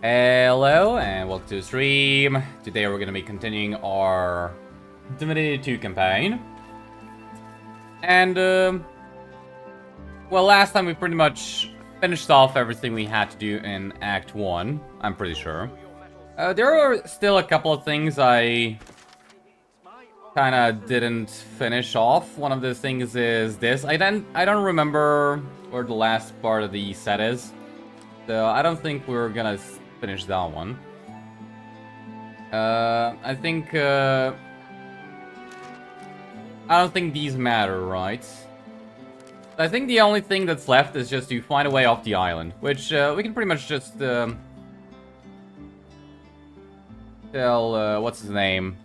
Hello and welcome to the stream. Today we're going to be continuing our Divinity 2 campaign. And, well, last time we pretty much finished off everything we had to do in Act 1, I'm pretty sure. There are still a couple of things I kind of didn't finish off. One of the things is this. I don't remember where the last part of the set is. So I don't think we're gonna finish that one. I don't think these matter, right? I think the only thing that's left is just to find a way off the island, which we can pretty much just tell what's his name?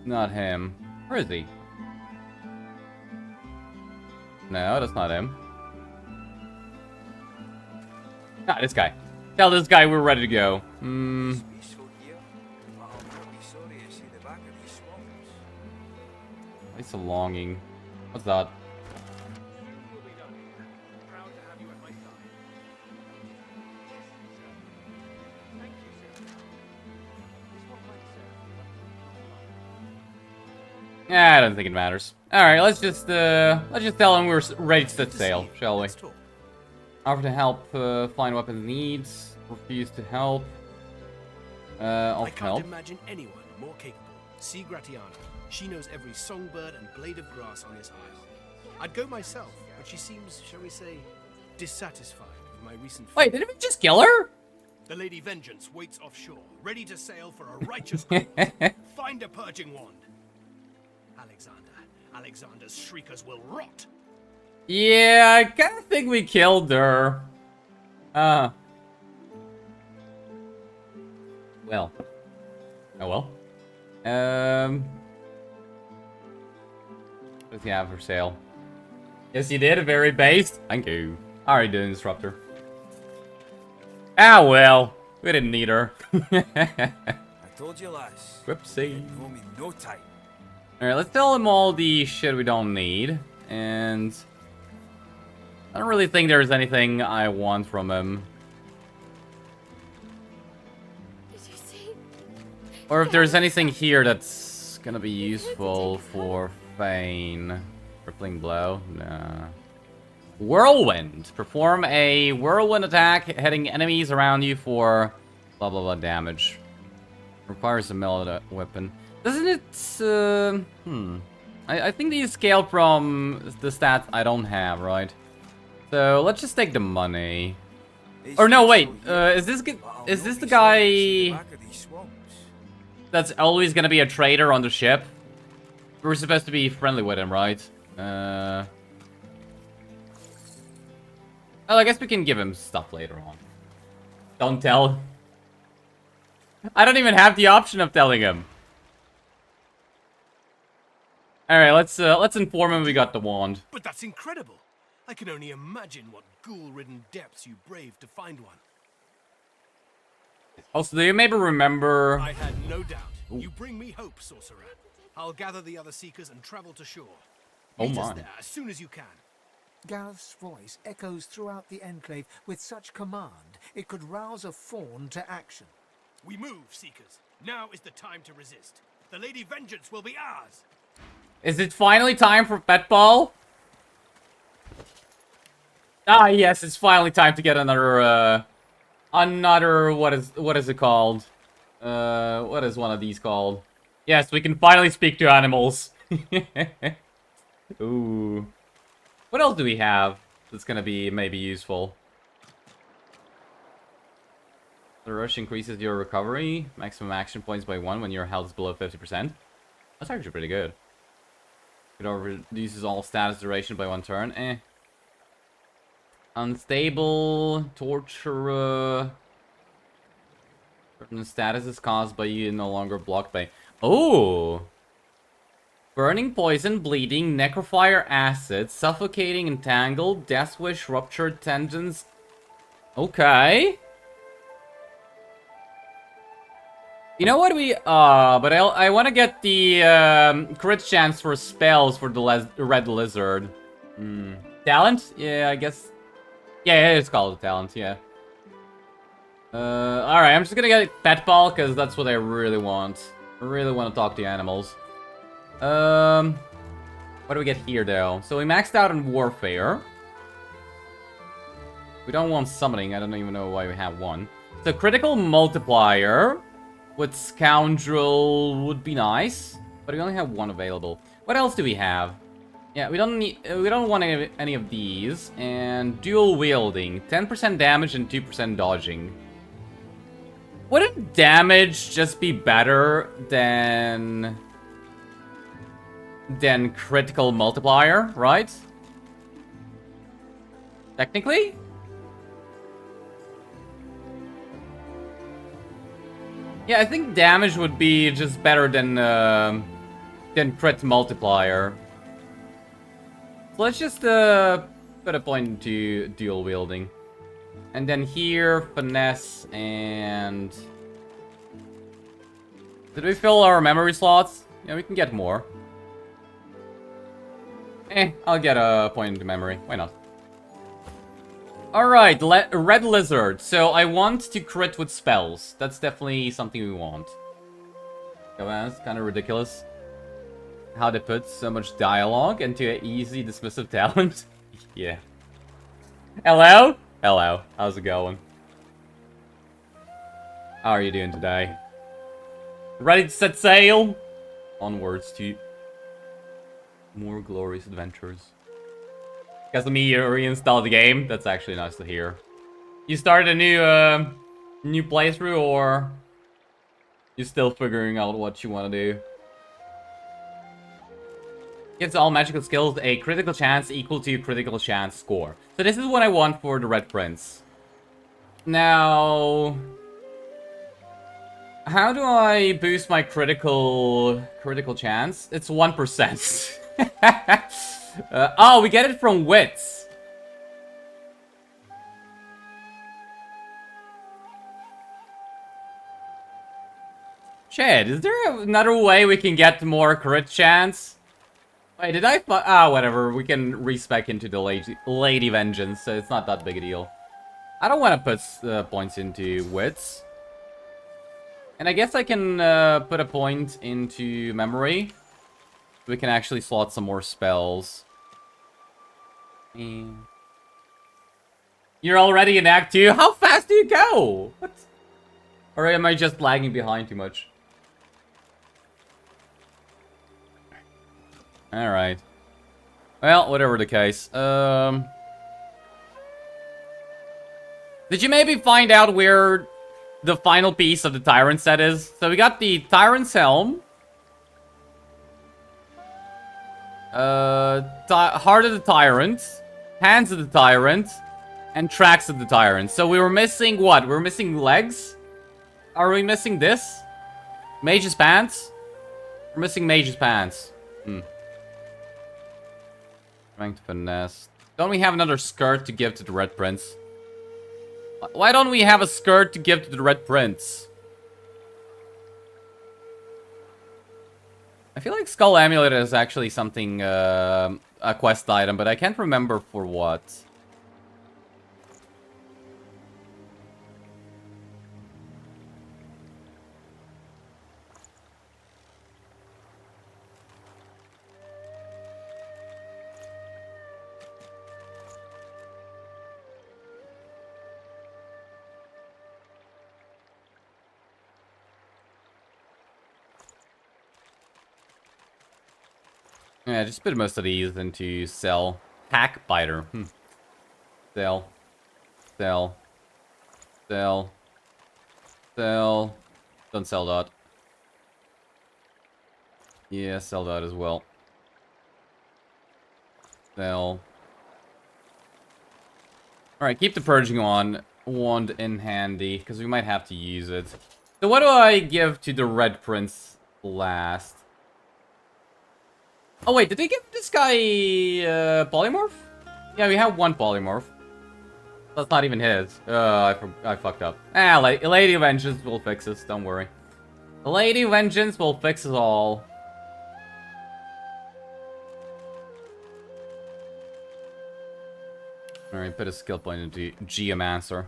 Not him. Where is he? No, that's not him. Ah, this guy. Tell this guy we're ready to go. It's a longing. What's that? Yeah, I don't think it matters. All right, let's just tell him we're ready to set sail, shall we? Offer to help find weapons needs. Refuse to help. I can't imagine anyone more capable. See Gratiana. She knows every songbird and blade of grass on this isle. I'd go myself, but she seems, shall we say, dissatisfied with my recent. Wait, did we just kill her? The Lady Vengeance waits offshore, ready to sail for a righteous cause. Find a purging wand. Alexander's shriekers will rot. Yeah, I kind of think we killed her. Well. Oh well. What does he have for sale? Yes, you did. Very based. Thank you. How are you doing, Disruptor? Ah, well. We didn't need her. I told you last. Whoopsie. You owe me no time. Alright, let's tell him all the shit we don't need. And I don't really think there's anything I want from him. Did you see? Or if there's anything here that's gonna be useful for Fane. Crippling blow? Nah. Whirlwind. Perform a whirlwind attack, hitting enemies around you for blah blah blah damage. Requires a melee weapon. Doesn't it, I think these scale from the stats I don't have, right? So, let's just take the money. Or no, wait, is this the guy that's always gonna be a trader on the ship? We're supposed to be friendly with him, right? Well, I guess we can give him stuff later on. Don't tell. I don't even have the option of telling him. Alright, let's inform him we got the wand. But that's incredible. I can only imagine what ghoul-ridden depths you braved to find one. Also, do you maybe remember... I had no doubt. You bring me hope, sorcerer. I'll gather the other seekers and travel to shore. Meet us there as soon as you can. Gareth's voice echoes throughout the Enclave with such command, it could rouse a fawn to action. We move, seekers. Now is the time to resist. The Lady Vengeance will be ours. Is it finally time for Pet Ball? Ah, yes, it's finally time to get another, what is it called? What is one of these called? Yes, we can finally speak to animals. Ooh. What else do we have that's gonna be maybe useful? The rush increases your recovery, maximum action points by 1 when your health is below 50%. That's actually pretty good. It reduces all status duration by 1 turn. Unstable, torture. Certain status is caused by you no longer blocked by. Oh! Burning poison, bleeding, necrofire acid, suffocating, entangled, death wish, ruptured tendons. Okay. You know what but I want to get the crit chance for spells for the red lizard. Talent? Yeah, I guess. Yeah, it's called a talent, yeah. Alright, I'm just gonna get Pet Ball, because that's what I really want. I really want to talk to animals. What do we get here, though? So we maxed out on Warfare. We don't want Summoning. I don't even know why we have one. So Critical Multiplier with Scoundrel would be nice, but we only have one available. What else do we have? Yeah, we don't want any of these. And Dual Wielding. 10% damage and 2% dodging. Wouldn't damage just be better than Critical Multiplier, right? Technically? Yeah, I think damage would be just better than Crit Multiplier. So let's just put a point into Dual Wielding. And then here, Finesse and... Did we fill our memory slots? Yeah, we can get more. I'll get a point into memory. Why not? Alright, Red Lizard. So I want to crit with spells. That's definitely something we want. That's kind of ridiculous. How they put so much dialogue into an easy dismissive talent. Yeah. Hello? Hello. How's it going? How are you doing today? Ready to set sail? Onwards to more glorious adventures. Guess let me reinstall the game. That's actually nice to hear. You started a new playthrough, or you still figuring out what you want to do? Gives all magical skills a critical chance equal to critical chance score. So this is what I want for the Red Prince. Now, how do I boost my critical chance? It's 1%. Oh, we get it from wits. Shit, is there another way we can get more crit chance? Wait, did I whatever. We can respec into the Lady Vengeance, so it's not that big a deal. I don't want to put points into wits. And I guess I can put a point into memory. We can actually slot some more spells. You're already in Act 2? How fast do you go? What? Or am I just lagging behind too much? Alright. Well, whatever the case. Did you maybe find out where the final piece of the Tyrant set is? So we got the Tyrant's Helm. Heart of the Tyrant. Hands of the Tyrant. And Tracks of the Tyrant. So we were missing what? We were missing legs? Are we missing this? Mage's Pants? We're missing Mage's Pants. Trying to finesse. Don't we have another skirt to give to the Red Prince? Why don't we have a skirt to give to the Red Prince? I feel like Skull Amulet is actually something, a quest item, but I can't remember for what. Yeah, just put most of these into sell. Hack Biter. Sell. Sell. Sell. Sell. Don't sell that. Yeah, sell that as well. Sell. Alright, keep the Purging wand in handy, because we might have to use it. So what do I give to the Red Prince last? Oh wait, did they give this guy polymorph? Yeah, we have one polymorph. That's not even his. I fucked up. Lady Vengeance will fix us, don't worry. Lady Vengeance will fix us all. Alright, put a skill point into Geomancer.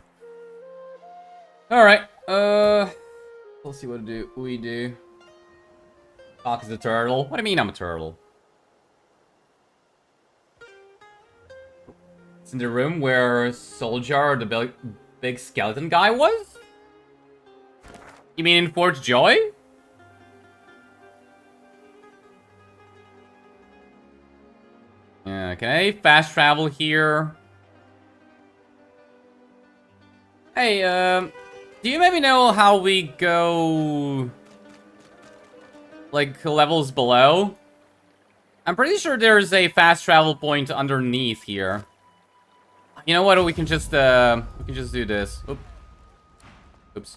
Alright, we'll see what we do. Talk is a turtle. What do you mean I'm a turtle? It's in the room where Soldier, the big skeleton guy, was? You mean in Fort Joy? Yeah, can I fast travel here? Hey, do you maybe know how we go, like, levels below? I'm pretty sure there's a fast travel point underneath here. You know what? We can just do this. Oops.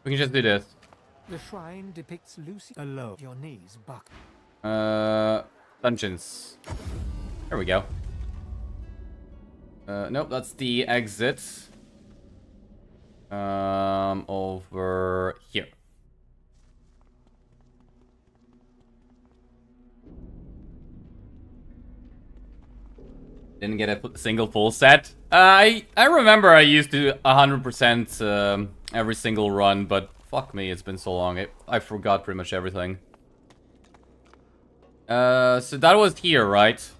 We can just do this. The shrine depicts Lucy alone. Your knees buck. Dungeons. There we go. Nope, that's the exit. Over here. Didn't get a single full set. I remember I used to 100% every single run, but fuck me, it's been so long. I forgot pretty much everything. So that was here, right?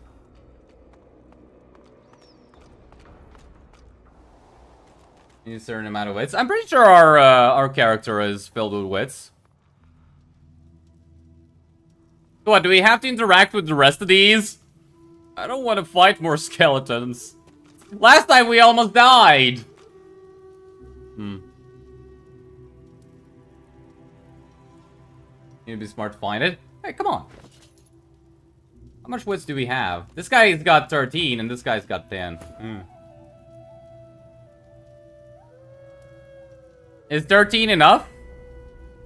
A certain amount of wits. I'm pretty sure our character is filled with wits. What, do we have to interact with the rest of these? I don't want to fight more skeletons. Last time we almost died. Need to be smart to find it. Hey, come on. How much wits do we have? This guy's got 13 and this guy's got 10. Is 13 enough?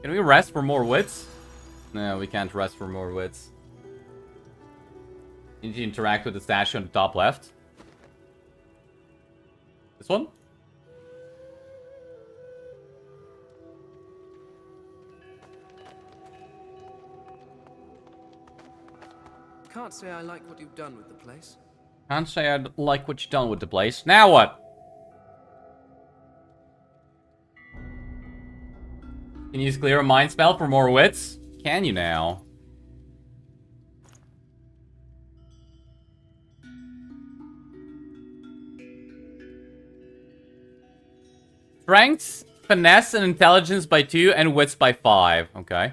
Can we rest for more wits? No, we can't rest for more wits. You need to interact with the statue on the top left. This one? Can't say I like what you've done with the place. Can't say I like what you've done with the place. Now what? Can you use clear a mind spell for more wits? Can you now? Strength, finesse, and intelligence by 2, and wits by 5. Okay.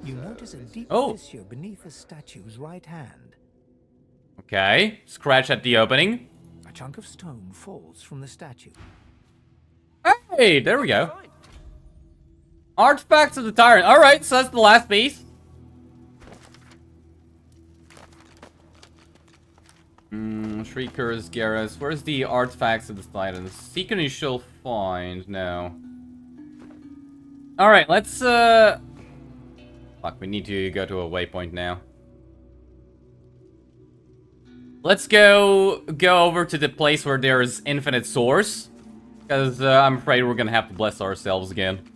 You notice a deep fissure beneath the statue's right hand. Okay. Scratch at the opening. A chunk of stone falls from the statue. Hey, there we go. Artifacts of the Tyrant. Alright, so that's the last piece. Shriekers, Garrus. Where's the artifacts of the Titans? Seek and you shall find. No. Alright, let's, Fuck, we need to go to a waypoint now. Let's go over to the place where there's infinite source. Because I'm afraid we're gonna have to bless ourselves again.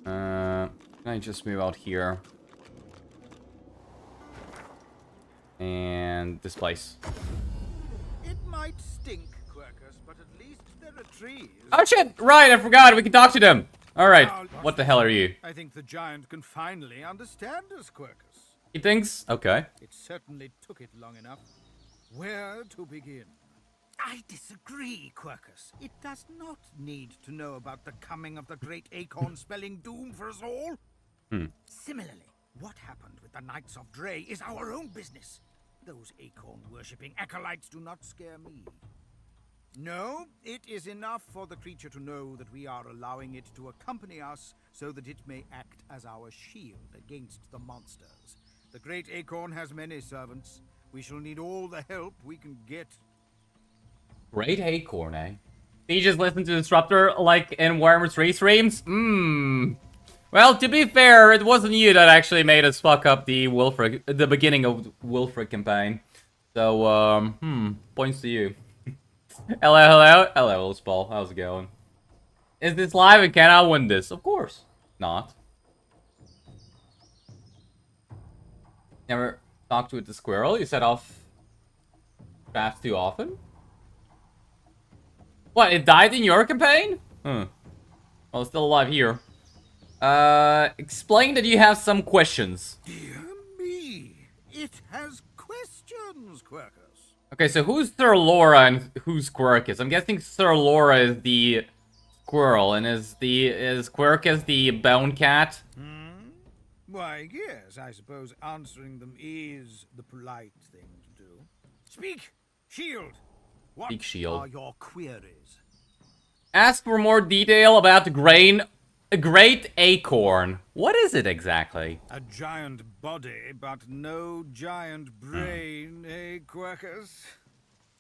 Can I just move out here? And this place. It might stink, Quercus, but at least there are trees. Oh shit! Right, I forgot. We can talk to them. Alright, what the hell are you? I think the giant can finally understand us, Quercus. He thinks? Okay. It certainly took it long enough. Where to begin? I disagree, Quercus. It does not need to know about the coming of the great acorn spelling doom for us all. Similarly, what happened with the Knights of Dre is our own business. Those acorn-worshipping acolytes do not scare me. No, it is enough for the creature to know that we are allowing it to accompany us so that it may act as our shield against the monsters. The great acorn has many servants. We shall need all the help we can get. Great acorn, eh? Did you just listen to Disruptor like in Warhammer 3 streams? Well, to be fair, it wasn't you that actually made us fuck up the the beginning of Wilfred campaign. So, points to you. Hello, Paul. How's it going? Is this live and can I win this? Of course not. Never. Talked with the squirrel. You set off traps too often? What, it died in your campaign? Well, it's still alive here. Explain that you have some questions. Dear me, it has questions, Quercus. Okay, so who's Sir Laura and who's Quercus? I'm guessing Sir Laura is the squirrel, and is Quercus the bone cat? Why, yes, I suppose answering them is the polite thing to do. Speak, Shield! What Speak, Shield. are your queries? Ask for more detail about a great acorn. What is it exactly? A giant body, but no giant brain, eh, Quercus?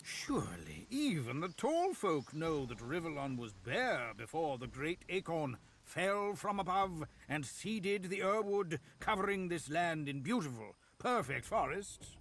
Surely even the tall folk know that Rivellon was bare before the great acorn fell from above and seeded the Urwood, covering this land in beautiful, perfect forests.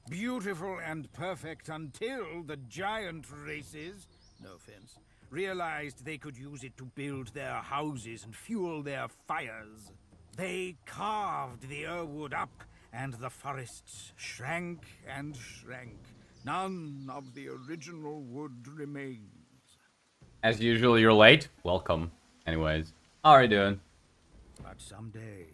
Beautiful and perfect until the giant races, no offense, realized they could use it to build their houses and fuel their fires. They carved the Urwood up, and the forests shrank and shrank. None of the original wood remains. As usual, you're late. Welcome. Anyways, how are you doing? But someday,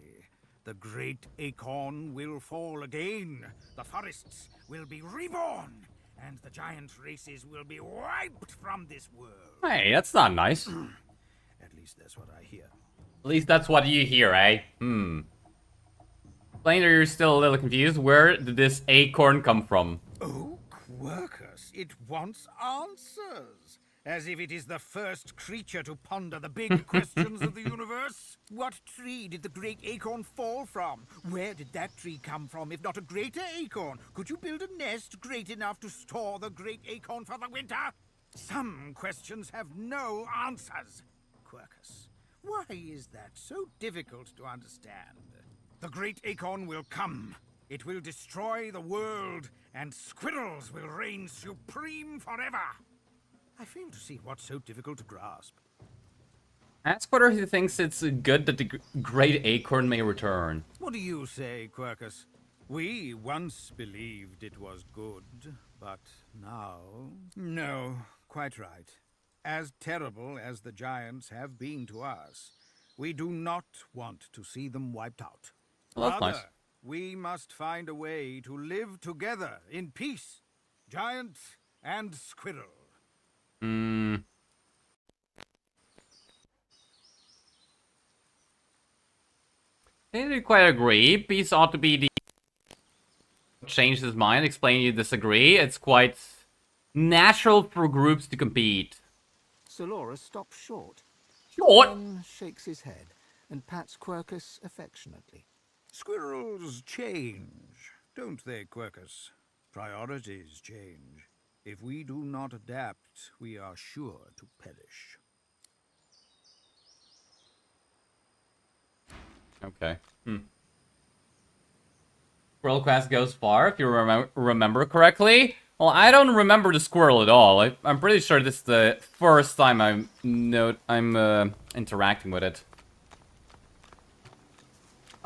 the great acorn will fall again. The forests will be reborn, and the giant races will be wiped from this world. Hey, that's not nice. At least that's what I hear. At least that's what you hear, eh? Explain that you're still a little confused. Where did this acorn come from? Oh, Quercus, it wants answers. As if it is the first creature to ponder the big questions of the universe. What tree did the great acorn fall from? Where did that tree come from, if not a greater acorn? Could you build a nest great enough to store the great acorn for the winter? Some questions have no answers. Quercus, why is that so difficult to understand? The great acorn will come. It will destroy the world, and squirrels will reign supreme forever. I fail to see what's so difficult to grasp. Ask whether he thinks it's good that the great acorn may return. What do you say, Quercus? We once believed it was good, but now... No, quite right. As terrible as the giants have been to us, we do not want to see them wiped out. Well, that's Rather, nice. we must find a way to live together in peace. Giant and squirrel. I didn't quite agree. Peace ought to be the... Change his mind, explain you disagree. It's quite natural for groups to compete. Sir Laura stops short. Short? Then shakes his head and pats Quercus affectionately. Squirrels change, don't they, Quercus? Priorities change. If we do not adapt, we are sure to perish. Okay. Squirrel quest goes far, if you remember correctly. Well, I don't remember the squirrel at all. I'm pretty sure this is the first time I'm interacting with it.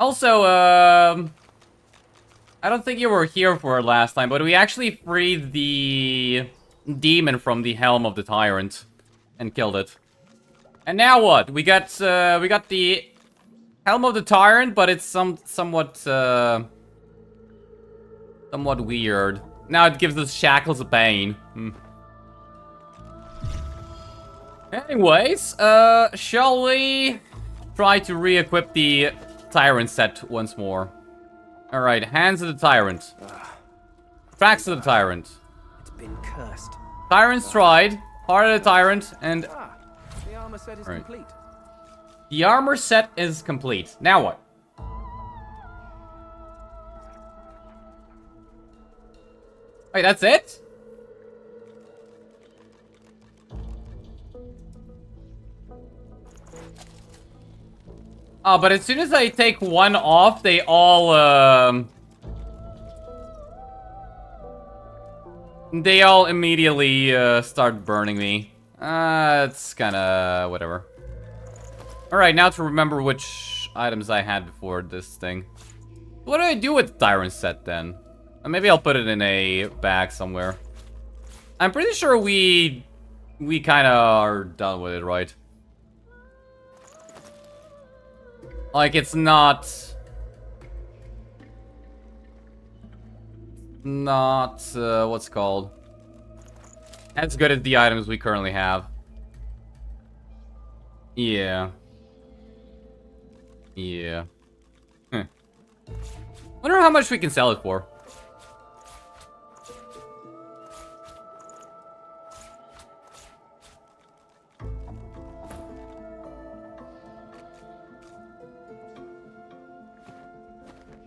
Also, I don't think you were here for it last time, but we actually freed the demon from the Helm of the Tyrant and killed it. And now what? We got the Helm of the Tyrant, but it's somewhat weird. Now it gives us Shackles of Pain. Anyways, shall we try to re-equip the Tyrant set once more? Alright, Hands of the Tyrant. Tracks of the Tyrant. It's been cursed. Tyrant's Stride, Heart of the Tyrant, and... The armor set is complete. The armor set is complete. Now what? Wait, that's it? Oh, but as soon as I take one off, they all, immediately, start burning me. It's kinda... whatever. Alright, now to remember which items I had before this thing. What do I do with the Tyrant set, then? Maybe I'll put it in a bag somewhere. I'm pretty sure we kind of are done with it, right? Like, it's not what's it called? As good as the items we currently have. Yeah. Yeah. Wonder how much we can sell it for.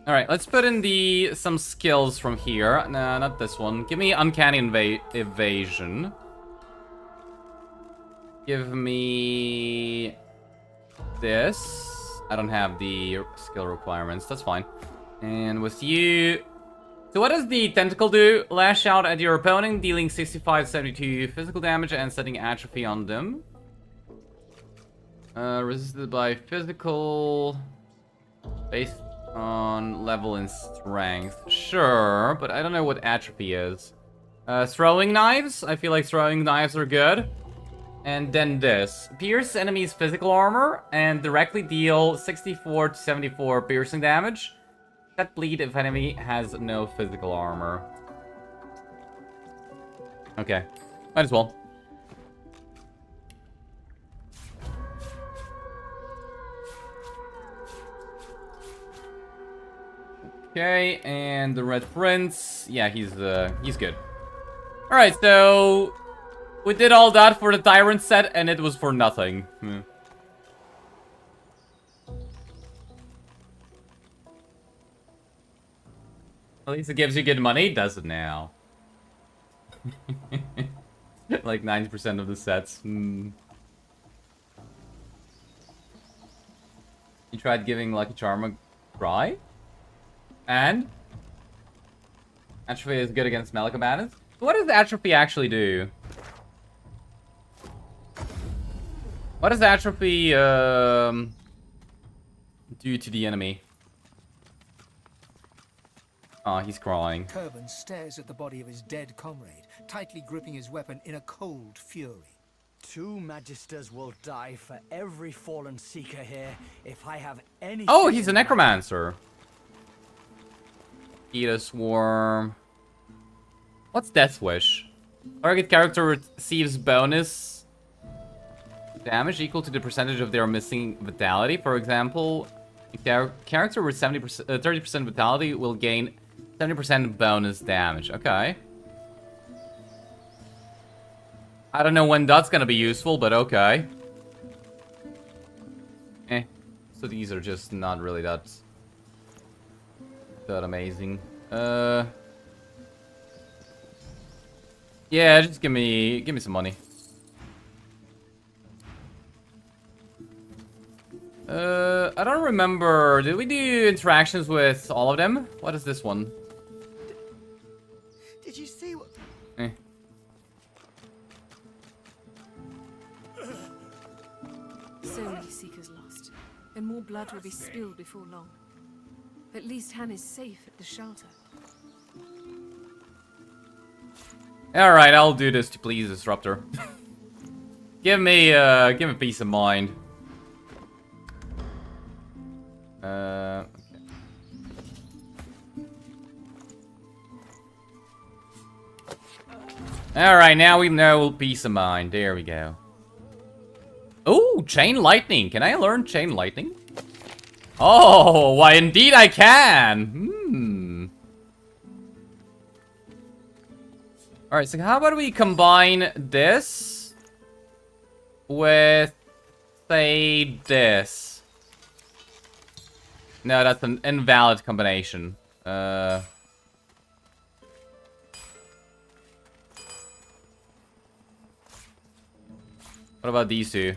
Alright, let's put in some skills from here. No, not this one. Give me uncanny evasion. Give me this. I don't have the skill requirements. That's fine. And with you... So what does the tentacle do? Lash out at your opponent, dealing 65-72 physical damage and setting atrophy on them. Resisted by physical... Based on level and strength. Sure, but I don't know what atrophy is. Throwing knives? I feel like throwing knives are good. And then this. Pierce enemies' physical armor and directly deal 64 to 74 piercing damage. Set bleed if enemy has no physical armor. Okay. Might as well. Okay, and the Red Prince. Yeah, he's good. Alright, so... We did all that for the Tyrant set, and it was for nothing. At least it gives you good money, does it now? Like 90% of the sets. You tried giving Lucky Charm a try? And? Atrophy is good against melee combatants? What does Atrophy actually do? What does Atrophy do to the enemy? Oh, he's crying. Kerban stares at the body of his dead comrade, tightly gripping his weapon in a cold fury. 2 magisters will die for every fallen seeker here if I have any... Oh, he's a necromancer. Eat a swarm. What's Death Wish? Target character receives bonus damage equal to the percentage of their missing vitality. For example, a character with 30% vitality will gain 70% bonus damage. Okay. I don't know when that's gonna be useful, but okay. So these are just not really that amazing. Yeah, just give me some money. I don't remember. Did we do interactions with all of them? What is this one? Did you see what... So many seekers lost, and more blood will be spilled before long. At least Han is safe at the shelter. Alright, I'll do this to please Disruptor. give me peace of mind. Okay. Alright, now we know peace of mind. There we go. Oh, Chain Lightning. Can I learn Chain Lightning? Oh, why indeed I can. Alright, so how about we combine this with, say, this? No, that's an invalid combination. What about these two?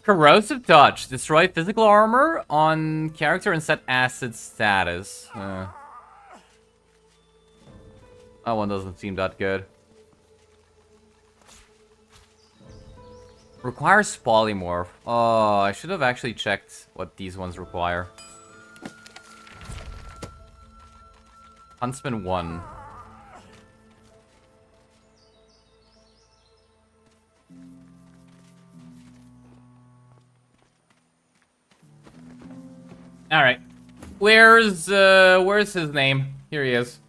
Corrosive Touch. Destroy physical armor on character and set acid status. That one doesn't seem that good. Requires polymorph. Oh, I should have actually checked what these ones require. Huntsman 1. Alright. Where's his name? Here he is.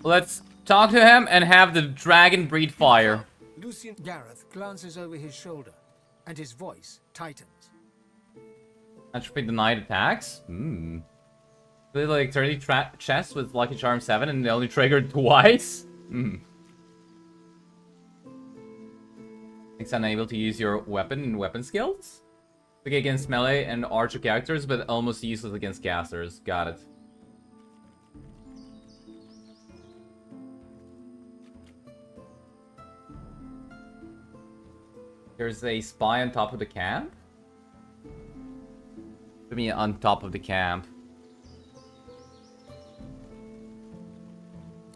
Let's talk to him and have the dragon breathe fire. Lucian Gareth glances over his shoulder, and his voice tightens. Atrophy denied attacks? Hmm. They like 30 chests with Lucky Charm 7 and they only triggered twice? Hmm. It's unable to use your weapon and weapon skills? Okay, against melee and archer characters, but almost useless against casters. Got it. There's a spy on top of the camp? I mean, on top of the camp.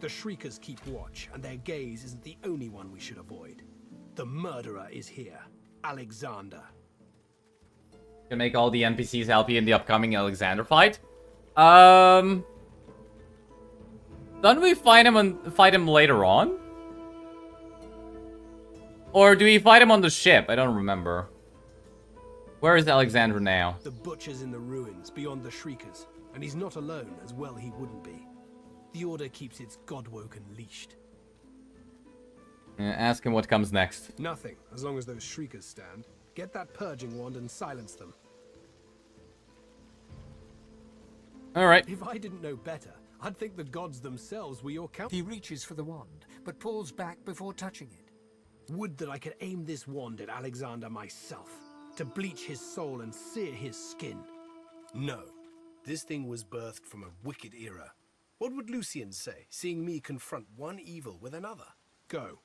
The Shriekers keep watch, and their gaze isn't the only one we should avoid. The murderer is here, Alexander. Can make all the NPCs help you in the upcoming Alexander fight. Don't we fight him later on? Or do we fight him on the ship? I don't remember. Where is Alexander now? The butcher's in the ruins beyond the Shriekers, and he's not alone, as well he wouldn't be. The Order keeps its Godwoken leashed. Ask him what comes next. Nothing, as long as those Shriekers stand. Get that purging wand and silence them. Alright. If I didn't know better, I'd think the gods themselves were your count. He reaches for the wand, but pulls back before touching it. Would that I could aim this wand at Alexander myself, to bleach his soul and sear his skin. No, this thing was birthed from a wicked era. What would Lucian say, seeing me confront one evil with another? Go.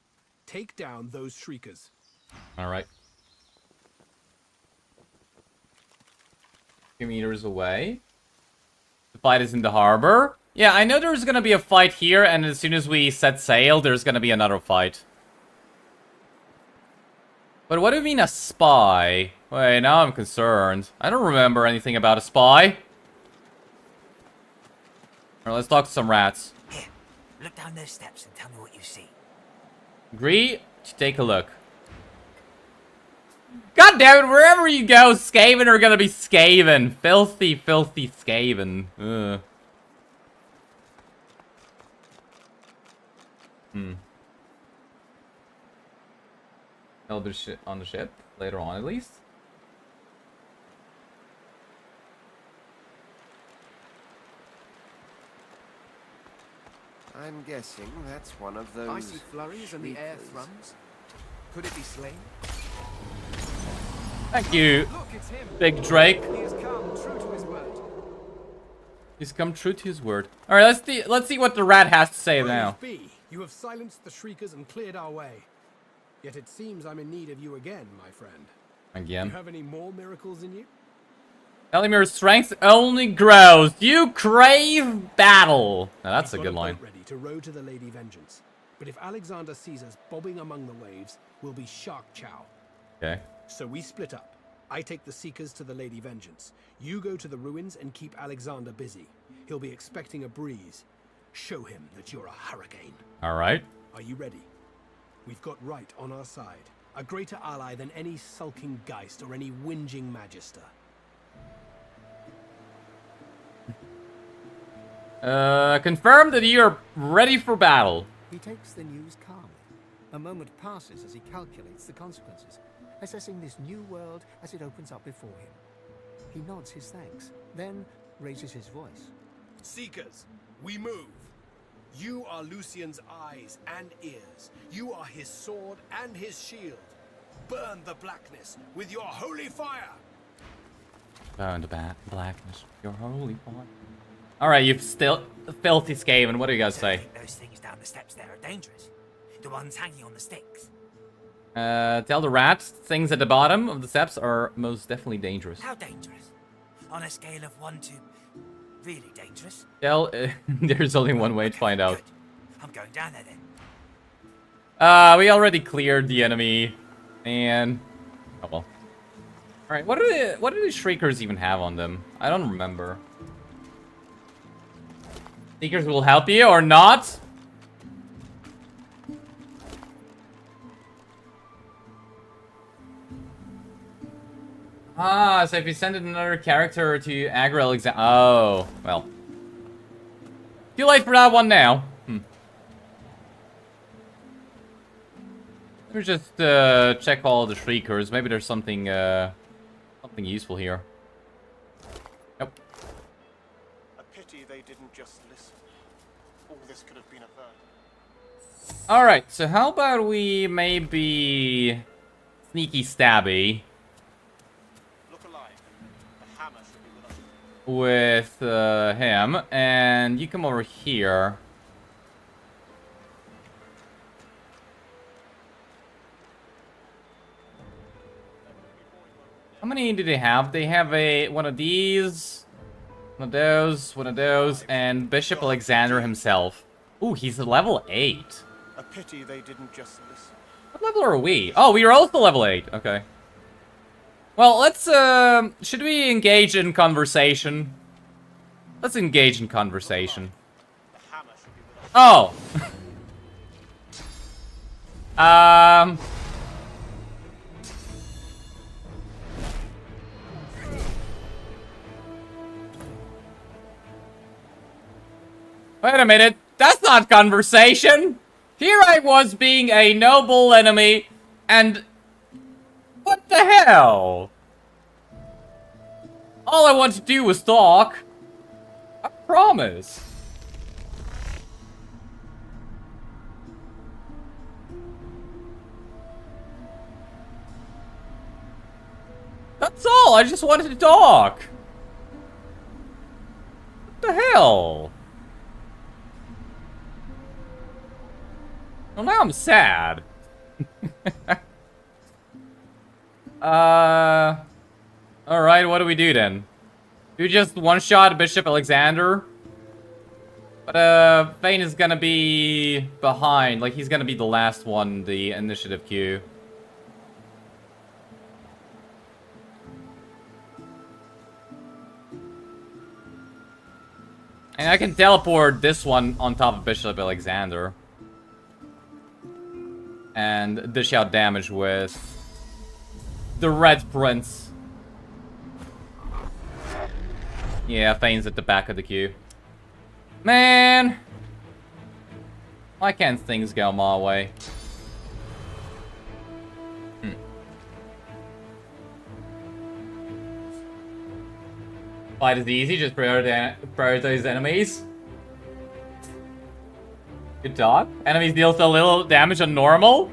Take down those Shriekers. Alright. 2 meters away. The fight is in the harbor. Yeah, I know there's gonna be a fight here, and as soon as we set sail, there's gonna be another fight. But what do you mean a spy? Wait, now I'm concerned. I don't remember anything about a spy. Alright, let's talk to some rats. Here, look down those steps and tell me what you see. Agree to take a look. God damn it, wherever you go, Skaven are gonna be Skaven. Filthy, filthy Skaven. Ugh. Elder shit on the ship, later on at least. I'm guessing that's one of those Icy flurries and the air thrums. Could it be slain? Thank you, Look, it's him. Big Drake. He has come true to his word. He's come true to his word. All right, let's see what the rat has to say now. Praise be, you have silenced the Shriekers and cleared our way. Yet it seems I'm in need of you again, my friend. Do Again. you have any more miracles in you? Elimir's strength only grows. You crave battle. Now that's a We've good got line. boat ready to row to the Lady Vengeance. But if Alexander sees us bobbing among the waves, we'll be shark chow. Okay. So we split up. I take the Seekers to the Lady Vengeance. You go to the ruins and keep Alexander busy. He'll be expecting a breeze. Show him that you're a hurricane. All right. Are you ready? We've got right on our side. A greater ally than any sulking Geist or any whinging Magister. Confirm that you're ready for battle. He takes the news calmly. A moment passes as he calculates the consequences, assessing this new world as it opens up before him. He nods his thanks, then raises his voice. Seekers, we move. You are Lucian's eyes and ears. You are his sword and his shield. Burn the blackness with your holy fire. Burn the blackness. Your holy fire. All right, you've still filthy Skaven. What do you guys say? I think those things down the steps there are dangerous. The ones hanging on the sticks. Tell the rats things at the bottom of the steps are most definitely dangerous. How dangerous? On a scale of 1 to really dangerous? Tell there's only one way to find out. Good. I'm going down there then. We already cleared the enemy, and oh well. All right, what do the Shriekers even have on them? I don't remember. Seekers will help you or not? Ah, so if you send another character to aggro exam. Oh, well. Too late for that one now. Let me just check all the shriekers. Maybe there's something something useful here. Nope. A pity they didn't just listen. All this could have been averted. Alright, so how about we maybe sneaky stabby Look alive. The hammer should be with us. with him, and you come over here. How many do they have? They have one of these, one of those, and Bishop Alexander himself. Ooh, he's level 8. A pity they didn't just listen. What level are we? Oh, we are also level 8. Okay. Well, let's, should we engage in conversation? Let's engage in conversation. Oh! Wait a minute, that's not conversation! Here I was being a noble enemy, and... What the hell? All I want to do was talk. I promise. That's all, I just wanted to talk. What the hell? Well, now I'm sad. Alright, what do we do then? Do we just one-shot Bishop Alexander? But, Vayne is gonna be behind. Like, he's gonna be the last one in the initiative queue. And I can teleport this one on top of Bishop Alexander. And dish out damage with the Red Prince. Yeah, Fane's at the back of the queue. Man! Why can't things go my way? Fight is easy, just prioritize enemies. Good talk. Enemies deal so little damage on normal?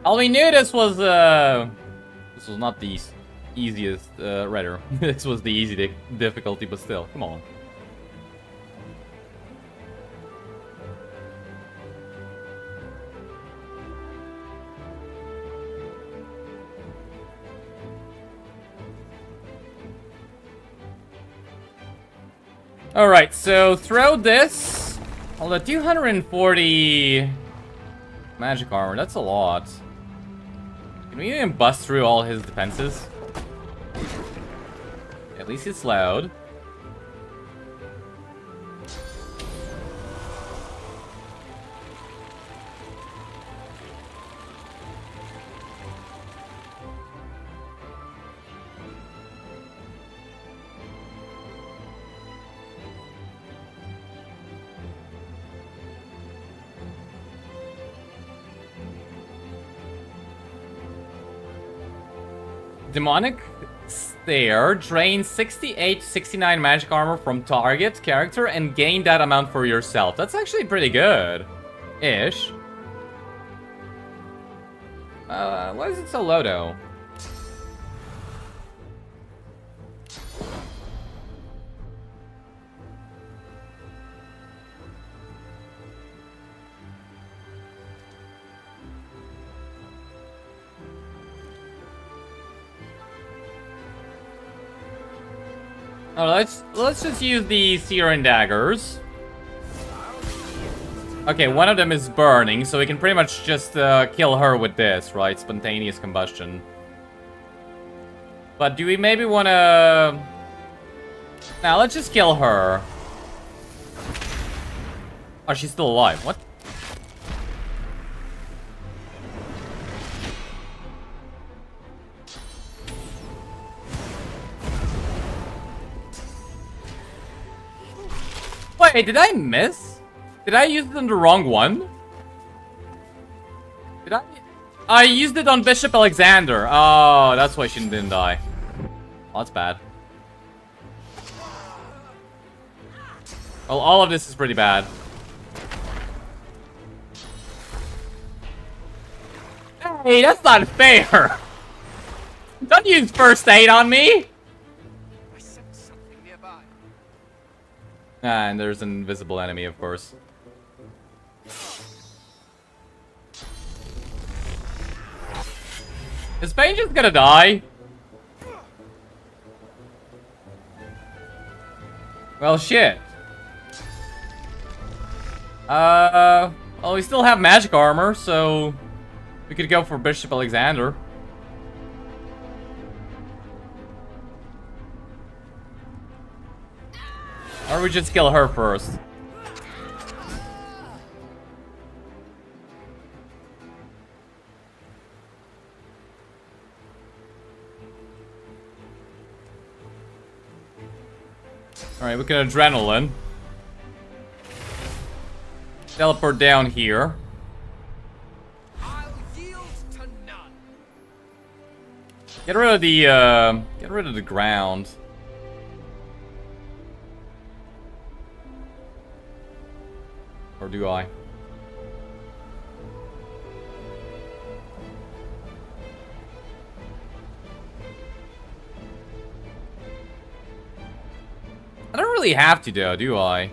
Well, we knew this was not the easiest, rather. This was the easy difficulty, but still, come on. Alright, so throw this. Although 240 magic armor, that's a lot. Can we even bust through all his defenses? At least it's loud. Demonic Stare drains 68-69 magic armor from target character and gain that amount for yourself. That's actually pretty good. Ish. Why is it so low though? Oh, let's just use the Searing Daggers. Okay, one of them is burning, so we can pretty much just kill her with this, right? Spontaneous combustion. But do we maybe want to... Now, let's just kill her. Oh, she's still alive. What? Wait, did I miss? Did I use it on the wrong one? Did I? I used it on Bishop Alexander. Oh, that's why she didn't die. Oh, that's bad. Well, all of this is pretty bad. Hey, that's not fair! Don't use first aid on me! I sense something nearby. Ah, and there's an invisible enemy, of course. Is Pain just gonna die? Well, shit. Well, we still have magic armor, so we could go for Bishop Alexander. Or we just kill her first. Alright, we can adrenaline. Teleport down here. I'll yield to none. Get rid of the ground. Or do I? I don't really have to though, do I?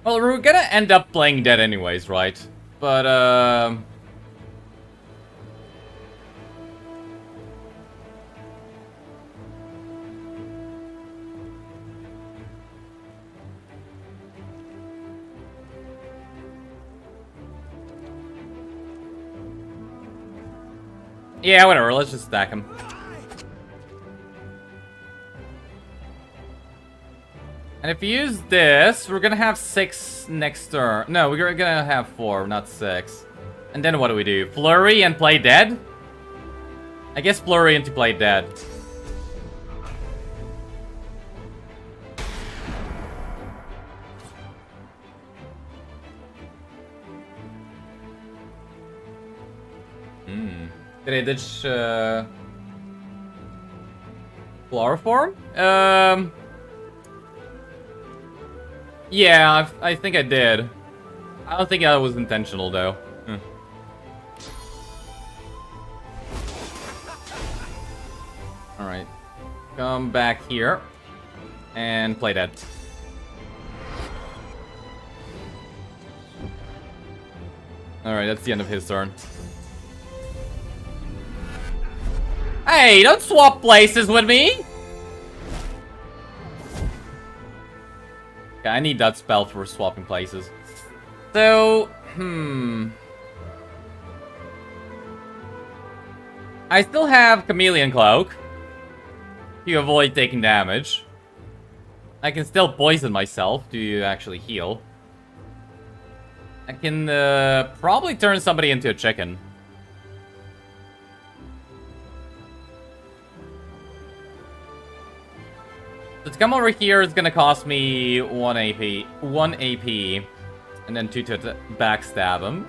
Well, we're gonna end up playing dead anyways, right? But, yeah, whatever, let's just stack him. And if you use this, we're gonna have 6 next turn. No, we're gonna have 4, not 6. And then what do we do? Flurry and play dead? I guess flurry into play dead. Did I ditch, chloroform? Yeah, I think I did. I don't think that was intentional, though. Alright. Come back here. And play dead. Alright, that's the end of his turn. Hey, don't swap places with me! Okay, I need that spell for swapping places. So, I still have Chameleon Cloak to avoid taking damage. I can still poison myself to actually heal. I can probably turn somebody into a chicken. So to come over here is gonna cost me 1 AP, and then 2 to backstab him.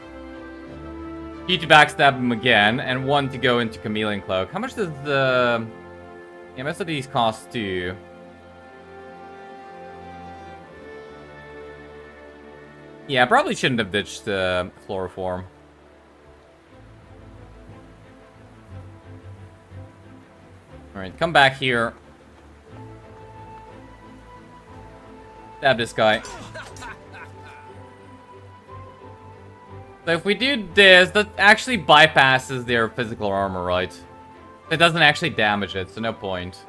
2 to backstab him again, and 1 to go into Chameleon Cloak. How much does the... Yeah, most of these cost 2. Yeah, I probably shouldn't have ditched the chloroform. Alright, come back here. Stab this guy. So if we do this, that actually bypasses their physical armor, right? It doesn't actually damage it, so no point.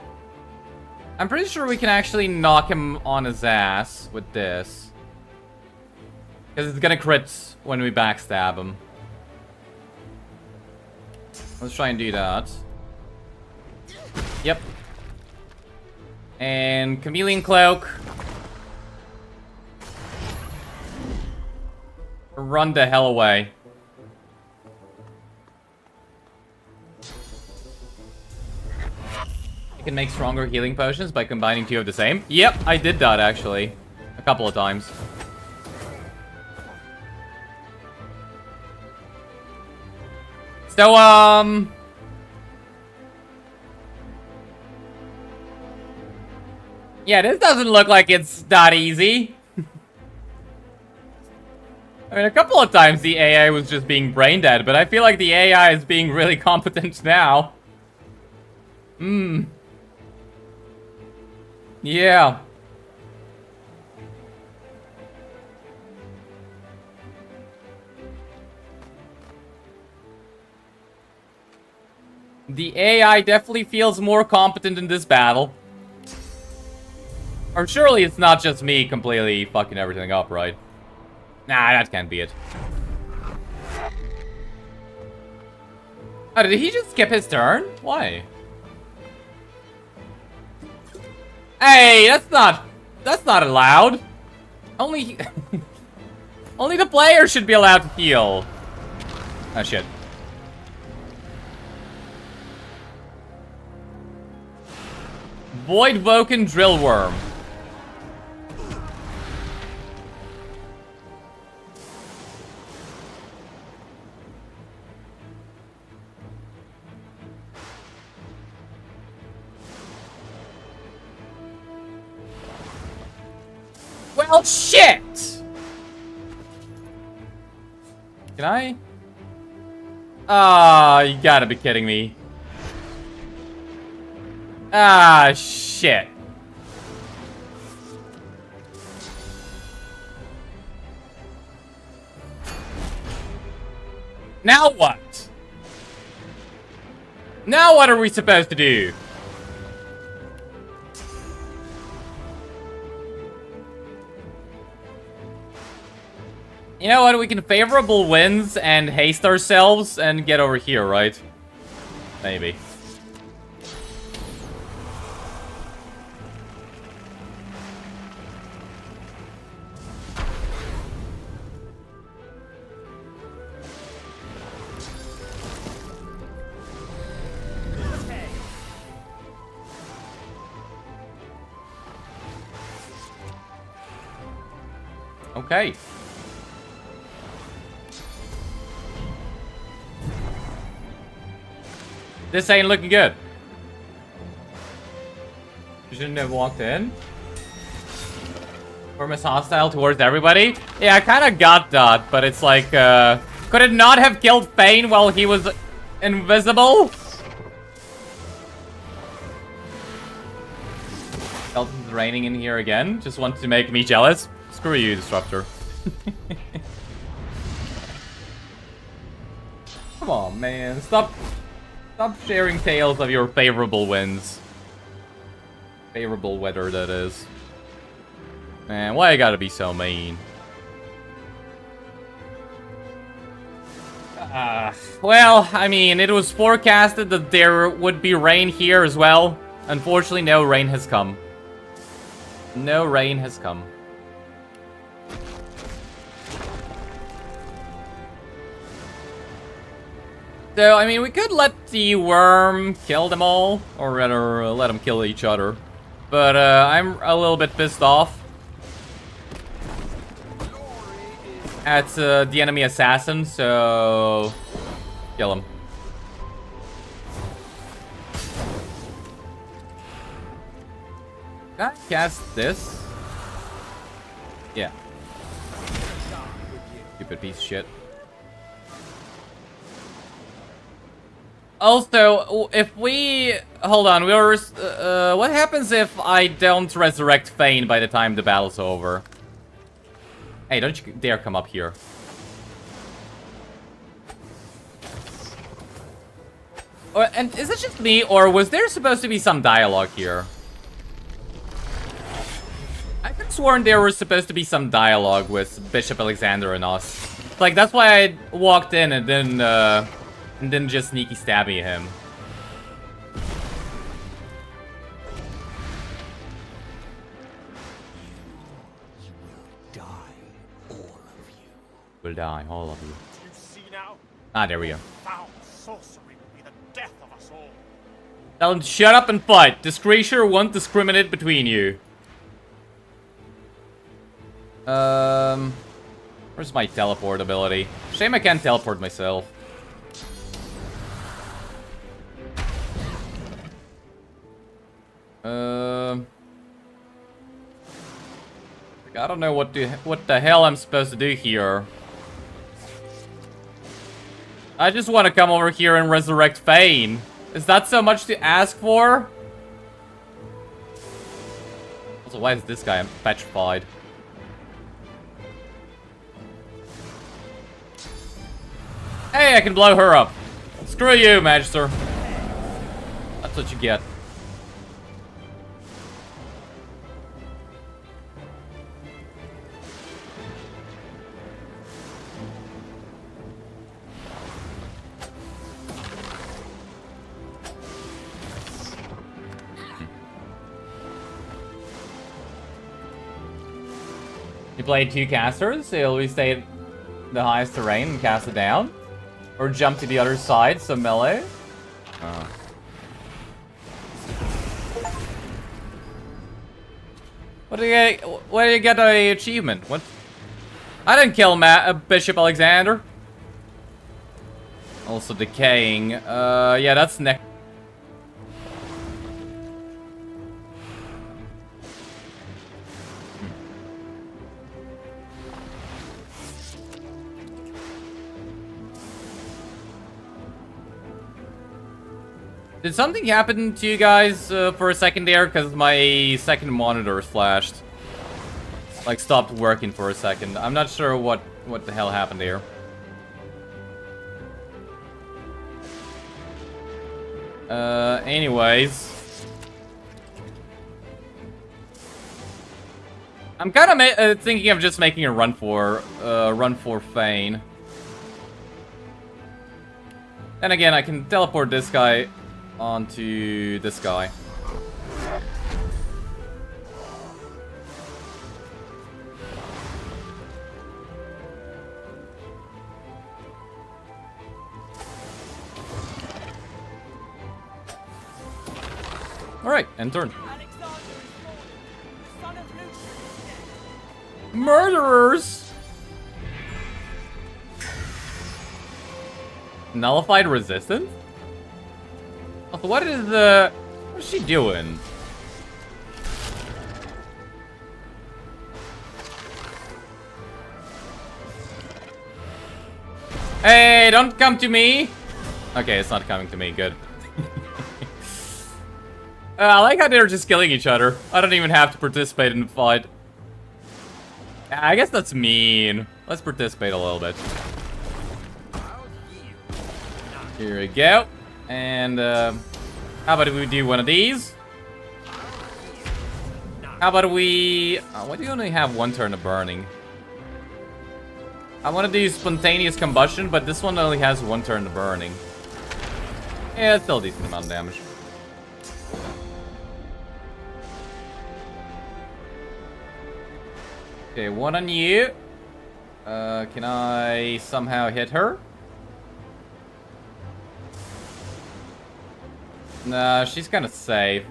I'm pretty sure we can actually knock him on his ass with this. Because it's gonna crit when we backstab him. Let's try and do that. Yep. And Chameleon Cloak. Run the hell away. You can make stronger healing potions by combining 2 of the same. Yep, I did that actually. A couple of times. So, yeah, this doesn't look like it's that easy. I mean, a couple of times the AI was just being brain dead, but I feel like the AI is being really competent now. Yeah. The AI definitely feels more competent in this battle. Or surely it's not just me completely fucking everything up, right? Nah, that can't be it. Oh, did he just skip his turn? Why? Hey, that's not allowed. Only only the player should be allowed to heal. Oh shit. Void Woken Drillworm. Well, shit! Can I? Ah, you gotta be kidding me. Ah, shit. Now what? Now what are we supposed to do? You know what? We can favorable winds and haste ourselves and get over here, right? Maybe. Okay. This ain't looking good. You shouldn't have walked in. Form is hostile towards everybody. Yeah, I kind of got that, but it's like, could it not have killed Fane while he was invisible? Skeleton's raining in here again. Just wants to make me jealous. Screw you, Disruptor. Come on, man. Stop sharing tales of your favorable winds. Favorable weather, that is. Man, why you gotta be so mean? Well, I mean, it was forecasted that there would be rain here as well. Unfortunately, no rain has come. No rain has come. So, I mean, we could let the worm kill them all, or rather, let them kill each other. But, I'm a little bit pissed off at the enemy assassin, so kill him. Can I cast this? Yeah. Stupid piece of shit. Also, if we... Hold on, we were... what happens if I don't resurrect Fane by the time the battle's over? Hey, don't you dare come up here. And is it just me, or was there supposed to be some dialogue here? I could have sworn there was supposed to be some dialogue with Bishop Alexander and us. Like, that's why I walked in and then just sneaky stabbing him. Will die, all of you. You see now? Ah, there we go. Foul sorcery will be the death of us all. Tell him to shut up and fight. This creature won't discriminate between you. Where's my teleport ability? Shame I can't teleport myself. I don't know what the hell I'm supposed to do here. I just want to come over here and resurrect Fane. Is that so much to ask for? Also, why is this guy petrified? Hey, I can blow her up. Screw you, Magister. That's what you get. You played 2 casters, so you always stay at the highest terrain and cast it down. Or jump to the other side, so melee. Oh. What do you get an achievement? What? I didn't kill Bishop Alexander. Also decaying. Yeah, that's next. Did something happen to you guys for a second there? Because my second monitor flashed. Like, stopped working for a second. I'm not sure what the hell happened there. Anyways. I'm kind of thinking of just making a run for Fane. Then again, I can teleport this guy onto this guy. Alright, end turn. Murderers! Nullified resistance? What is she doing? Hey, don't come to me! Okay, it's not coming to me, good. I like how they're just killing each other. I don't even have to participate in the fight. I guess that's mean. Let's participate a little bit. Here we go. And, how about we do one of these? How about we... why do you only have one turn of burning? I want to do spontaneous combustion, but this one only has one turn of burning. Yeah, it's still a decent amount of damage. Okay, one on you. Can I somehow hit her? Nah, she's kind of safe.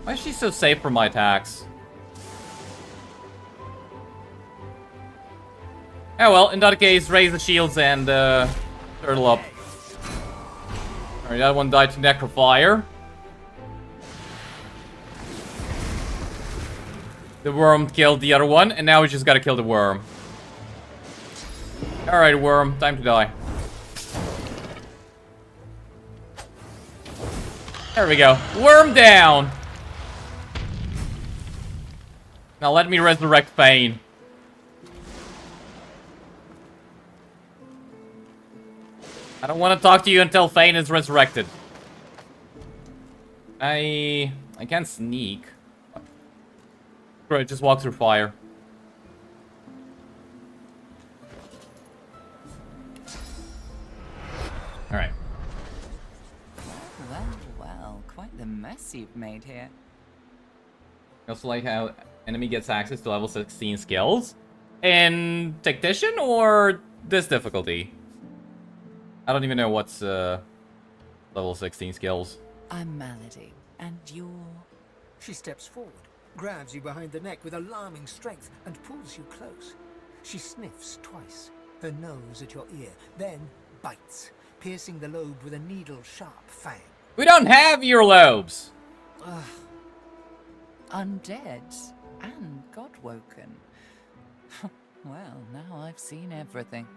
Why is she so safe from my attacks? Oh well, in that case, raise the shields and turtle up. Alright, that one died to necrofire. The worm killed the other one, and now we just gotta kill the worm. Alright, worm, time to die. There we go. Worm down! Now let me resurrect Fane. I don't want to talk to you until Fane is resurrected. I can't sneak. Great, just walk through fire. Alright. Well, well, quite the mess you've made here. I also like how enemy gets access to level 16 skills. In Tactician or this difficulty? I don't even know what's level 16 skills. I'm Malady, and you're... She steps forward, grabs you behind the neck with alarming strength, and pulls you close. She sniffs twice, her nose at your ear, then bites, piercing the lobe with a needle-sharp fang. We don't have earlobes! Undead and godwoken. Well, now I've seen everything.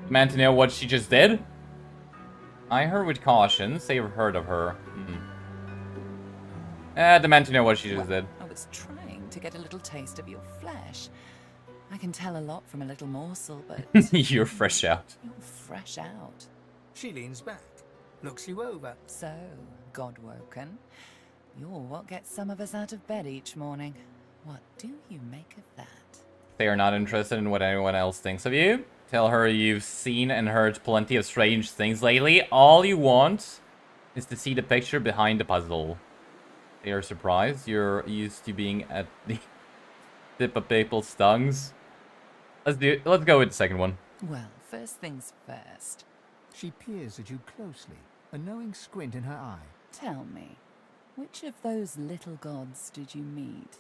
Demand to know what she just did? I heard with caution. Say you've heard of her. Demand to know what she just did. I was trying to get a little taste of your flesh. I can tell a lot from a little morsel, but... You're fresh out. You're fresh out. She leans back, looks you over. So, godwoken, you're what gets some of us out of bed each morning. What do you make of that? They are not interested in what anyone else thinks of you. Tell her you've seen and heard plenty of strange things lately. All you want is to see the picture behind the puzzle. They are surprised. You're used to being at the tip of people's tongues. Let's go with the second one. Well, first things first. She peers at you closely, a knowing squint in her eye. Tell me, which of those little gods did you meet?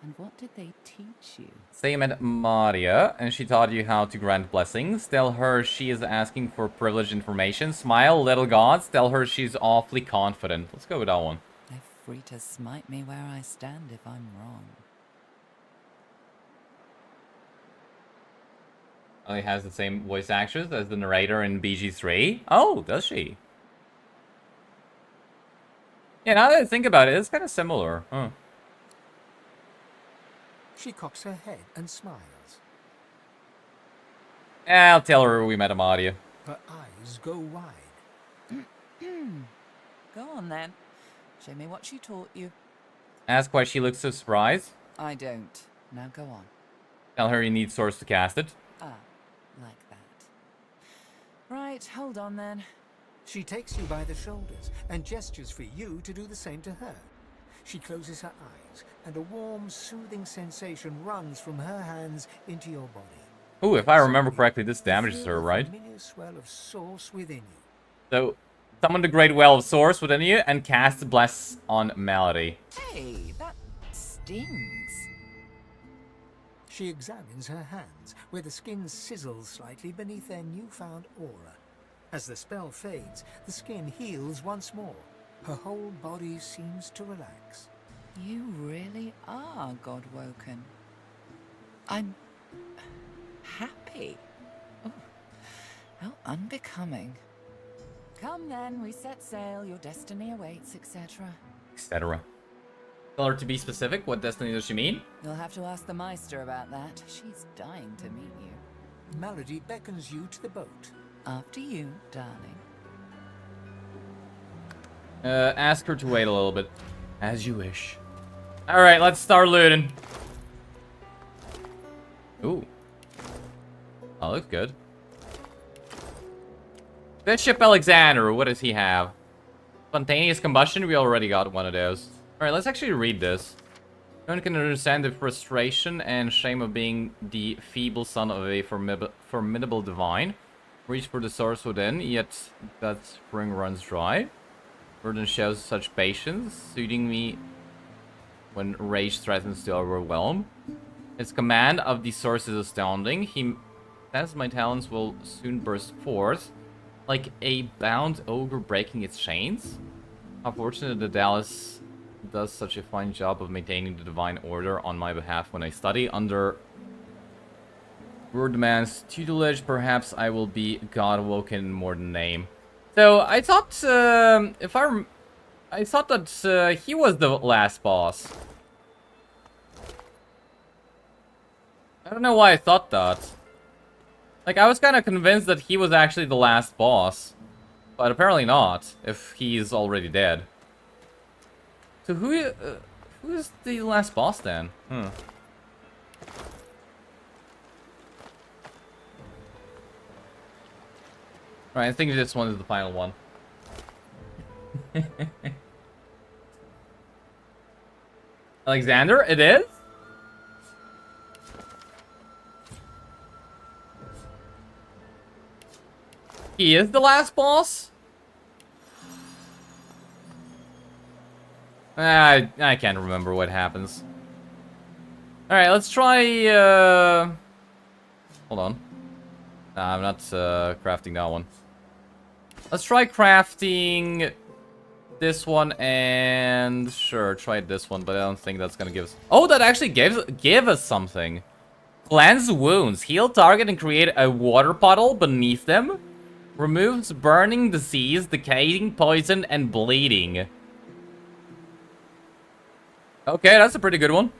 And what did they teach you? Say you met Maria, and she taught you how to grant blessings. Tell her she is asking for privileged information. Smile, little gods. Tell her she's awfully confident. Let's go with that one. They're free to smite me where I stand if I'm wrong. She has the same voice actress as the narrator in BG3. Oh, does she? Yeah, now that I think about it, it's kind of similar. Huh. She cocks her head and smiles. I'll tell her we met Amadia. Her eyes go wide. Go on then. Show me what she taught you. Ask why she looks so surprised. I don't. Now go on. Tell her you need source to cast it. Ah, like that. Right, hold on then. She takes you by the shoulders and gestures for you to do the same to her. She closes her eyes, and a warm, soothing sensation runs from her hands into your body. Ooh, if I remember correctly, this damages her, right? Familiar swell of source within you. So, summon the Great Well of Source within you and cast Bless on Malady. Hey, that stings. She examines her hands, where the skin sizzles slightly beneath their newfound aura. As the spell fades, the skin heals once more. Her whole body seems to relax. You really are godwoken. I'm happy. Oh, how unbecoming. Come then, we set sail, your destiny awaits, etc. Etc. Tell her to be specific. What destiny does she mean? You'll have to ask the Meister about that. She's dying to meet you. Malady beckons you to the boat. After you, darling. Ask her to wait a little bit. As you wish. Alright, let's start looting. Ooh. Oh, looks good. Bishop Alexander, what does he have? Spontaneous combustion? We already got one of those. Alright, let's actually read this. No one can understand the frustration and shame of being the feeble son of a formidable divine. Reach for the source within, yet that spring runs dry. Burden shows such patience, suiting me when rage threatens to overwhelm. His command of the source is astounding. He says my talents will soon burst forth, like a bound ogre breaking its chains. How fortunate that Dallas does such a fine job of maintaining the divine order on my behalf when I study under Wordman's tutelage. Perhaps I will be godwoken in more than name. So I thought, I thought that he was the last boss. I don't know why I thought that. Like, I was kind of convinced that he was actually the last boss. But apparently not, if he's already dead. So who is the last boss then? Right, I think this one is the final one. Alexander, it is? He is the last boss? I can't remember what happens. Alright, let's try, hold on. Nah, I'm not, crafting that one. Let's try crafting this one and... Sure, try this one, but I don't think that's gonna give us... Oh, that actually gave us something. Cleanse wounds. Heal target and create a water puddle beneath them. Removes burning, disease, decaying, poison, and bleeding. Okay, that's a pretty good one.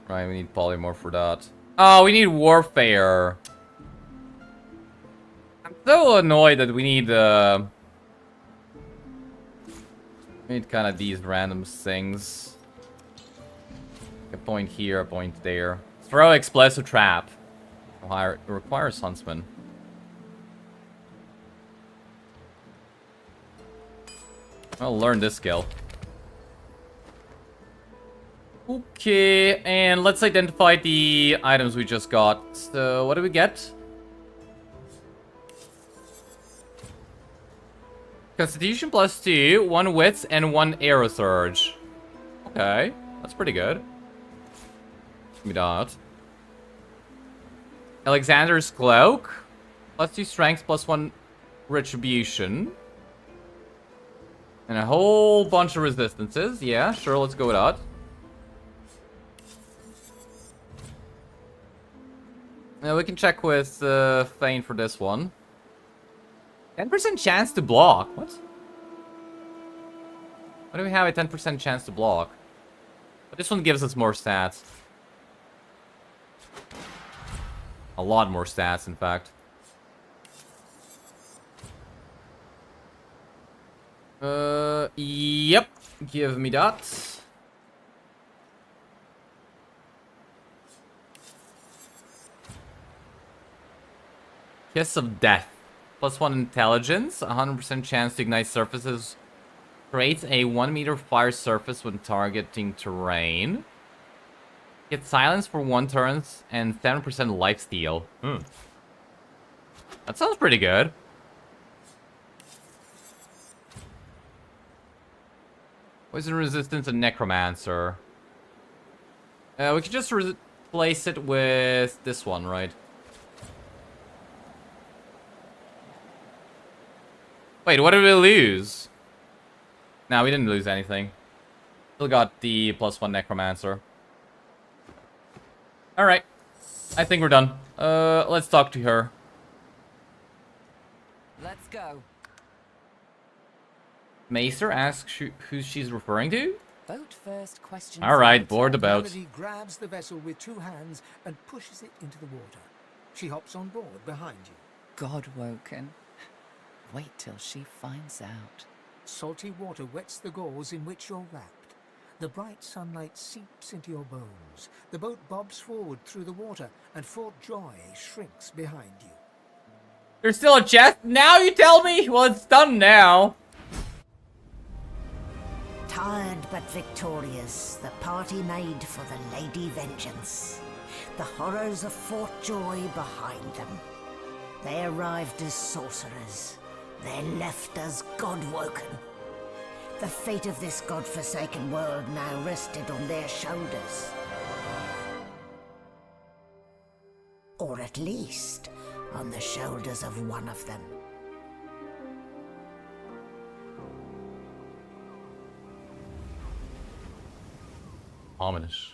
Right, we need polymorph for that. Oh, we need warfare. I'm so annoyed that we need kind of these random things. A point here, a point there. Throw explosive trap. Requires huntsman. I'll learn this skill. Okay, and let's identify the items we just got. So, what do we get? Constitution +2, 1 wits, and 1 arrow surge. Okay, that's pretty good. Give me that. Alexander's cloak. +2 strength, +1 retribution. And a whole bunch of resistances. Yeah, sure, let's go with that. Now we can check with Thane for this one. 10% chance to block. What? Why do we have a 10% chance to block? But this one gives us more stats. A lot more stats, in fact. Yep. Give me that. Kiss of Death. +1 intelligence. 100% chance to ignite surfaces. Creates a 1 meter fire surface when targeting terrain. Get silence for 1 turn and 7% lifesteal. That sounds pretty good. Poison resistance and necromancer. We could just replace it with this one, right? Wait, what did we lose? No, we didn't lose anything. Still got the +1 necromancer. Alright. I think we're done. Let's talk to her. Let's go. Maester asks who she's referring to? Boat first, question. Alright, board the boat. Divinity grabs the vessel with 2 hands and pushes it into the water. She hops on board behind you. God woken. Wait till she finds out. Salty water wets the gauze in which you're wrapped. The bright sunlight seeps into your bones. The boat bobs forward through the water, and Fort Joy shrinks behind you. There's still a chest? Now you tell me? Well, it's done now. Tired but victorious, the party made for the Lady Vengeance. The horrors of Fort Joy behind them. They arrived as sorcerers. They left as God-woken. The fate of this God-forsaken world now rested on their shoulders. Or at least, on the shoulders of one of them. Ominous.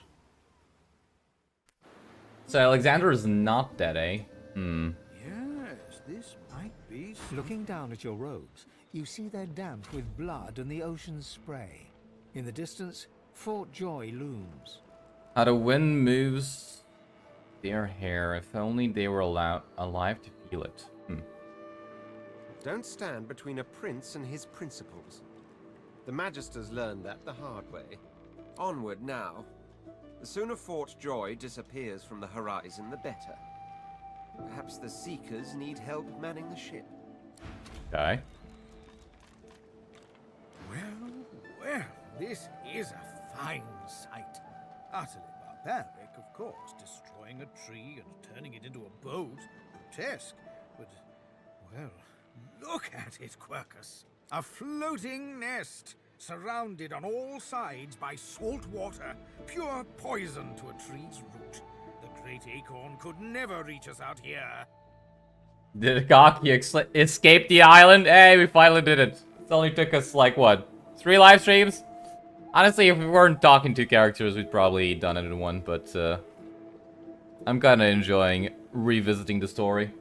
So Alexander is not dead, eh? Hmm. Yes, this might be. Looking down at your robes, you see they're damp with blood and the ocean's spray. In the distance, Fort Joy looms. How the wind moves their hair. If only they were alive to feel it. Hmm. Don't stand between a prince and his principles. The Magisters learned that the hard way. Onward now. The sooner Fort Joy disappears from the horizon, the better. Perhaps the Seekers need help manning the ship. Okay. Well, this is a fine sight. Utterly barbaric, of course, destroying a tree and turning it into a boat. Grotesque, but, well, look at it, Quercus. A floating nest, surrounded on all sides by salt water, pure poison to a tree's root. The great acorn could never reach us out here. Did Gaki escape the island? Hey, we finally did it. It only took us, like, what? 3 live streams? Honestly, if we weren't talking to characters, we'd probably done it in one, but, I'm kinda enjoying revisiting the story.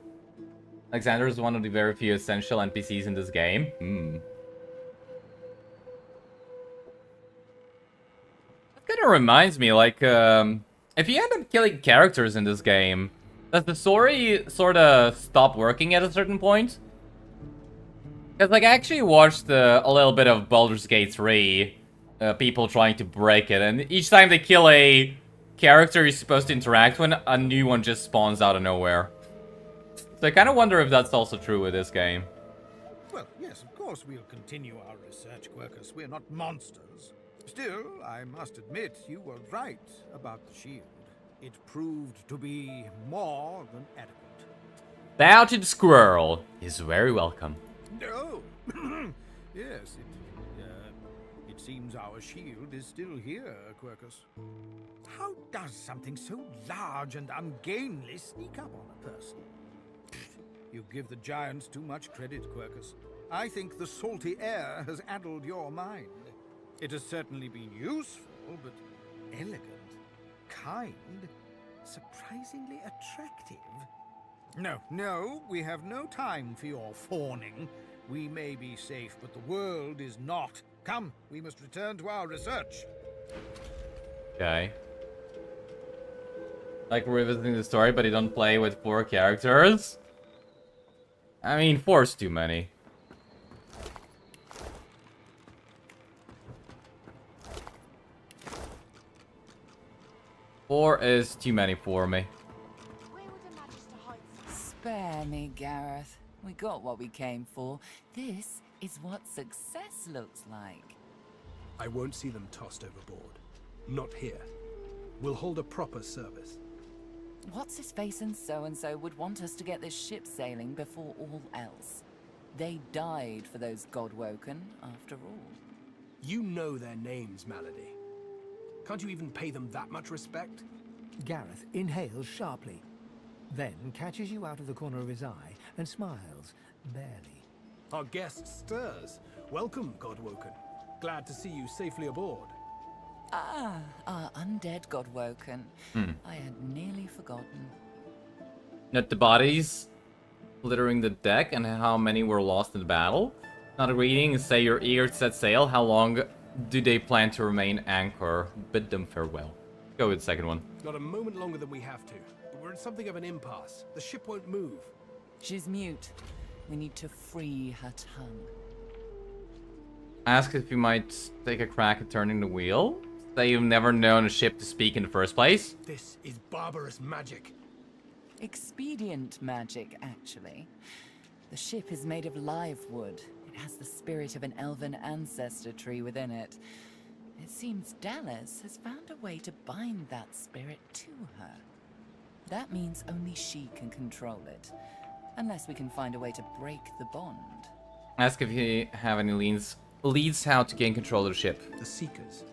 Alexander is one of the very few essential NPCs in this game. Hmm. That kinda reminds me, like, if you end up killing characters in this game, does the story sorta stop working at a certain point? Because, like, I actually watched a little bit of Baldur's Gate 3, people trying to break it, and each time they kill a character you're supposed to interact with, a new one just spawns out of nowhere. So I kind of wonder if that's also true with this game. Well, yes, of course we'll continue our research, Quercus. We're not monsters. Still, I must admit you were right about the shield. It proved to be more than adequate. Bow to the squirrel. He's very welcome. No. Yes, it seems our shield is still here, Quercus. How does something so large and ungainly sneak up on a person? You give the giants too much credit, Quercus. I think the salty air has addled your mind. It has certainly been useful, but elegant, kind, surprisingly attractive. No, we have no time for your fawning. We may be safe, but the world is not. Come, we must return to our research. Okay. Like revisiting the story, but you don't play with 4 characters? I mean, 4's too many. Four is too many for me. Spare me, Gareth. We got what we came for. This is what success looks like. I won't see them tossed overboard. Not here. We'll hold a proper service. What's-his-face and so-and-so would want us to get this ship sailing before all else. They died for those Godwoken, after all. You know their names, Malady. Can't you even pay them that much respect? Gareth inhales sharply, then catches you out of the corner of his eye and smiles, barely. Our guest stirs. Welcome, Godwoken. Glad to see you safely aboard. Ah, our undead Godwoken. I had nearly forgotten. Not the bodies littering the deck and how many were lost in the battle. Not a greeting, say you're eager to set sail. How long do they plan to remain anchor? Bid them farewell. Go with the second one. Not a moment longer than we have to, but we're in something of an impasse. The ship won't move. She's mute. We need to free her tongue. Ask if you might take a crack at turning the wheel. Say you've never known a ship to speak in the first place. This is barbarous magic. Expedient magic, actually. The ship is made of live wood. It has the spirit of an elven ancestor tree within it. It seems Dallas has found a way to bind that spirit to her. That means only she can control it. Unless we can find a way to break the bond. Ask if you have any leads how to gain control of the ship. The Seekers,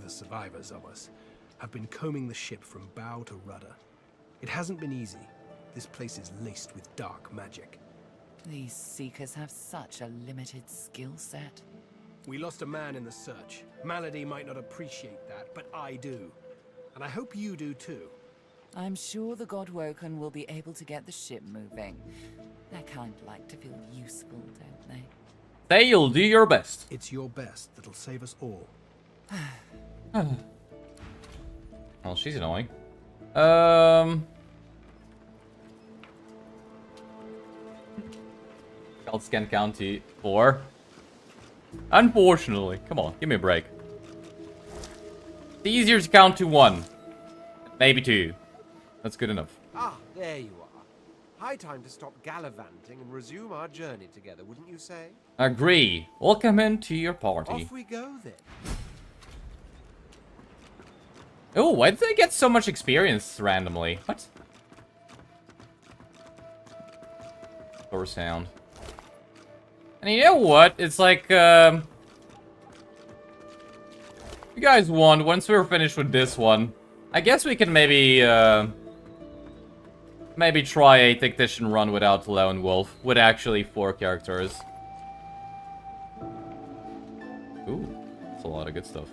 the survivors of us, have been combing the ship from bow to rudder. It hasn't been easy. This place is laced with dark magic. These Seekers have such a limited skill set. We lost a man in the search. Malady might not appreciate that, but I do. And I hope you do too. I'm sure the Godwoken will be able to get the ship moving. They kind of like to feel useful, don't they? Say you'll do your best. It's your best that'll save us all. Well, she's annoying. Scouts can count to 4. Unfortunately. Come on, give me a break. It's easier to count to 1. Maybe 2. That's good enough. Ah, there you are. High time to stop gallivanting and resume our journey together, wouldn't you say? Agree. Welcome into your party. Off we go then. Oh, why did they get so much experience randomly? What? Door sound. And you know what? It's like, you guys want, once we're finished with this one, I guess we can maybe, maybe try a tactician run without Lone Wolf, with actually 4 characters. Ooh, that's a lot of good stuff.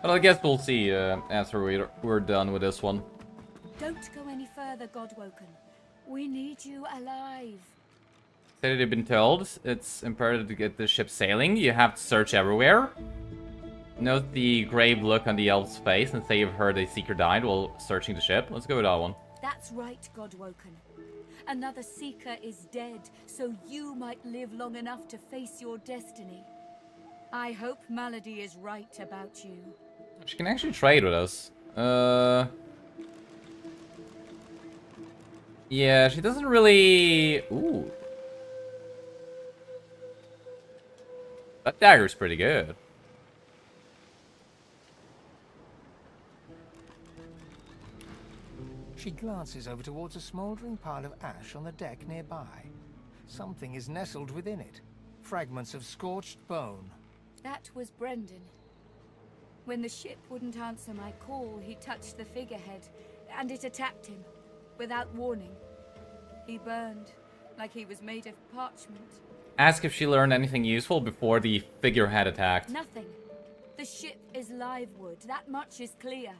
But I guess we'll see after we're done with this one. Don't go any further, Godwoken. We need you alive. Said they've been told it's imperative to get the ship sailing. You have to search everywhere. Note the grave look on the elf's face and say you've heard a seeker died while searching the ship. Let's go with that one. That's right, Godwoken. Another seeker is dead, so you might live long enough to face your destiny. I hope Malady is right about you. She can actually trade with us. Yeah, she doesn't really... Ooh. That dagger's pretty good. She glances over towards a smouldering pile of ash on the deck nearby. Something is nestled within it. Fragments of scorched bone. That was Brendan. When the ship wouldn't answer my call, he touched the figurehead, and it attacked him, without warning. He burned, like he was made of parchment. Ask if she learned anything useful before the figurehead attacked. Nothing. The ship is live wood, that much is clear.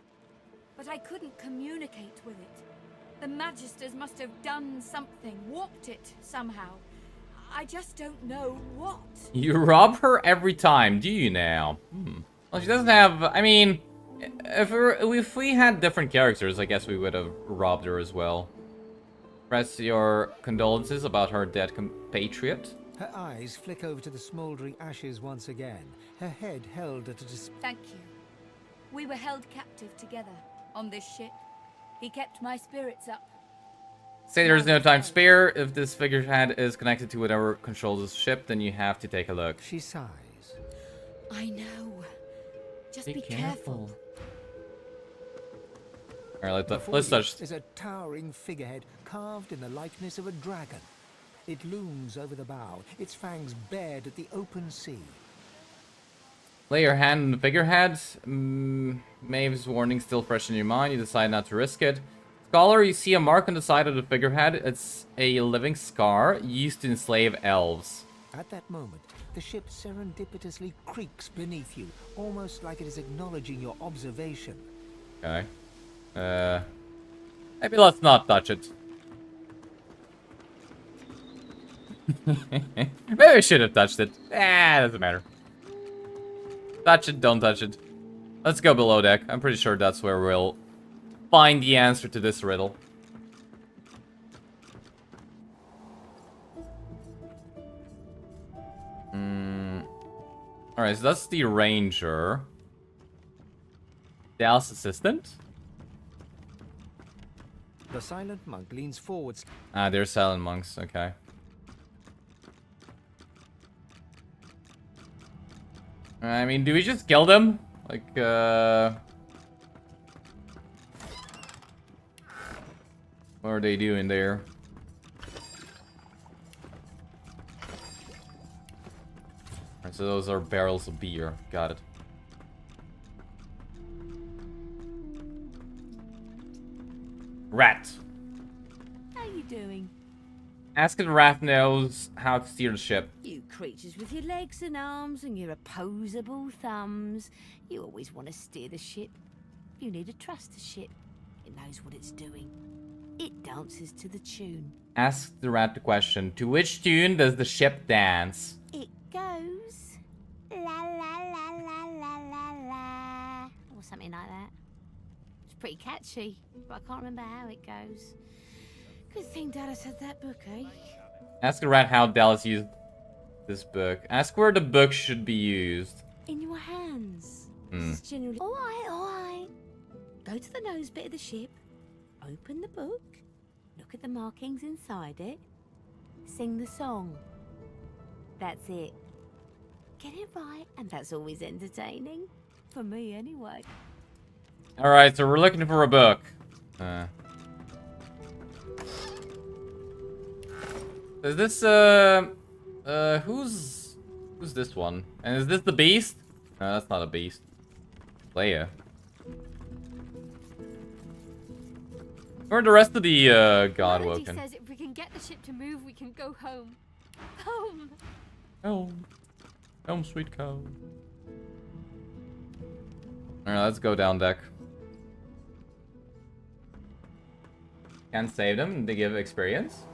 But I couldn't communicate with it. The Magisters must have done something, warped it somehow. I just don't know what. You rob her every time, do you now? Well, she doesn't have... I mean, if we had different characters, I guess we would have robbed her as well. Press your condolences about her dead compatriot. Her eyes flick over to the smouldering ashes once again, her head held at a Thank you. We were held captive together on this ship. He kept my spirits up. Say there's no time to spare. If this figurehead is connected to whatever controls the ship, then you have to take a look. She sighs. I know. Just be careful. Alright, let's touch. There's a towering figurehead carved in the likeness of a dragon. It looms over the bow, its fangs bared at the open sea. Lay your hand on the figurehead. Maeve's warning still fresh in your mind. You decide not to risk it. Scholar, you see a mark on the side of the figurehead. It's a living scar used to enslave elves. At that moment, the ship serendipitously creaks beneath you, almost like it is acknowledging your observation. Okay. Maybe let's not touch it. Maybe I should have touched it. Doesn't matter. Touch it, don't touch it. Let's go below deck. I'm pretty sure that's where we'll find the answer to this riddle. Alright, so that's the ranger. Dallas assistant? The silent monk leans forwards. Ah, they're silent monks, okay. I mean, do we just kill them? Like, what are they doing there? Alright, so those are barrels of beer. Got it. Rat. How you doing? Ask if Raph knows how to steer the ship. You creatures with your legs and arms and your opposable thumbs. You always want to steer the ship. You need to trust the ship. It knows what it's doing. It dances to the tune. Ask the rat the question. To which tune does the ship dance? It goes la la la la la la la, or something like that. It's pretty catchy, but I can't remember how it goes. Good thing Dallas had that book, eh? Ask the rat how Dallas used this book. Ask where the book should be used. In your hands. This is generally... All right. Go to the nose bit of the ship. Open the book. Look at the markings inside it. Sing the song. That's it. Get it right, and that's always entertaining. For me, anyway. Alright, so we're looking for a book. Is this, who's this one? And is this the beast? No, that's not a beast. Leia. Where are the rest of the, Godwoken? Says if we can get the ship to move, we can go home. Home! Home. Home, sweet home. Alright, let's go down deck. Can't save them, they give experience.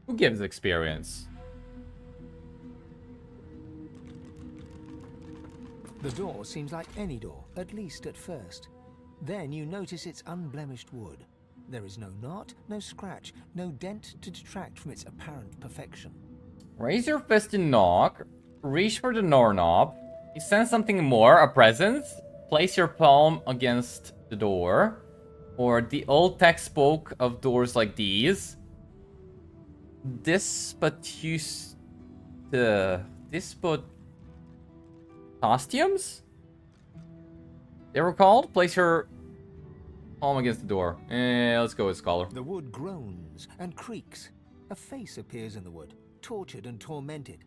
Who gives experience? The door seems like any door, at least at first. Then you notice it's unblemished wood. There is no knot, no scratch, no dent to detract from its apparent perfection. Raise your fist and knock. Reach for the doorknob. You sense something more, a presence. Place your palm against the door. Or the old text spoke of doors like these. Costumes? They were called? Place your palm against the door. Let's go with Scholar. The wood groans and creaks. A face appears in the wood, tortured and tormented.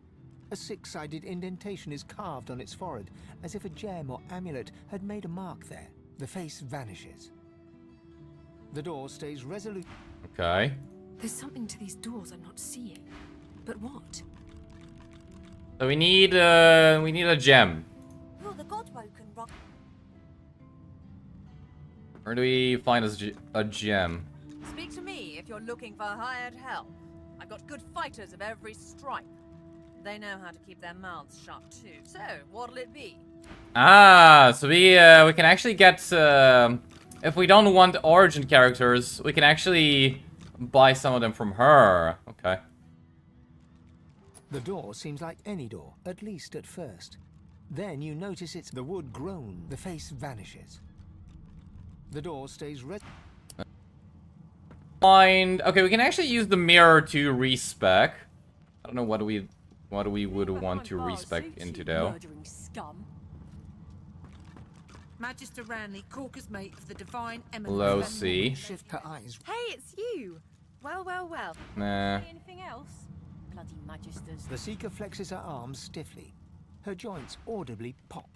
A six-sided indentation is carved on its forehead, as if a gem or amulet had made a mark there. The face vanishes. The door stays resolute. Okay. There's something to these doors I'm not seeing. But what? So we need a gem. You're the Godwoken rock. Where do we find a gem? Speak to me if you're looking for hired help. I've got good fighters of every stripe. They know how to keep their mouths shut too. So, what'll it be? Ah, so we can actually get if we don't want origin characters, we can actually buy some of them from her. Okay. The door seems like any door, at least at first. Then you notice it's the wood groan. The face vanishes. The door stays Okay, we can actually use the mirror to respec. I don't know what we would want to respec into though. Magister Ranley, Corker's mate of the Divine Low C. Shift her eyes. Hey, it's you. Well. Nah. Anything else? Bloody Magisters. The Seeker flexes her arms stiffly. Her joints audibly pop.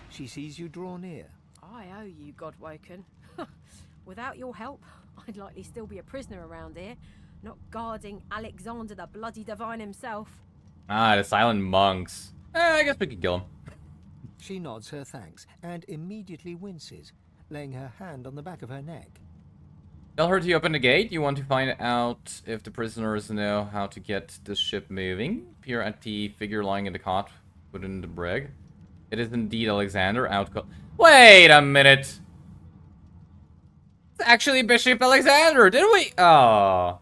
She sees you draw near. I owe you, Godwoken. Without your help, I'd likely still be a prisoner around here, not guarding Alexander the bloody Divine himself. Ah, the silent monks. I guess we could kill him. She nods her thanks and immediately winces, laying her hand on the back of her neck. Tell her to open the gate. You want to find out if the prisoners know how to get the ship moving. Peer at the figure lying in the cot within the brig. It is indeed Alexander. Wait a minute. It's actually Bishop Alexander. Did we? Oh.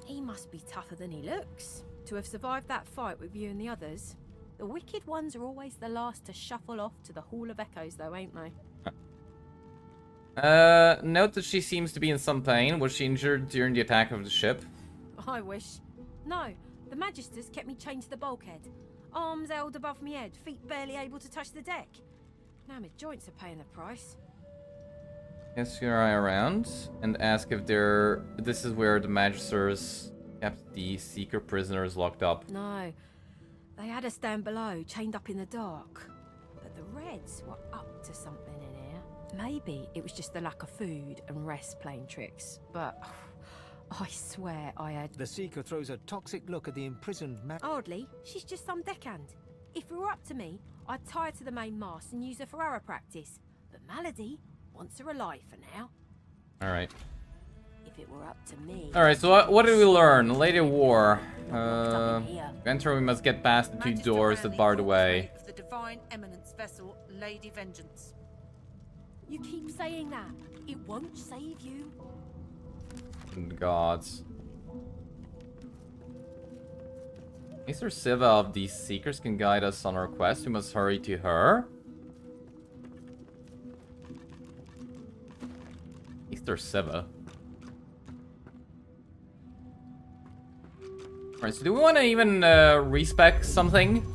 He must be tougher than he looks, to have survived that fight with you and the others. The wicked ones are always the last to shuffle off to the Hall of Echoes, though, ain't they? Note that she seems to be in some pain. Was she injured during the attack of the ship? I wish. No, the Magisters kept me chained to the bulkhead. Arms held above my head, feet barely able to touch the deck. Now my joints are paying the price. Cast your eye around and ask if this is where the Magisters kept the Seeker prisoners locked up. No, they had us down below, chained up in the dark. But the Reds were up to something in here. Maybe it was just the lack of food and rest playing tricks, but I swear I had... The Seeker throws a toxic look at the imprisoned man. Hardly. She's just some deckhand. If it were up to me, I'd tie her to the main mast and use her for arrow practice. But Malady wants her alive for now. Alright. If it were up to me... Alright, so what did we learn? Lady of War. To enter, we must get past the two doors that bar the way. The Divine Eminence vessel, Lady Vengeance. You keep saying that. It won't save you. Gods. Mr. Siva of these Seekers can guide us on our quest. We must hurry to her. Mr. Siva. Alright, so do we want to even respec something?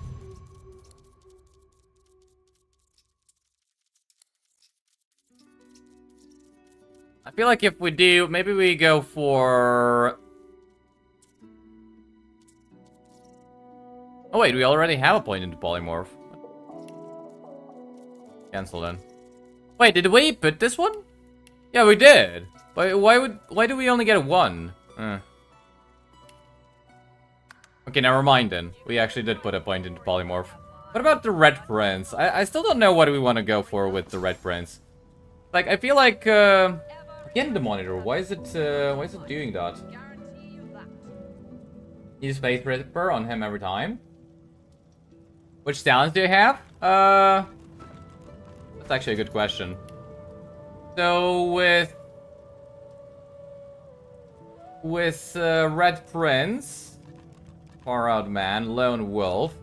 I feel like if we do, maybe we go for... Oh wait, we already have a point into polymorph. Cancel then. Wait, did we put this one? Yeah, we did. Why do we only get one? Okay, never mind then. We actually did put a point into polymorph. What about the Red Prince? I still don't know what we want to go for with the Red Prince. Like, I feel like again the monitor. Why is it doing that? Use Faith Ripper on him every time. Which talents do you have? That's actually a good question. So with Red Prince, Far Out Man, Lone Wolf,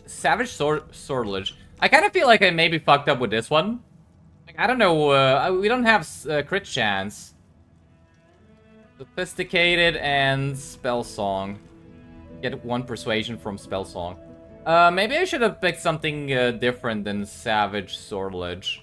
Savage Swordledge. I kind of feel like I maybe fucked up with this one. Like, I don't know. We don't have crit chance. Sophisticated and Spell Song. Get 1 persuasion from Spell Song. Maybe I should have picked something different than Savage Swordledge.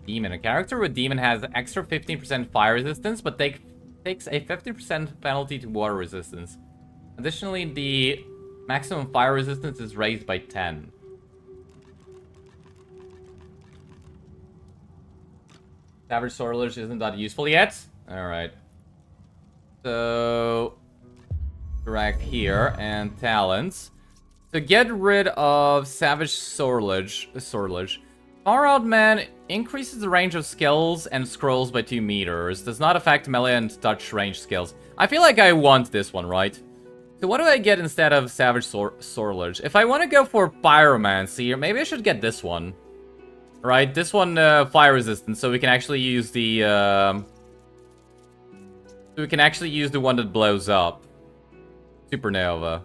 Demon. A character with Demon has extra 15% fire resistance, but takes a 50% penalty to water resistance. Additionally, the maximum fire resistance is raised by 10. Savage Swordledge isn't that useful yet? Alright. So... drag here, and talents. To get rid of Savage Swordledge, Far Out Man increases the range of skills and scrolls by 2 meters. Does not affect melee and touch range skills. I feel like I want this one, right? So what do I get instead of Savage Swordledge? If I want to go for Pyromancy, maybe I should get this one. Right, this one fire resistance, so we can actually use the one that blows up. Supernova.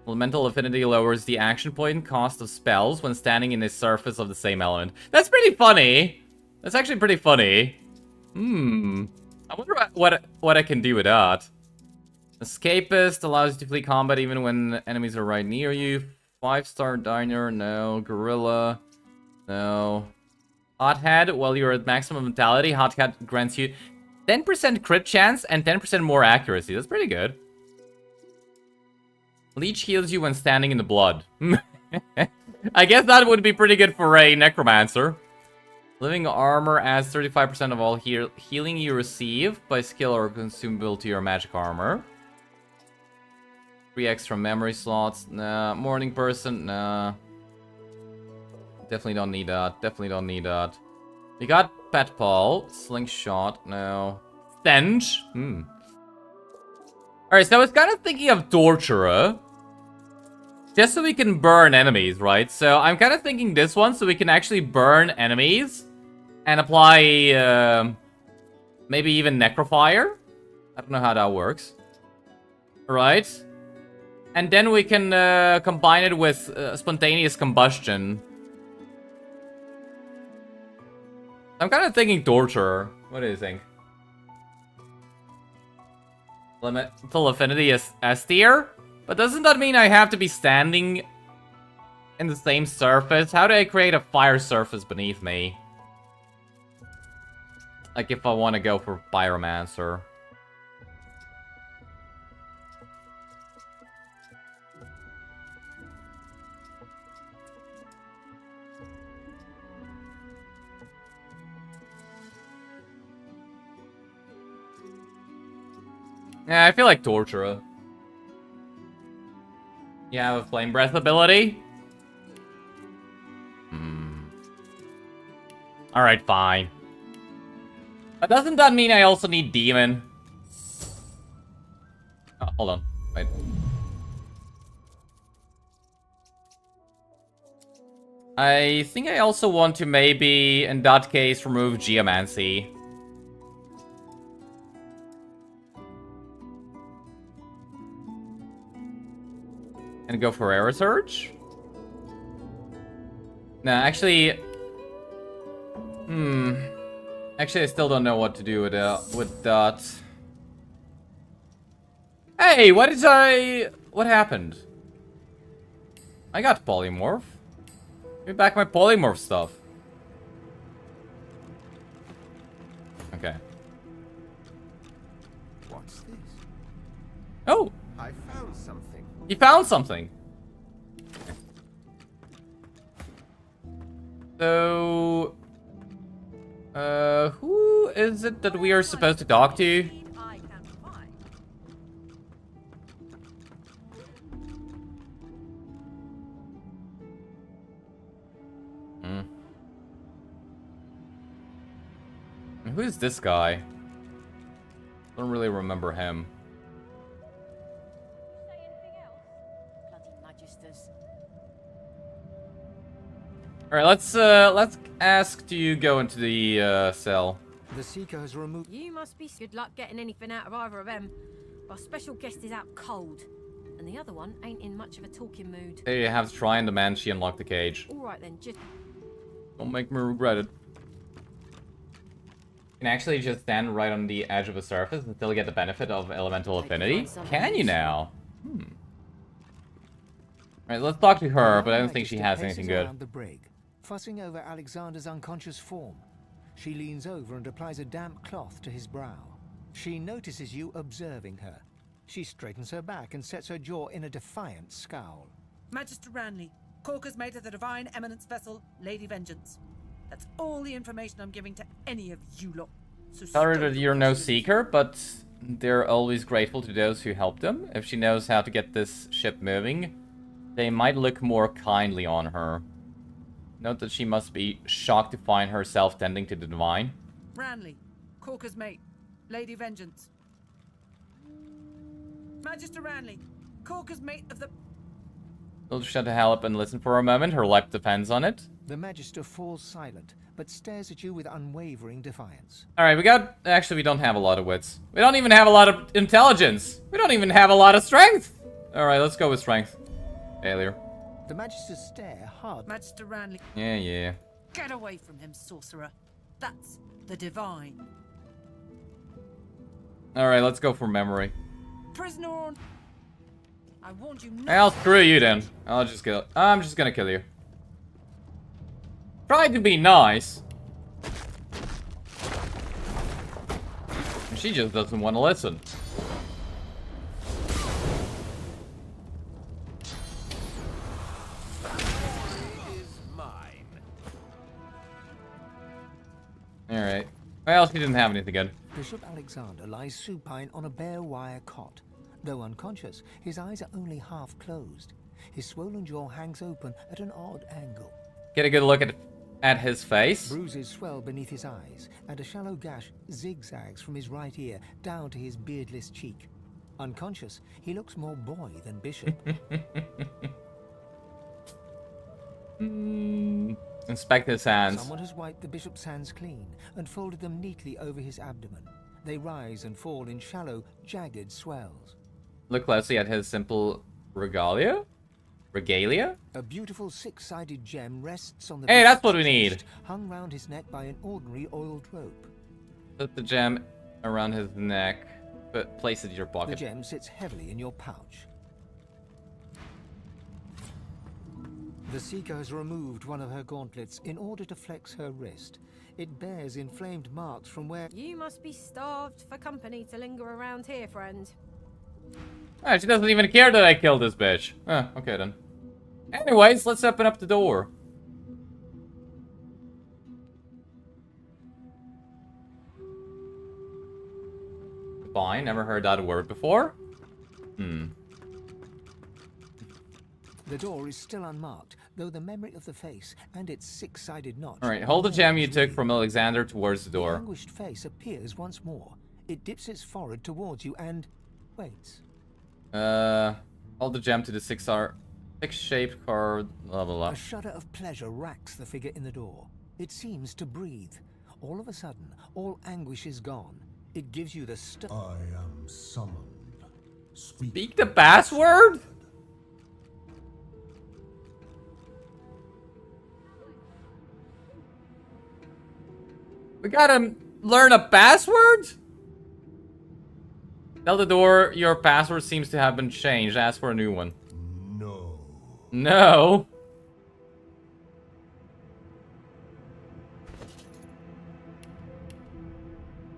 Elemental Affinity lowers the action point cost of spells when standing in the surface of the same element. That's pretty funny. That's actually pretty funny. I wonder what I can do with that. Escapist allows you to flee combat even when enemies are right near you. 5-star Diner, no. Gorilla, no. Hothead, while you're at maximum vitality, Hothead grants you 10% crit chance and 10% more accuracy. That's pretty good. Leech heals you when standing in the blood. I guess that would be pretty good for a Necromancer. Living Armor adds 35% of all healing you receive by skill or consumable to your magic armor. 3 extra memory slots. Nah. Morning Person. Nah. Definitely don't need that. Definitely don't need that. We got Pet Paul. Slingshot. No. Stench. Alright, so I was kind of thinking of Torturer. Just so we can burn enemies, right? So I'm kind of thinking this one so we can actually burn enemies. And apply, maybe even Necrofire. I don't know how that works. Alright. And then we can combine it with Spontaneous Combustion. I'm kind of thinking Torturer. What do you think? Elemental Affinity is S tier? But doesn't that mean I have to be standing in the same surface? How do I create a fire surface beneath me? Like if I want to go for Pyromancer. Yeah, I feel like Torturer. You have a Flame Breath ability? Alright, fine. But doesn't that mean I also need Demon? Oh, hold on. Wait. I think I also want to maybe, in that case, remove Geomancy. And go for Air Surge? No, actually... Actually, I still don't know what to do with that. Hey, what happened? I got polymorph. Give me back my polymorph stuff. Okay. What's this? Oh! I found something. You found something! So... who is it that we are supposed to talk to? Who is this guy? I don't really remember him. Alright, let's ask to go into the cell. The Seeker has removed. You must be good luck getting anything out of either of them. Our special guest is out cold, and the other one ain't in much of a talking mood. There you have to try and demand she unlock the cage. All right then, just Don't make me regret it. You can actually just stand right on the edge of a surface and still get the benefit of elemental affinity. Can you now? Alright, let's talk to her, but I don't think she has anything good. The brig, fussing over Alexander's unconscious form. She leans over and applies a damp cloth to his brow. She notices you observing her. She straightens her back and sets her jaw in a defiant scowl. Magister Ranley, Corker's mate of the Divine Eminence vessel, Lady Vengeance. That's all the information I'm giving to any of you lot. So Tell her that you're no seeker, but they're always grateful to those who help them. If she knows how to get this ship moving, they might look more kindly on her. Note that she must be shocked to find herself tending to the Divine. Ranley, Corker's mate, Lady Vengeance. Magister Ranley, Corker's mate of the... We'll just have to help and listen for a moment. Her life depends on it. The Magister falls silent, but stares at you with unwavering defiance. Alright, actually, we don't have a lot of wits. We don't even have a lot of intelligence. We don't even have a lot of strength. Alright, let's go with strength. Failure. The Magisters stare hard. Magister Ranley. Yeah. Get away from him, sorcerer. That's the Divine. Alright, let's go for memory. Prisoner on... I warned you. I'll screw you then. I'm just gonna kill you. Try to be nice. She just doesn't want to listen. Alright. Well, she didn't have anything good. Bishop Alexander lies supine on a bare wire cot. Though unconscious, his eyes are only half closed. His swollen jaw hangs open at an odd angle. Get a good look at his face. Bruises swell beneath his eyes, and a shallow gash zigzags from his right ear down to his beardless cheek. Unconscious, he looks more boy than bishop. Inspect his hands. Someone has wiped the bishop's hands clean and folded them neatly over his abdomen. They rise and fall in shallow, jagged swells. Look closely at his simple regalia? A beautiful six-sided gem rests on the... Hey, that's what we need. Chest, hung round his neck by an ordinary oiled rope. Put the gem around his neck. But place it in your pocket. The gem sits heavily in your pouch. The Seeker has removed one of her gauntlets in order to flex her wrist. It bears inflamed marks from where... You must be starved for company to linger around here, friend. Ah, she doesn't even care that I killed this bitch. Okay then. Anyways, let's open up the door. Fine, never heard that word before. The door is still unmarked, though the memory of the face and its six-sided notch... Alright, hold the gem you took from Alexander towards the The door. anguished face appears once more. It dips its forehead towards you and... waits. Hold the gem to the six-shaped card, blah blah blah. A shudder of pleasure racks the figure in the door. It seems to breathe. All of a sudden, all anguish is gone. It gives you the I am summoned. Speak the password? We gotta learn a password? Tell the door your password seems to have been changed. Ask for a new one. No. No.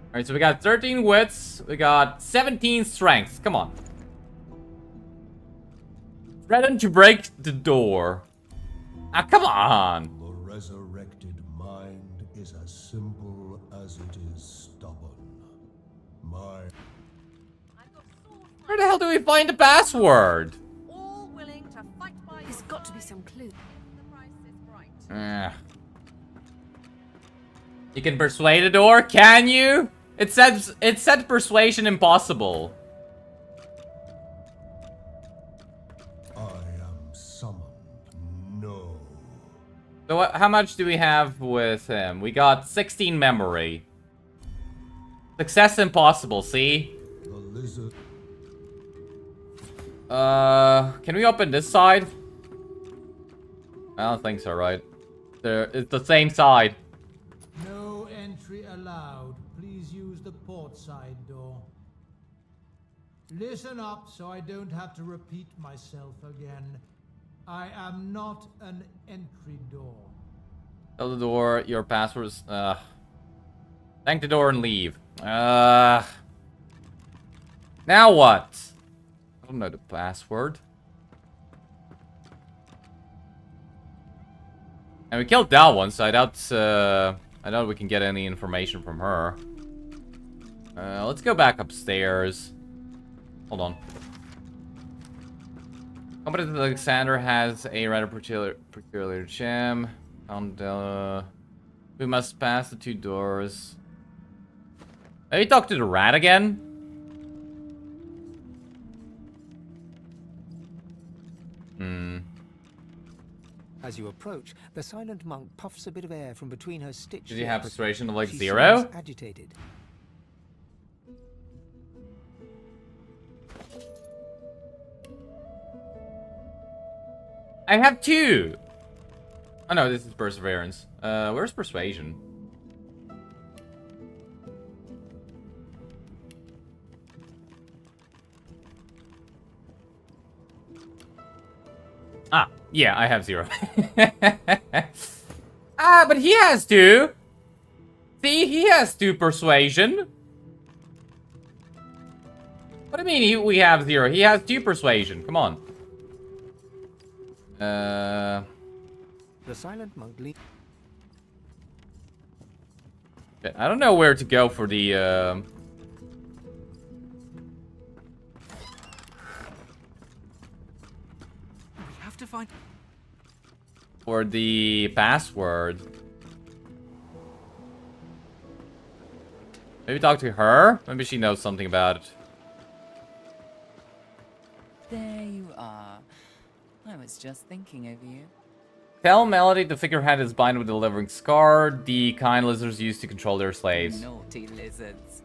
Alright, so we got 13 wits. We got 17 strength. Come on. Threaten to break the door. Ah, come on. The resurrected mind is as simple as it is stubborn. Where the hell do we find the password? All willing to fight by There's got to be some clue. You can persuade a door, can you? It said persuasion impossible. I am summoned. No. So how much do we have with him? We got 16 memory. Success impossible, see? The lizard. Can we open this side? I don't think so, right? It's the same side. No entry allowed. Please use the port side door. Listen up so I don't have to repeat myself again. I am not an entry door. Tell the door your passwords. Thank the door and leave. Now what? I don't know the password. And we killed that one, so I doubt we can get any information from her. Let's go back upstairs. Hold on. Competent Alexander has a rather peculiar gem. And we must pass the two doors. Maybe talk to the rat again? As you approach, the silent monk puffs a bit of air from between her stitched Did you have lips. persuasion of like She 0? seems agitated. I have 2. Oh no, this is perseverance. Where's persuasion? Ah, yeah, I have 0. But he has 2. See, he has 2 persuasion. What do you mean we have 0? He has 2 persuasion. Come on. The silent monk I don't know where to go for the We have to find... for the password. Maybe talk to her? Maybe she knows something about it. There you are. I was just thinking of you. Tell Melody the figurehead is bind with the delivering scar. The kind lizards used to control their slaves. Naughty lizards.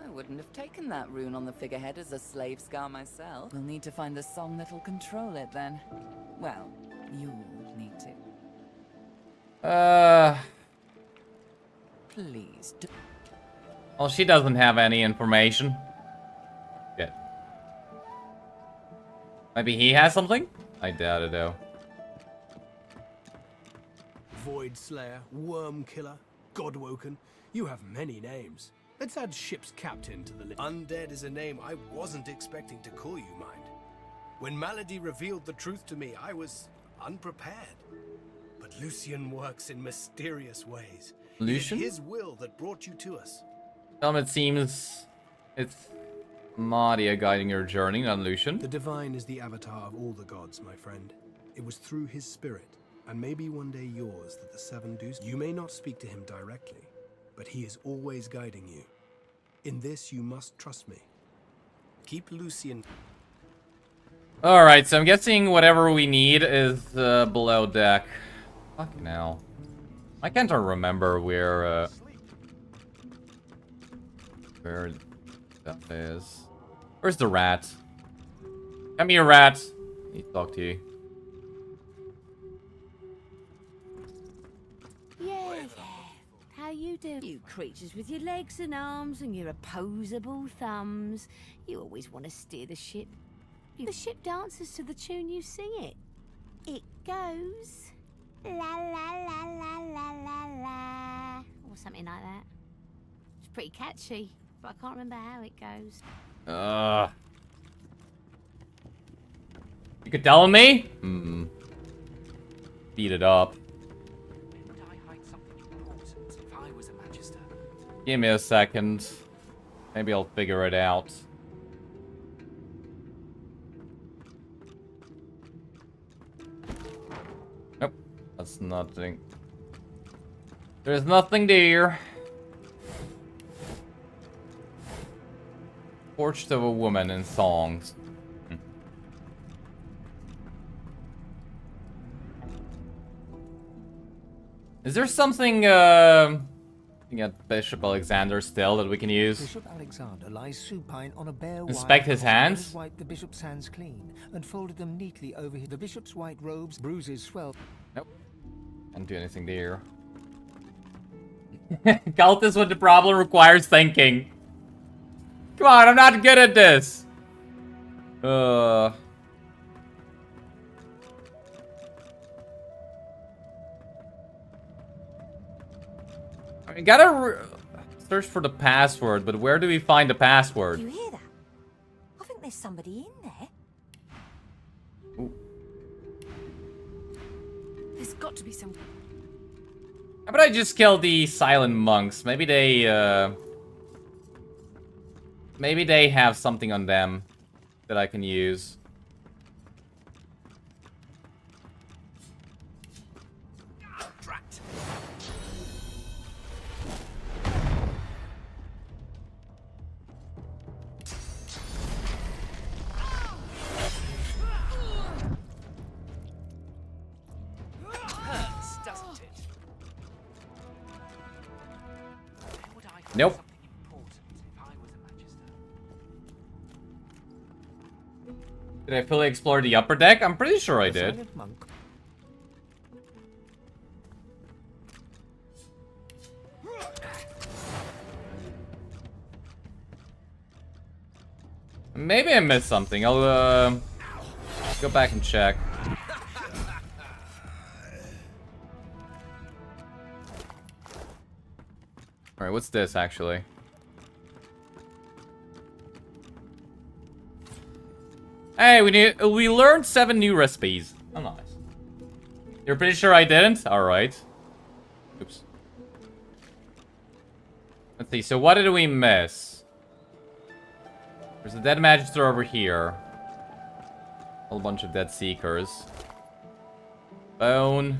I wouldn't have taken that rune on the figurehead as a slave scar myself. We'll need to find the song that'll control it then. Well, you'll need to. Please do. Well, she doesn't have any information. Good. Maybe he has something? I doubt it, though. Void Slayer, Worm Killer. Godwoken. You have many names. Let's add ship's captain to the list. Undead is a name I wasn't expecting to call you, mind. When Malady revealed the truth to me, I was unprepared. But Lucian works in mysterious ways. Lucian? It is his will that brought you to us. It seems it's Madia guiding your journey, not Lucian. The Divine is the avatar of all the gods, my friend. It was through his spirit, and maybe one day yours, that the Seven do. You may not speak to him directly, but he is always guiding you. In this, you must trust me. Keep Lucian. Alright, so I'm guessing whatever we need is below deck. Fucking hell. I can't remember where that is. Where's the rat? Come here, rat. I need to talk to you. Yeah. How you do? You creatures with your legs and arms and your opposable thumbs. You always want to steer the ship. The ship dances to the tune you sing it. It goes la la la la la la la, or something like that. It's pretty catchy, but I can't remember how it goes. You could tell me? Beat it up. Give me a second. Maybe I'll figure it out. Nope. That's nothing. There's nothing there. Portrait of a woman in songs. Is there something at Bishop Alexander still that we can use? Bishop Alexander lies supine on a bare Inspect his hands? Wiped the bishop's hands clean and folded them neatly over the bishop's white robes. Bruises swell. Nope. Can't do anything there. Cultist with the problem requires thinking. Come on, I'm not good at this. I mean, gotta search for the password, but where do we find the password? You hear that? I think there's somebody in there. Ooh. There's got to be some. How about I just kill the silent monks? Maybe they have something on them that I can use. Nope. Did I fully explore the upper deck? I'm pretty sure I did. Maybe I missed something. I'll go back and check. Alright, what's this actually? Hey, we learned 7 new recipes. Oh, nice. You're pretty sure I didn't? Alright. Oops. Let's see, so what did we miss? There's a dead magister over here. A whole bunch of dead seekers. Bone.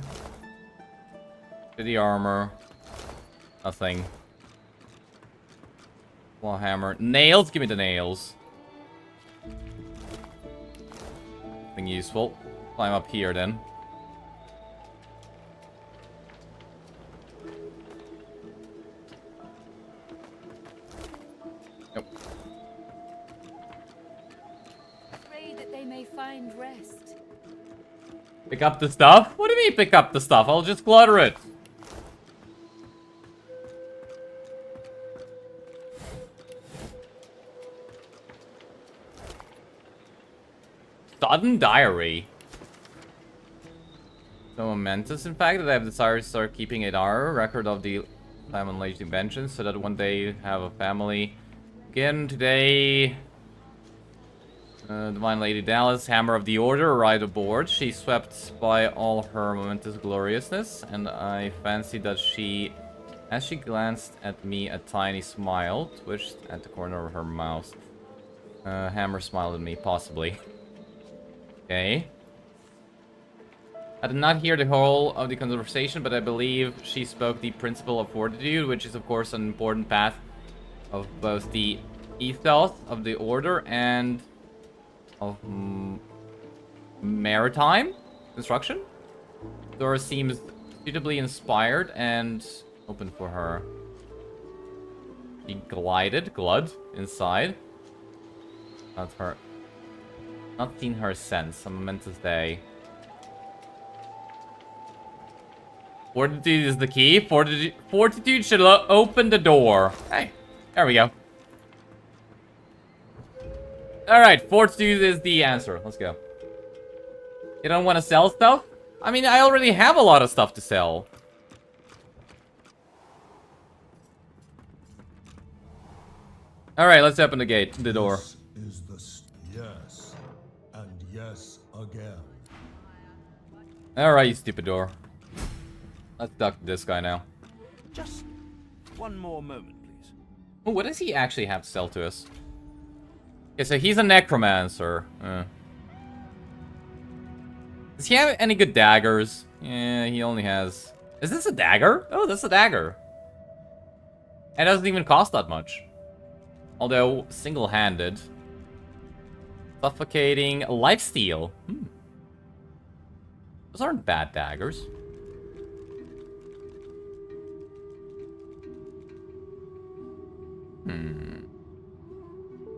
Shitty armor. Nothing. Claw hammer. Nails? Give me the nails. Nothing useful. Climb up here then. Nope. Afraid that they may find rest. Pick up the stuff? What do you mean pick up the stuff? I'll just clutter it. Sudden diary. So momentous, in fact, that I have decided to start keeping a diary record of the time on Lady Vengeance so that one day have a family. Again, today, Divine Lady Dallas, Hammer of the Order, arrived aboard. She swept by all her momentous gloriousness, and I fancied that she, as she glanced at me, a tiny smile twitched at the corner of her mouth. Hammer smiled at me, possibly. Okay. I did not hear the whole of the conversation, but I believe she spoke the principle of fortitude, which is of course an important path of both the ethos of the order and of maritime construction. Dora seems suitably inspired and open for her. She glided inside. Not seen her since. A momentous day. Fortitude is the key. Fortitude should open the door. Hey, there we go. Alright, fortitude is the answer. Let's go. You don't want to sell stuff? I mean, I already have a lot of stuff to sell. Alright, let's open the door. This is the yes, and yes again. Alright, you stupid door. Let's duck this guy now. Just one more moment, please. Oh, what does he actually have to sell to us? Okay, so he's a necromancer. Does he have any good daggers? Yeah, he only has... Is this a dagger? Oh, that's a dagger. It doesn't even cost that much. Although, single-handed. Suffocating lifesteal. Those aren't bad daggers.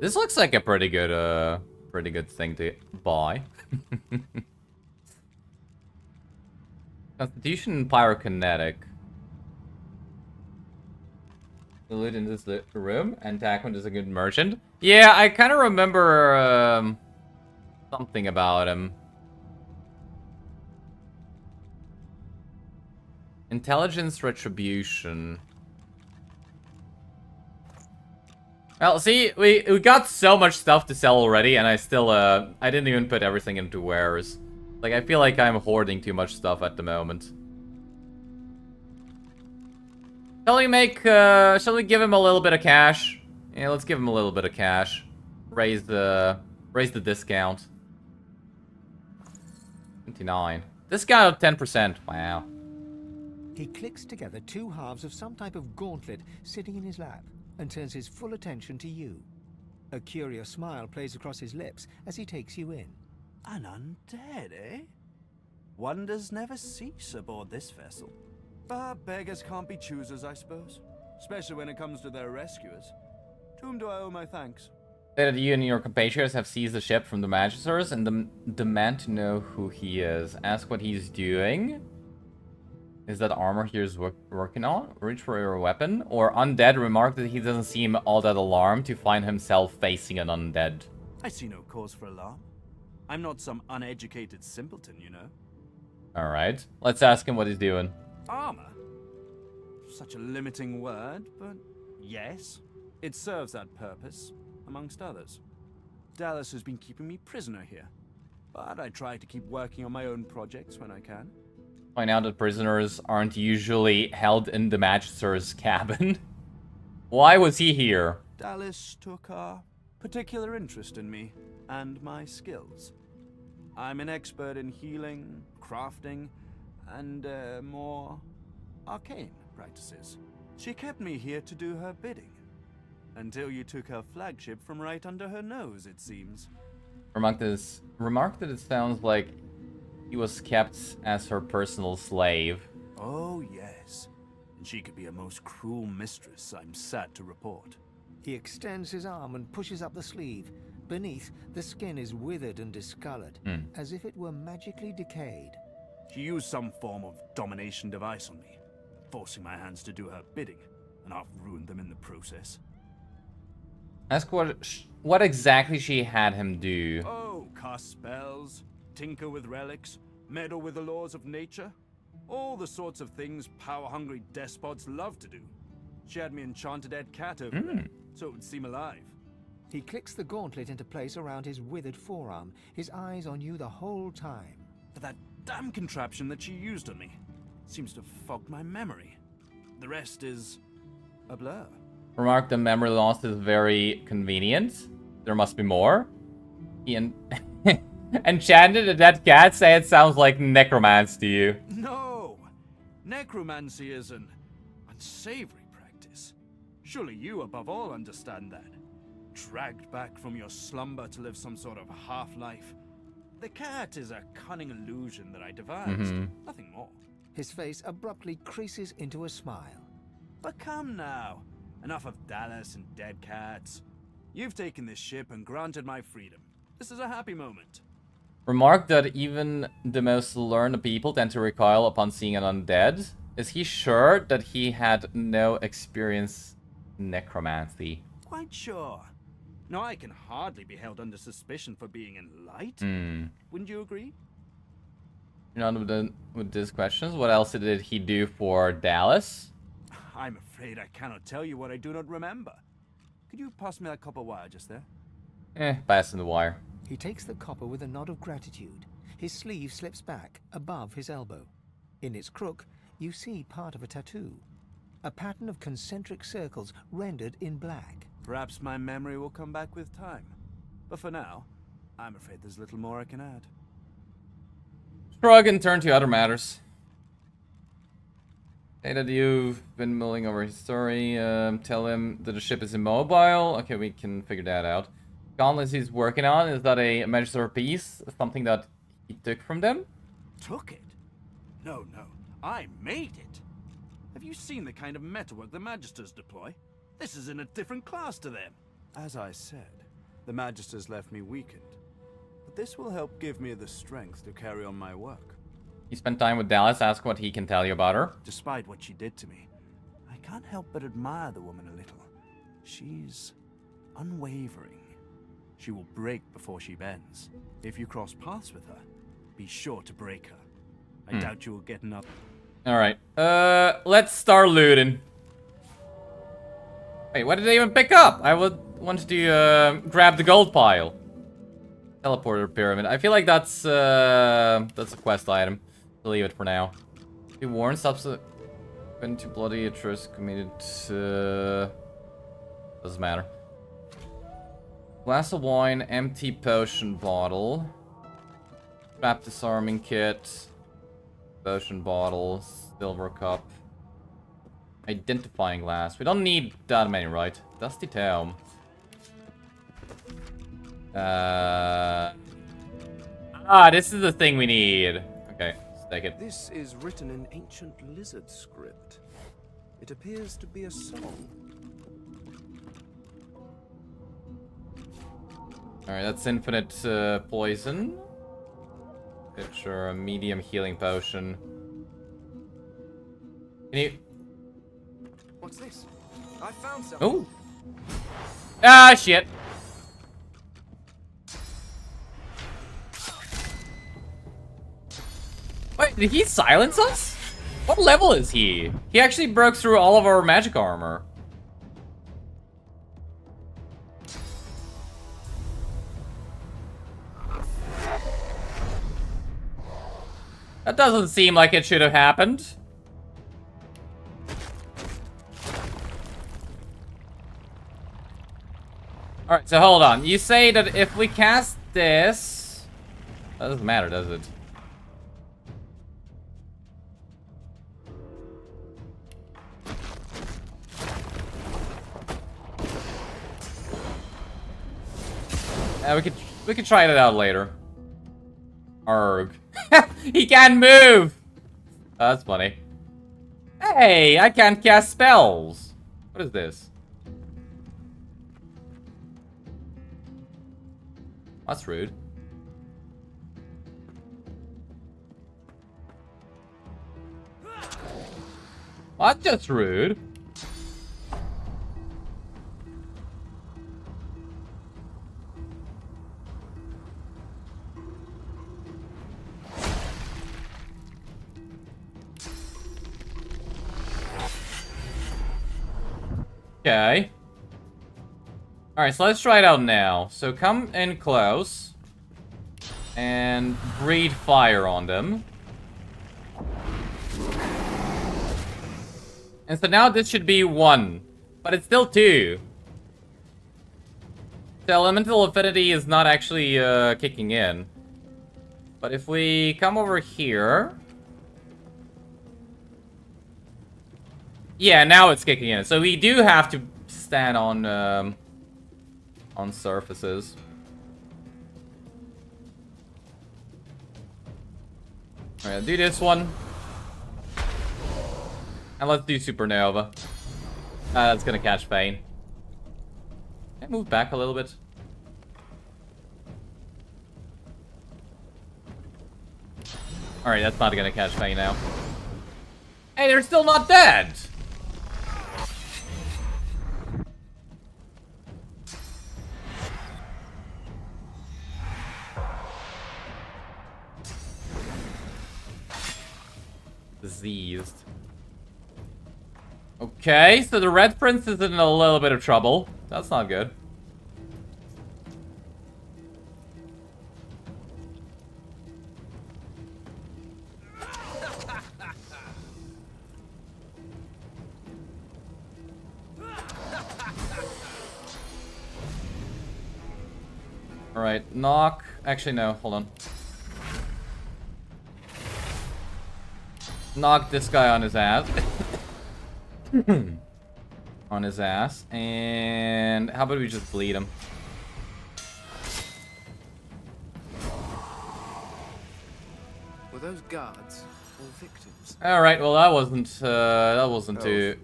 This looks like a pretty good thing to buy. Constitution pyrokinetic. The loot in this room, and Tackman is a good merchant. Yeah, I kind of remember something about him. Intelligence retribution. Well, see, we got so much stuff to sell already, and I still, I didn't even put everything into wares. Like, I feel like I'm hoarding too much stuff at the moment. Shall we give him a little bit of cash? Yeah, let's give him a little bit of cash. Raise the discount. 29. Discount of 10%, wow. He clicks together two halves of some type of gauntlet sitting in his lap, and turns his full attention to you. A curious smile plays across his lips as he takes you in. An undead, eh? Wonders never cease aboard this vessel. But beggars can't be choosers, I suppose. Especially when it comes to their rescuers. To whom do I owe my thanks? That you and your compatriots have seized the ship from the Magisters and demand to know who he is. Ask what he's doing. Is that armor he's working on? Reach for your weapon? Or undead remark that he doesn't seem all that alarmed to find himself facing an undead. I see no cause for alarm. I'm not some uneducated simpleton, you know. Alright, let's ask him what he's doing. Armor? Such a limiting word, but yes. It serves that purpose, amongst others. Dallas has been keeping me prisoner here. But I try to keep working on my own projects when I can. Find out that prisoners aren't usually held in the Magister's cabin. Why was he here? Dallas took a particular interest in me and my skills. I'm an expert in healing, crafting, and more arcane practices. She kept me here to do her bidding. Until you took her flagship from right under her nose, it seems. Remark that it sounds like he was kept as her personal slave. Oh, yes. And she could be a most cruel mistress, I'm sad to report. He extends his arm and pushes up the sleeve. Beneath, the skin is withered and discolored, as if it were magically decayed. She used some form of domination device on me, forcing my hands to do her bidding, and I've ruined them in the process. Ask what exactly she had him do. Oh, cast spells, tinker with relics, meddle with the laws of nature. All the sorts of things power-hungry despots love to do. She had me enchant a dead cat over there, so it would seem alive. He clicks the gauntlet into place around his withered forearm, his eyes on you the whole time. But that damn contraption that she used on me seems to have fogged my memory. The rest is a blur. Remark the memory loss is very convenient. There must be more. He enchanted a dead cat. Say it sounds like necromancy to you. No! Necromancy is an unsavory practice. Surely you, above all, understand that. Dragged back from your slumber to live some sort of half-life. The cat is a cunning illusion that I devised. Nothing more. His face abruptly creases into a smile. But come now. Enough of Dallas and dead cats. You've taken this ship and granted my freedom. This is a happy moment. Remark that even the most learned people tend to recoil upon seeing an undead. Is he sure that he had no experience in necromancy? Quite sure. No, I can hardly be held under suspicion for being in light. Wouldn't you agree? You're not with these questions. What else did he do for Dallas? I'm afraid I cannot tell you what I do not remember. Could you pass me that copper wire just there? Passing the wire. He takes the copper with a nod of gratitude. His sleeve slips back above his elbow. In its crook, you see part of a tattoo. A pattern of concentric circles rendered in black. Perhaps my memory will come back with time. But for now, I'm afraid there's little more I can add. Shrug and turn to other matters. Say that you've been mulling over his story. Tell him that the ship is immobile. Okay, we can figure that out. Gauntlet he's working on, is that a Magister piece? Something that he took from them? Took it? No, no. I made it. Have you seen the kind of metalwork the Magisters deploy? This is in a different class to them. As I said, the Magisters left me weakened. But this will help give me the strength to carry on my work. You spent time with Dallas, ask what he can tell you about her. Despite what she did to me, I can't help but admire the woman a little. She's unwavering. She will break before she bends. If you cross paths with her, be sure to break her. I doubt you will get another. Alright, let's start looting. Wait, what did they even pick up? I wanted to grab the gold pile. Teleporter pyramid. I feel like that's a quest item. I'll leave it for now. Be warned, subsequent to bloody atrocious committed. Doesn't matter. Glass of wine, empty potion bottle, trap disarming kit, potion bottle, silver cup, identifying glass. We don't need that many, right? Dusty tome. This is the thing we need. Okay, let's take it. This is written in ancient lizard script. It appears to be a song. Alright, that's infinite poison. Picture a medium healing potion. Can you... What's this? I found something. Oh! Ah, shit! Wait, did he silence us? What level is he? He actually broke through all of our magic armor. That doesn't seem like it should have happened. Alright, so hold on. You say that if we cast this... That doesn't matter, does it? We could try it out later. Arg. He can't move! Oh, that's funny. Hey, I can't cast spells. What is this? That's rude. That's just rude. Okay. Alright, so let's try it out now. So come in close. And breathe fire on them. And so now this should be 1. But it's still 2. The elemental affinity is not actually kicking in. But if we come over here... Yeah, now it's kicking in. So we do have to stand on surfaces. Alright, do this one. And let's do Supernova. That's gonna catch Pain. Can I move back a little bit? Alright, that's not gonna catch Pain now. Hey, they're still not dead! Diseased. Okay, so the Red Prince is in a little bit of trouble. That's not good. Alright, knock. Actually, no, hold on. Knock this guy on his ass. On his ass. And how about we just bleed him? Were those guards all victims? Alright, well that wasn't too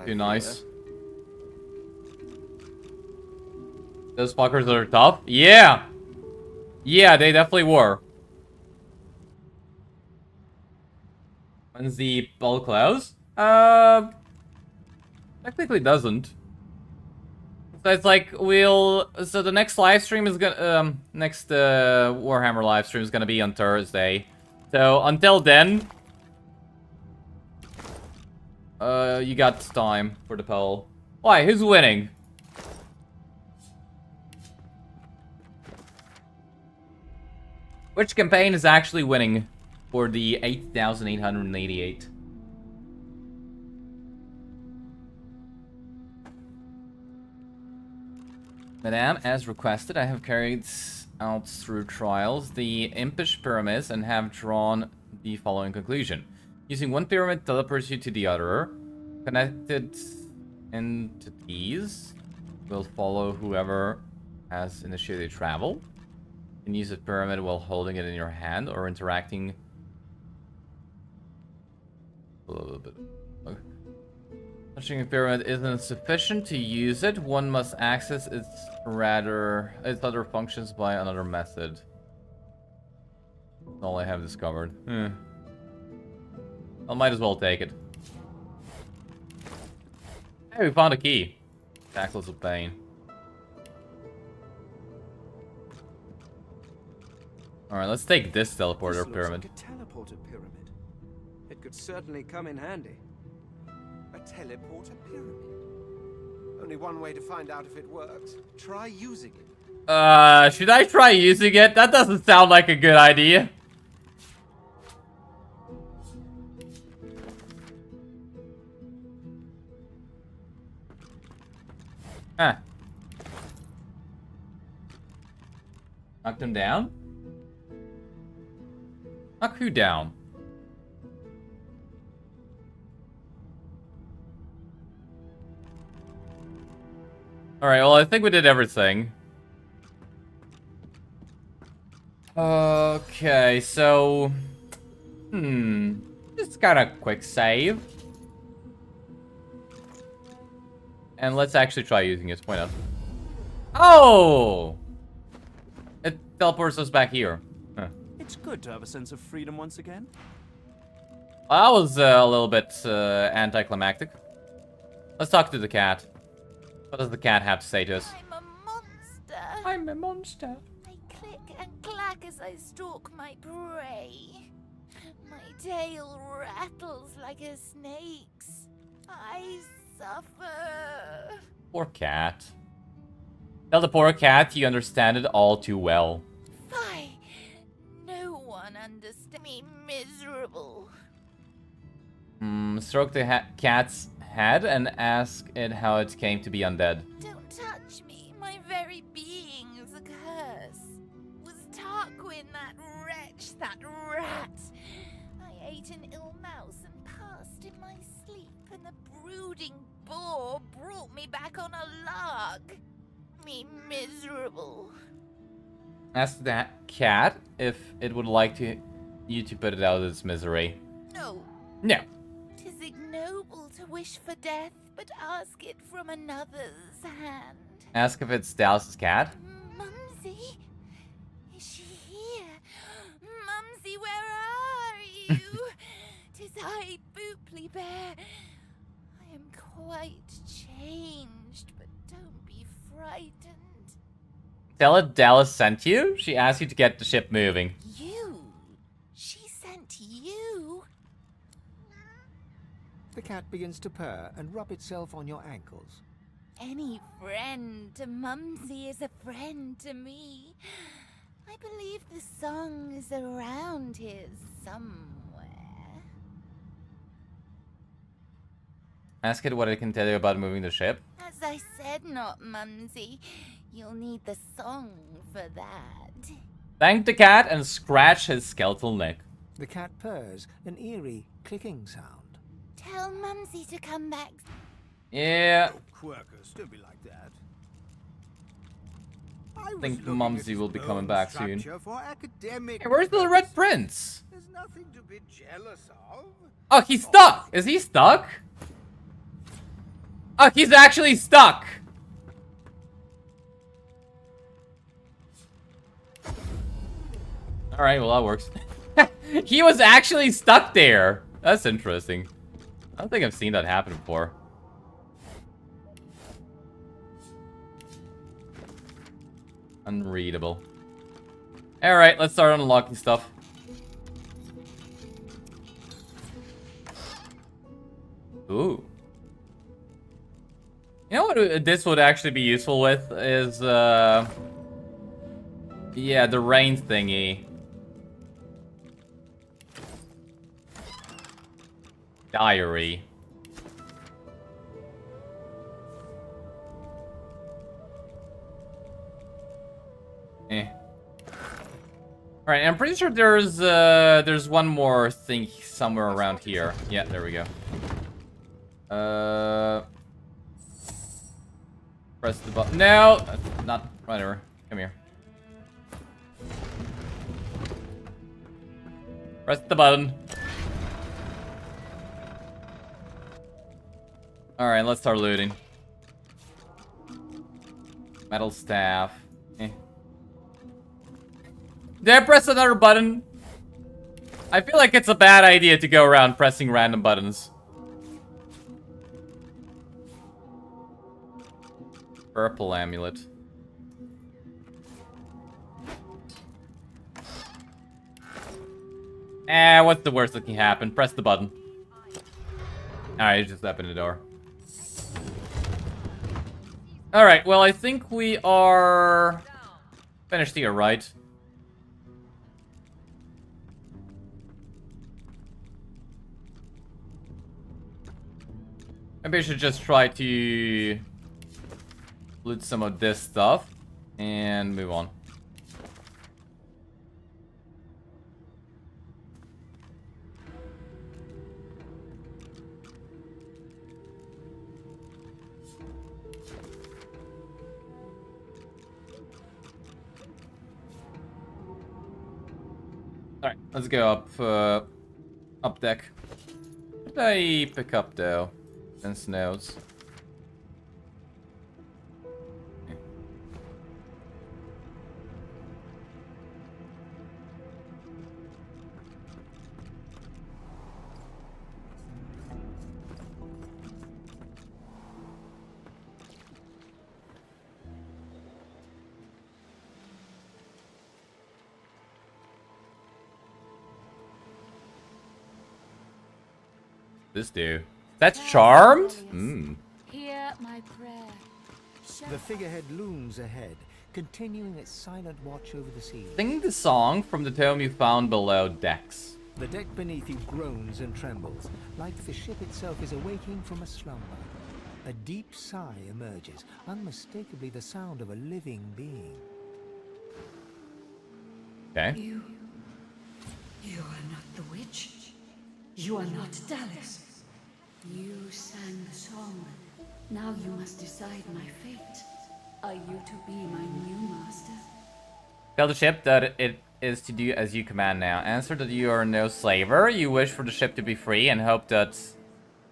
nice. Those fuckers are tough? Yeah! Yeah, they definitely were. When's the ball close? Technically doesn't. So it's like, so the next live stream is gonna, next Warhammer live stream is gonna be on Thursday. So until then, you got time for the poll. Why? Who's winning? Which campaign is actually winning for the 8,888? Madame, as requested, I have carried out through trials the impish pyramids and have drawn the following conclusion. Using one pyramid teleports you to the other. Connected entities will follow whoever has initiated travel. You can use a pyramid while holding it in your hand or interacting a little bit. Okay. Touching a pyramid isn't sufficient to use it. One must access its other functions by another method. That's all I have discovered. I might as well take it. Hey, we found a key. Shackles of Pain. Alright, let's take this teleporter pyramid. Like a teleporter pyramid. It could certainly come in handy. A teleporter pyramid. Only one way to find out if it works. Try using it. Should I try using it? That doesn't sound like a good idea. Huh. Knocked him down? Knock who down? Alright, well, I think we did everything. Okay, so... Just got a quick save. And let's actually try using it. Why not? Oh! It teleports us back here. Huh. It's good to have a sense of freedom once again. That was a little bit anticlimactic. Let's talk to the cat. What does the cat have to say to us? I'm a monster. I'm a monster. I click and clack as I stalk my prey. My tail rattles like a snake's. I suffer. Poor cat. Tell the poor cat you understand it all too well. Fie. No one understands me miserable. Stroke the cat's head and ask it how it came to be undead. Don't touch me. My very being is a curse. Was Tarquin that wretch, that rat? I ate an ill mouse and passed in my sleep, and the brooding boar brought me back on a lark. Me miserable. Ask that cat if it would like you to put it out of its misery. No. No. 'Tis ignoble to wish for death, but ask it from another's hand. Ask if it's Dallas's cat. Mumsy? Is she here? Mumsy, where are you? 'Tis I, Booply Bear. I am quite changed, but don't be frightened. Tell it Dallas sent you. She asked you to get the ship moving. You? She sent you? The cat begins to purr and rub itself on your ankles. Any friend to Mumsy is a friend to me. I believe the song is around here somewhere. Ask it what it can tell you about moving the ship. As I said, not Mumsy. You'll need the song for that. Thank the cat and scratch his skeletal neck. The cat purrs, an eerie clicking sound. Tell Mumsy to come back. Yeah. Oh, Quirkers, don't be like that. I think Mumsy will be coming back soon. For academic Hey, where's the Red Prince? There's nothing to be jealous of. Oh, he's stuck! Is he stuck? Oh, he's actually stuck! Alright, well that works. He was actually stuck there! That's interesting. I don't think I've seen that happen before. Unreadable. Alright, let's start unlocking stuff. Ooh. You know what this would actually be useful with is, yeah, the rain thingy. Diary. Alright, I'm pretty sure there's one more thing somewhere around here. Yeah, there we go. Press the button. No! Not, whatever. Come here. Press the button. Alright, let's start looting. Metal staff. Did I press another button? I feel like it's a bad idea to go around pressing random buttons. Purple amulet. What's the worst that can happen? Press the button. Alright, just open the door. Alright, well, I think we are finished here, right? Maybe I should just try to loot some of this stuff and move on. Alright, let's go up deck. What did I pick up though? Sense nodes. This dude. That's charmed? Hmm. The figurehead looms ahead, continuing its silent watch over the sea. Sing the song from the tome you found below decks. The deck beneath you groans and trembles, like the ship itself is awaking from a slumber. A deep sigh emerges, unmistakably the sound of a living being. Okay. You are not the witch. You are not Dallas. You sang the song. Now you must decide my fate. Are you to be my new master? Tell the ship that it is to do as you command now. Answer that you are no slaver. You wish for the ship to be free and hope that it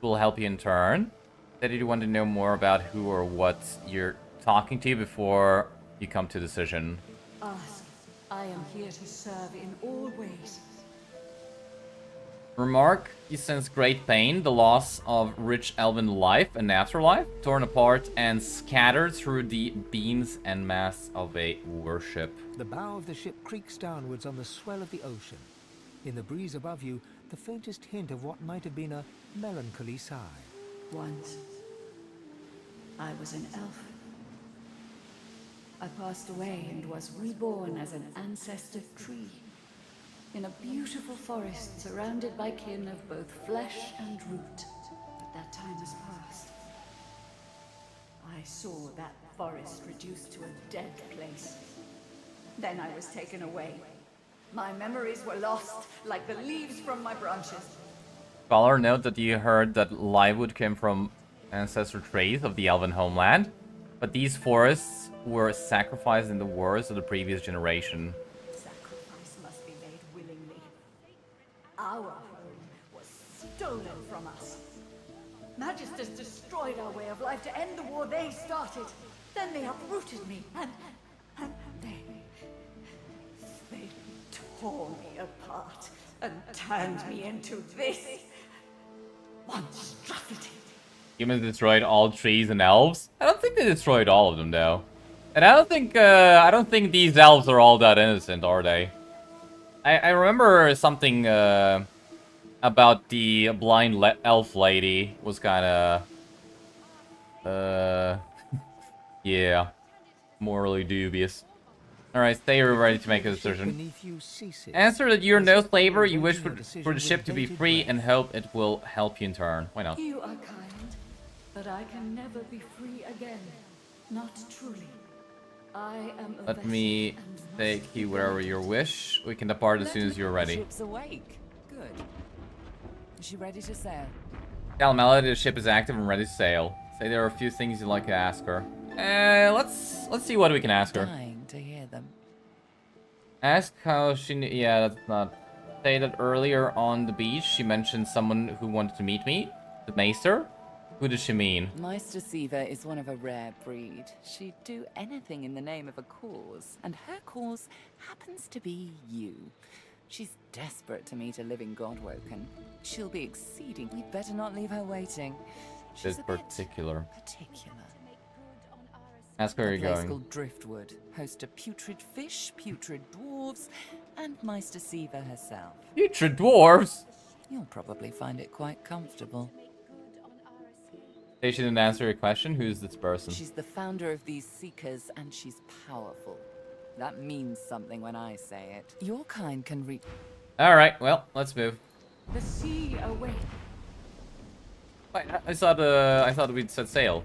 will help you in turn. That you want to know more about who or what you're talking to before you come to a decision. Ask. I am here to serve in all ways. Remark, you sense great pain, the loss of rich elven life and afterlife, torn apart and scattered through the beams and masts of a warship. The bow of the ship creaks downwards on the swell of the ocean. In the breeze above you, the faintest hint of what might have been a melancholy sigh. Once, I was an elf. I passed away and was reborn as an ancestor tree. In a beautiful forest surrounded by kin of both flesh and root. But that time has passed. I saw that forest reduced to a dead place. Then I was taken away. My memories were lost, like the leaves from my branches. Scholar, note that you heard that livewood came from ancestor trees of the elven homeland, but these forests were sacrificed in the wars of the previous generation. Sacrifice must be made willingly. Our home was stolen from us. Magisters destroyed our way of life to end the war they started. Then they uprooted me, and they tore me apart and turned me into this monstrosity. Humans destroyed all trees and elves? I don't think they destroyed all of them, though. And I don't think these elves are all that innocent, are they? I remember something about the blind elf lady was kind of yeah, morally dubious. Alright, stay ready to make a decision. Answer that you're no slaver, you wish for the ship to be free and hope it will help you in turn. Why not? You are kind, but I can never be free again. Not truly. I am a Let me take you wherever you wish. We can depart as soon as you're ready. The ship's awake. Good. Is she ready to sail? Tell Melody the ship is active and ready to sail. Say there are a few things you'd like to ask her. Let's see what we can ask her. Dying to hear them. Ask how she knew. Yeah, that's not. Say that earlier on the beach she mentioned someone who wanted to meet me. The Maester? Who does she mean? Meister Siva is one of a rare breed. She'd do anything in the name of a cause, and her cause happens to be you. She's desperate to meet a living Godwoken. She'll be exceeding. We'd better not leave her waiting. She's particular. particular. Ask where A you're place going. called Driftwood. Host of putrid fish, putrid dwarves, and Meister Siva herself. Putrid dwarves? You'll probably find it quite comfortable. Say she didn't answer your question. Who's this person? She's the founder of these seekers, and she's powerful. That means something when I say it. Your kind can reach. Alright, well, let's move. The sea awaits. Wait, I thought we'd set sail.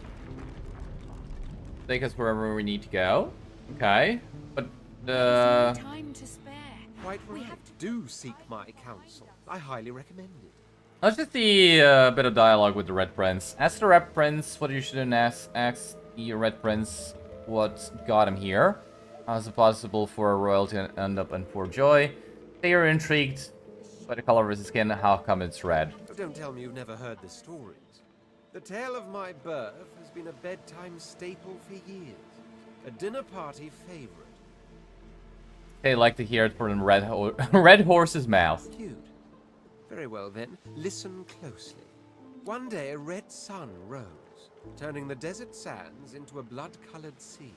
Take us wherever we need to go. Okay. But time to spare. Quite right. Do seek my counsel. I highly recommend it. let's just see a bit of dialogue with the Red Prince. Ask the Red Prince what you shouldn't ask the Red Prince what got him here. How is it possible for a royalty to end up in Fort Joy? They are intrigued by the color of his skin. How come it's red? Oh, don't tell me you've never heard the stories. The tale of my birth has been a bedtime staple for years. A dinner party favorite. They like to hear it from the red horse's mouth. Cute. Very well then, listen closely. One day a red sun rose, turning the desert sands into a blood-colored sea.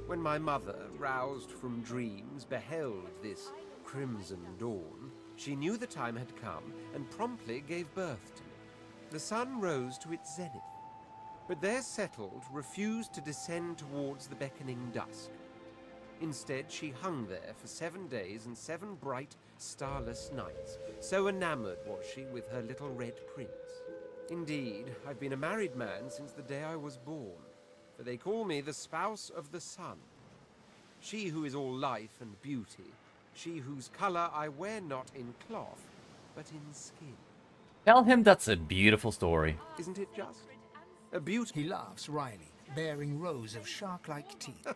When my mother, roused from dreams, beheld this crimson dawn, she knew the time had come and promptly gave birth to me. The sun rose to its zenith. But their settled refused to descend towards the beckoning dusk. Instead, she hung there for 7 days and 7 bright, starless nights. So enamored was she with her little red prince. Indeed, I've been a married man since the day I was born, for they call me the spouse of the sun. She who is all life and beauty, she whose colour I wear not in cloth, but in skin. Tell him that's a beautiful story. Isn't it just? A beauty. He laughs wryly, baring rows of shark-like teeth.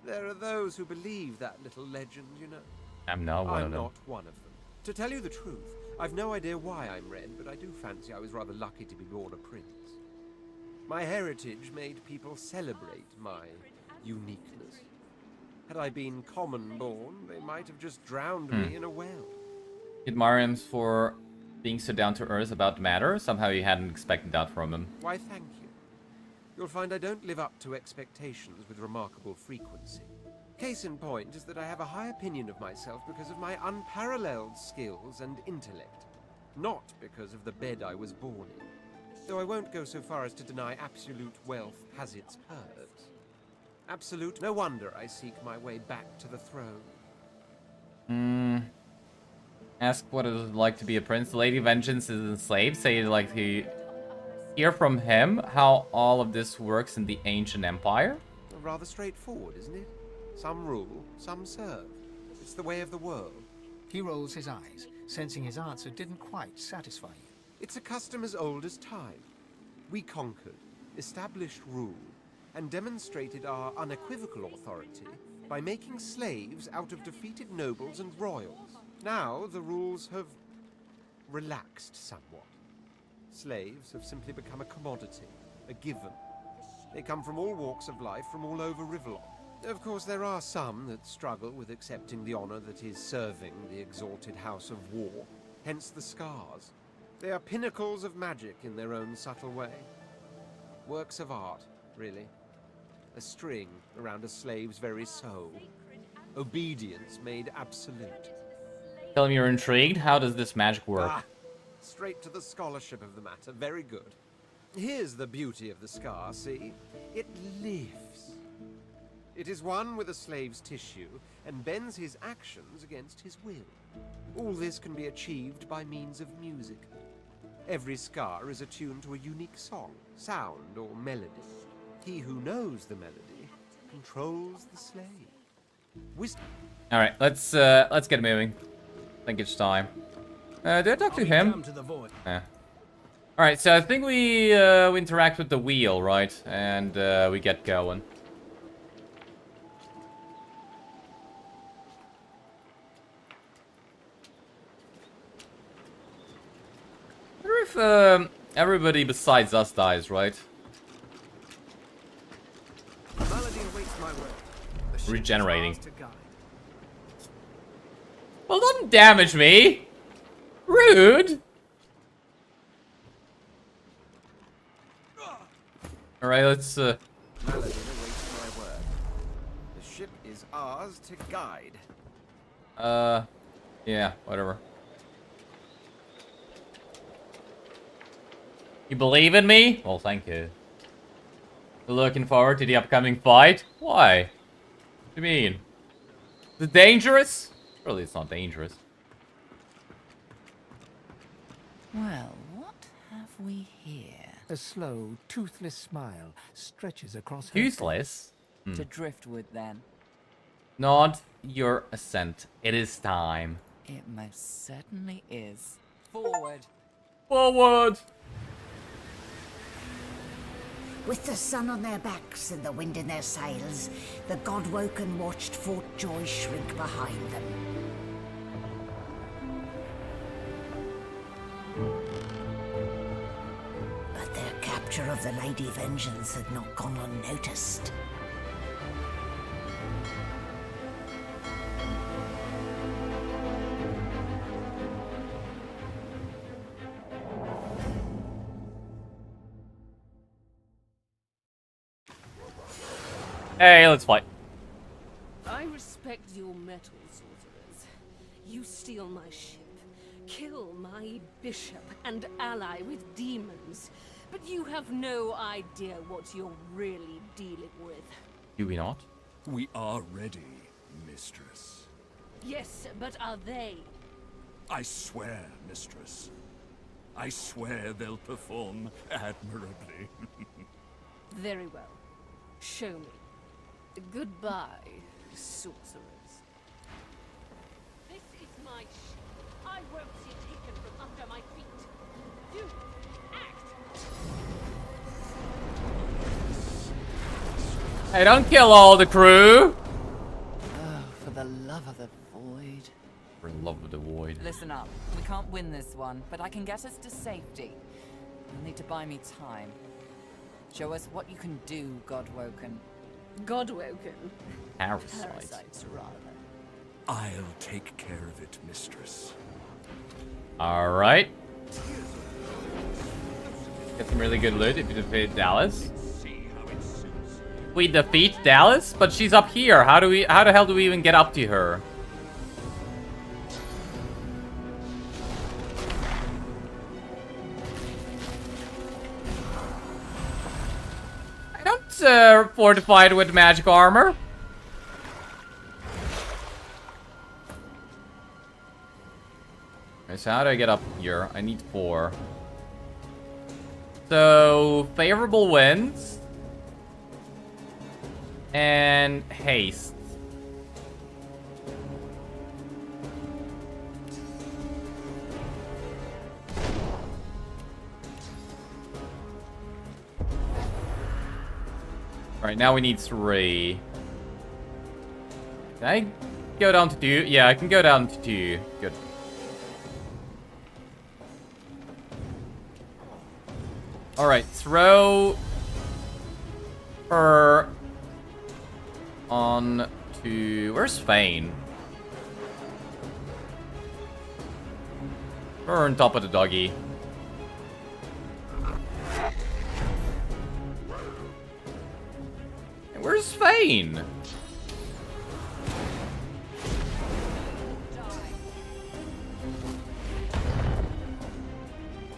There are those who believe that little legend, you know. I'm not one of them. I'm not one of them. To tell you the truth, I've no idea why I'm red, but I do fancy I was rather lucky to be born a prince. My heritage made people celebrate my uniqueness. Had I been common-born, they might have just drowned me in a well. Admire him for being so down-to-earth about the matter. Somehow you hadn't expected that from him. Why, thank you. You'll find I don't live up to expectations with remarkable frequency. Case in point is that I have a high opinion of myself because of my unparalleled skills and intellect, not because of the bed I was born in. Though I won't go so far as to deny absolute wealth has its perks. Absolute, no wonder I seek my way back to the throne. Ask what it is like to be a prince. The Lady Vengeance is enslaved. Say you'd like to hear from him how all of this works in the ancient empire. Rather straightforward, isn't it? Some rule, some serve. It's the way of the world. He rolls his eyes, sensing his answer didn't quite satisfy you. It's a custom as old as time. We conquered, established rule, and demonstrated our unequivocal authority by making slaves out of defeated nobles and royals. Now the rules have relaxed somewhat. Slaves have simply become a commodity, a given. They come from all walks of life, from all over Rivellon. Of course, there are some that struggle with accepting the honor that is serving the exalted house of war, hence the scars. They are pinnacles of magic in their own subtle way. Works of art, really. A string around a slave's very soul. Obedience made absolute. Tell him you're intrigued. How does this magic work? Straight to the scholarship of the matter. Very good. Here's the beauty of the scar, see? It lives. It is one with a slave's tissue and bends his actions against his will. All this can be achieved by means of music. Every scar is attuned to a unique song, sound, or melody. He who knows the melody controls the slave. All right, let's get moving. I think it's time. Did I talk to him? Yeah. All right, so I think we interact with the wheel, right? And we get going. I wonder if everybody besides us dies, right? Regenerating. Well, don't damage me! Rude! Alright, let's Malady awaits my word. The ship is ours to guide. Yeah, whatever. You believe in me? Well, thank you. Looking forward to the upcoming fight? Why? What do you mean? Is it dangerous? Really, it's not dangerous. Well, what have we here? A slow, toothless smile stretches across her Toothless? To driftwood, then. Not your ascent. It is time. It most certainly is. Forward. Forward! With the sun on their backs and the wind in their sails, the God-woken watched Fort Joy shrink behind them. But their capture of the Lady Vengeance had not gone unnoticed. Hey, let's fight. I respect your mettle, sorcerers. You steal my ship, kill my bishop and ally with demons, But you have no idea what you're really dealing with. Do we not? We are ready, mistress. Yes, but are they? I swear, mistress. I swear they'll perform admirably. Very well. Show me. Goodbye, sorcerers. This is my ship. I won't see it taken from under my feet. Do act! Hey, don't kill all the crew! Oh, for the love of the void. For the love of the void. Listen up. We can't win this one, but I can get us to safety. You'll need to buy me time. Show us what you can do, Godwoken. Godwoken? Parasites. rather. I'll take care of it, mistress. Alright. Get some really good loot if you defeat Dallas. We defeat Dallas? But she's up here. How the hell do we even get up to her? I don't fortified with magic armor. Okay, so how do I get up here? I need 4. So, favorable winds. And haste. Alright, now we need 3. Can I go down to 2? Yeah, I can go down to 2. Good. Alright, throw her on to... Where's Fane? Throw her on top of the doggy. And where's Fane?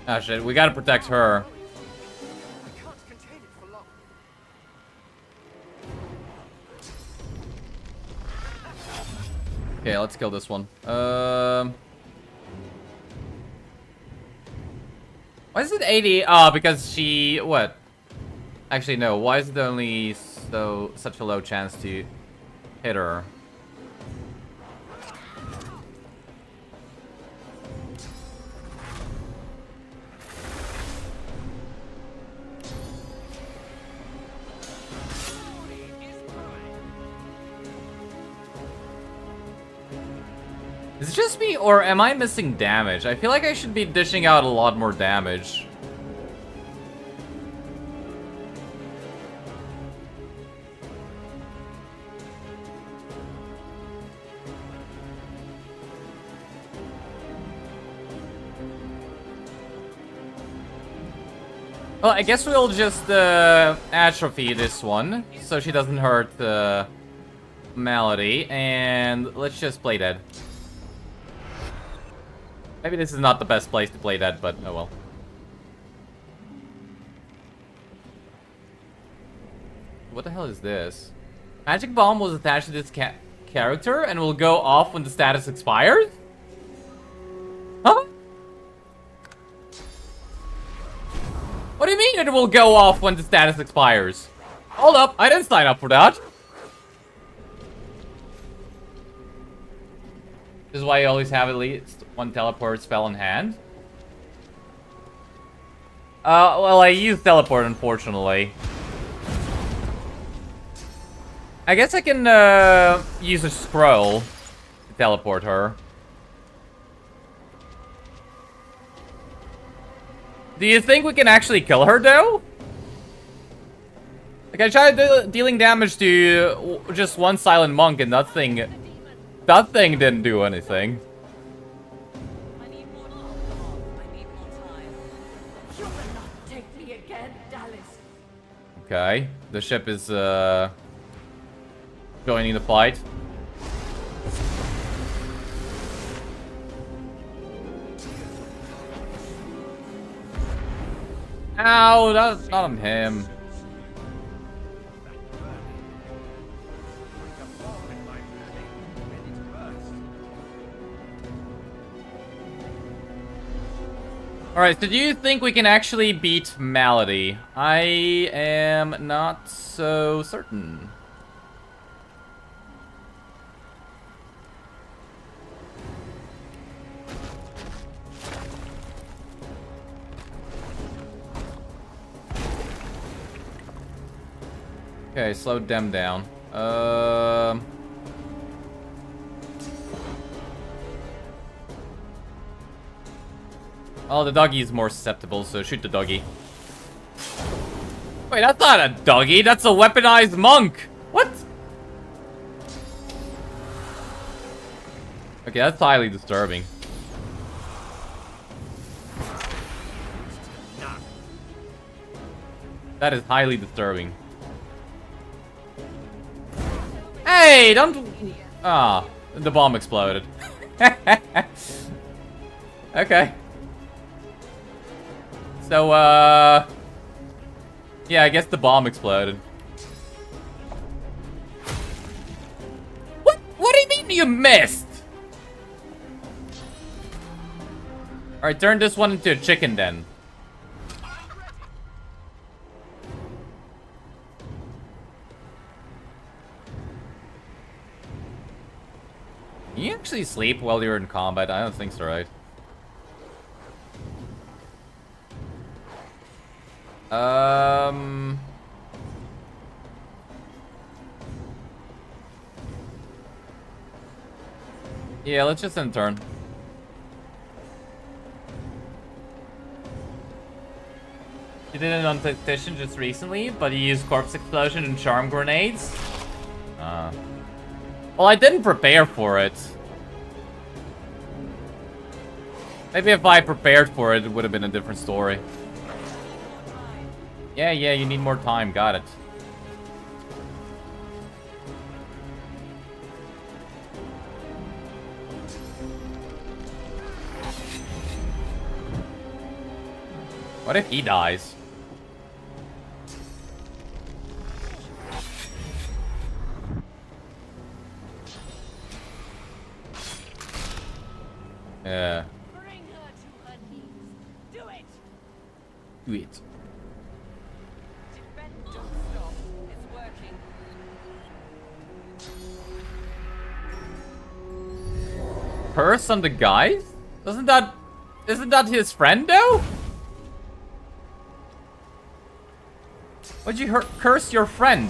Ah shit, we gotta protect her. Okay, let's kill this one. Why is it 80? Ah, because she... What? Actually, no. Why is it only such a low chance to hit her? Is it just me, or am I missing damage? I feel like I should be dishing out a lot more damage. Well, I guess we'll just atrophy this one, so she doesn't hurt Melody, and let's just play dead. Maybe this is not the best place to play that, but oh well. What the hell is this? Magic bomb was attached to this character and will go off when the status expires? Huh? What do you mean it will go off when the status expires? Hold up, I didn't sign up for that. This is why you always have at least one teleport spell in hand. Well, I use teleport, unfortunately. I guess I can, use a scroll to teleport her. Do you think we can actually kill her, though? Like, I tried dealing damage to just one silent monk, and that thing didn't do anything. Okay, the ship is joining the fight. Ow, that's not on him. Alright, so do you think we can actually beat Malady? I am not so certain. Okay, slowed them down. Oh, the doggy is more susceptible, so shoot the doggy. Wait, that's not a doggy, that's a weaponized monk! What? Okay, that's highly disturbing. That is highly disturbing. Hey, don't... Ah, the bomb exploded. Okay. So, yeah, I guess the bomb exploded. What? What do you mean you missed? Alright, turn this one into a chicken then. Can you actually sleep while you're in combat? I don't think so, right? Yeah, let's just end turn. He did it on Tactician just recently, but he used Corpse Explosion and Charm Grenades. Well, I didn't prepare for it. Maybe if I prepared for it, it would have been a different story. Yeah, you need more time. Got it. What if he dies? Yeah. Bring her to her knees. Do it. Do it. Don't stop. It's working. Curse on the guys? Isn't that his friend though? Why'd you curse your friend?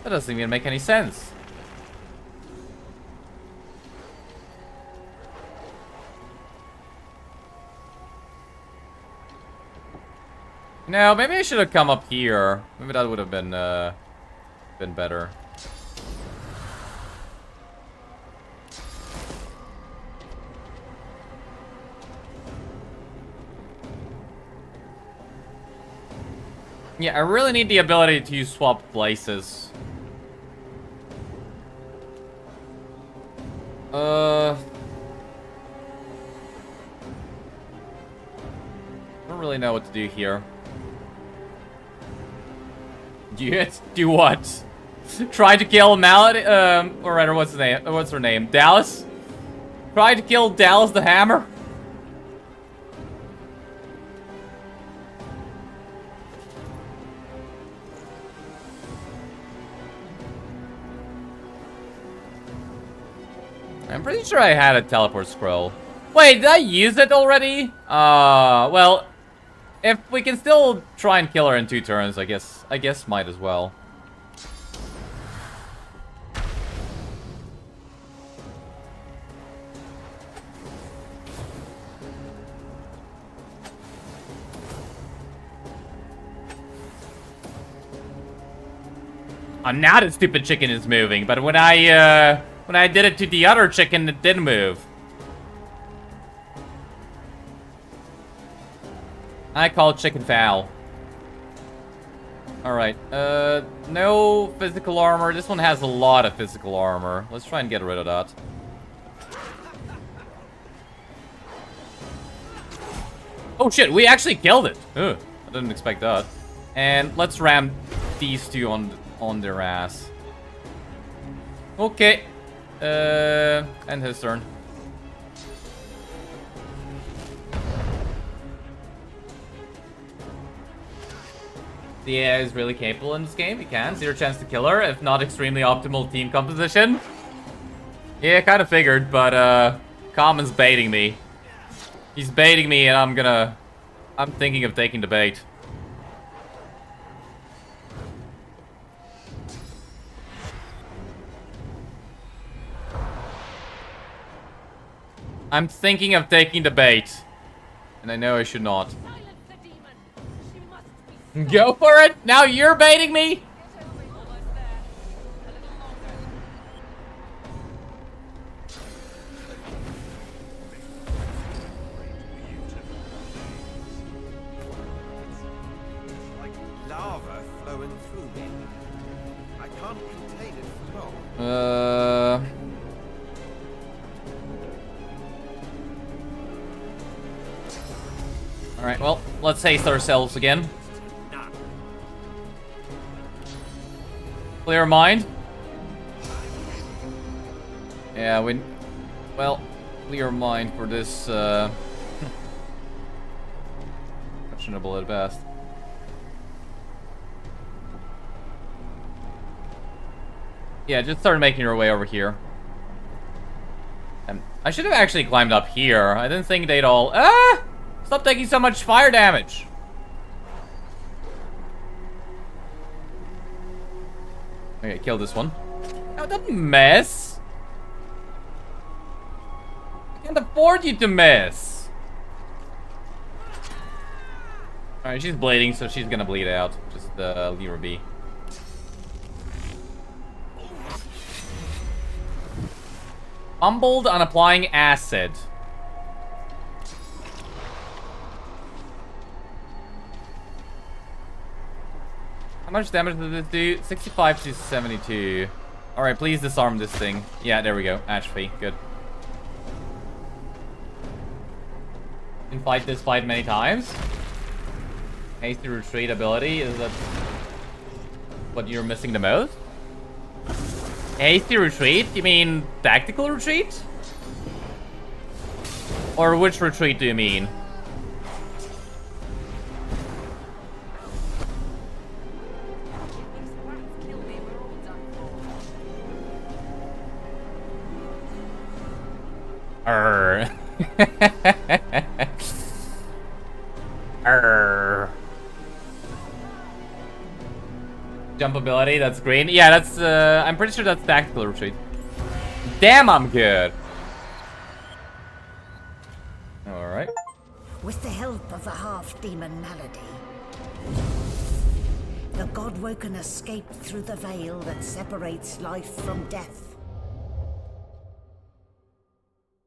That doesn't even make any sense. No, maybe I should have come up here. Maybe that would have been better. Yeah, I really need the ability to swap places. I don't really know what to do here. Do what? Try to kill Malady, or rather, what's her name? Dallas? Try to kill Dallas the Hammer? I'm pretty sure I had a teleport scroll. Wait, did I use it already? Well, if we can still try and kill her in 2 turns, I guess might as well. Oh, now the stupid chicken is moving, but when I did it to the other chicken, it didn't move. I call chicken foul. Alright, no physical armor. This one has a lot of physical armor. Let's try and get rid of that. Oh shit, we actually killed it. Ugh. I didn't expect that. And let's ram these two on their ass. Okay. And his turn. The AI is really capable in this game. He can. 0 chance to kill her, if not extremely optimal team composition. Yeah, kind of figured, but Common's baiting me. He's baiting me, and I'm thinking of taking the bait. I'm thinking of taking the bait. And I know I should not. Go for it! Now you're baiting me? Like lava flowing through me. I can't contain it for long. Alright, well, let's haste ourselves again. Clear mind. Yeah, well, clear mind for this, questionable at best. Yeah, just start making your way over here. I should have actually climbed up here. I didn't think they'd all... Ah! Stop taking so much fire damage. Okay, kill this one. Oh, don't miss. I can't afford you to miss. Alright, she's bleeding, so she's gonna bleed out. Just leave her be. Fumbled on applying acid. How much damage did it do? 65 to 72. Alright, please disarm this thing. Yeah, there we go. Atrophy. Good. You can fight this fight many times. Hasty retreat ability, is that what you're missing the most? Hasty retreat? You mean tactical retreat? Or which retreat do you mean? Arr. Arr. Jump ability, that's green. Yeah, that's, I'm pretty sure that's tactical retreat. Damn, I'm good. Alright. With the help of the half-demon malady, the Godwoken escaped through the veil that separates life from death.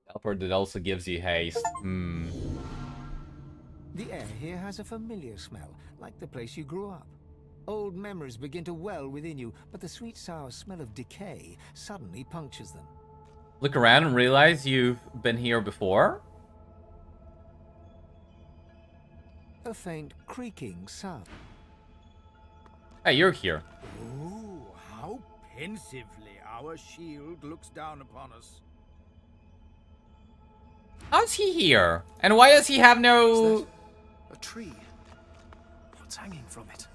Teleport that also gives you haste. The air here has a familiar smell, like the place you grew up. Old memories begin to well within you, but the sweet sour smell of decay suddenly punctures them. Look around and realize you've been here before? A faint creaking sound. Hey, you're here. Oh, how pensively our shield looks down upon us. How's he here? And why does he have no... A tree. What's hanging from it?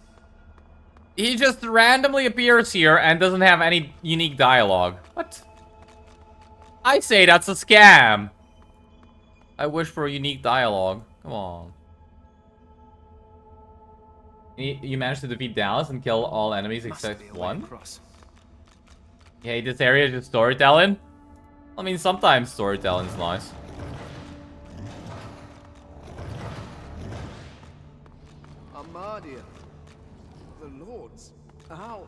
He just randomly appears here and doesn't have any unique dialogue. What? I say that's a scam. I wish for a unique dialogue. Come on. You managed to defeat Dallas and kill all enemies except one? You hate this area, just storytelling? I mean, sometimes storytelling's nice. Armadia. The Lords. How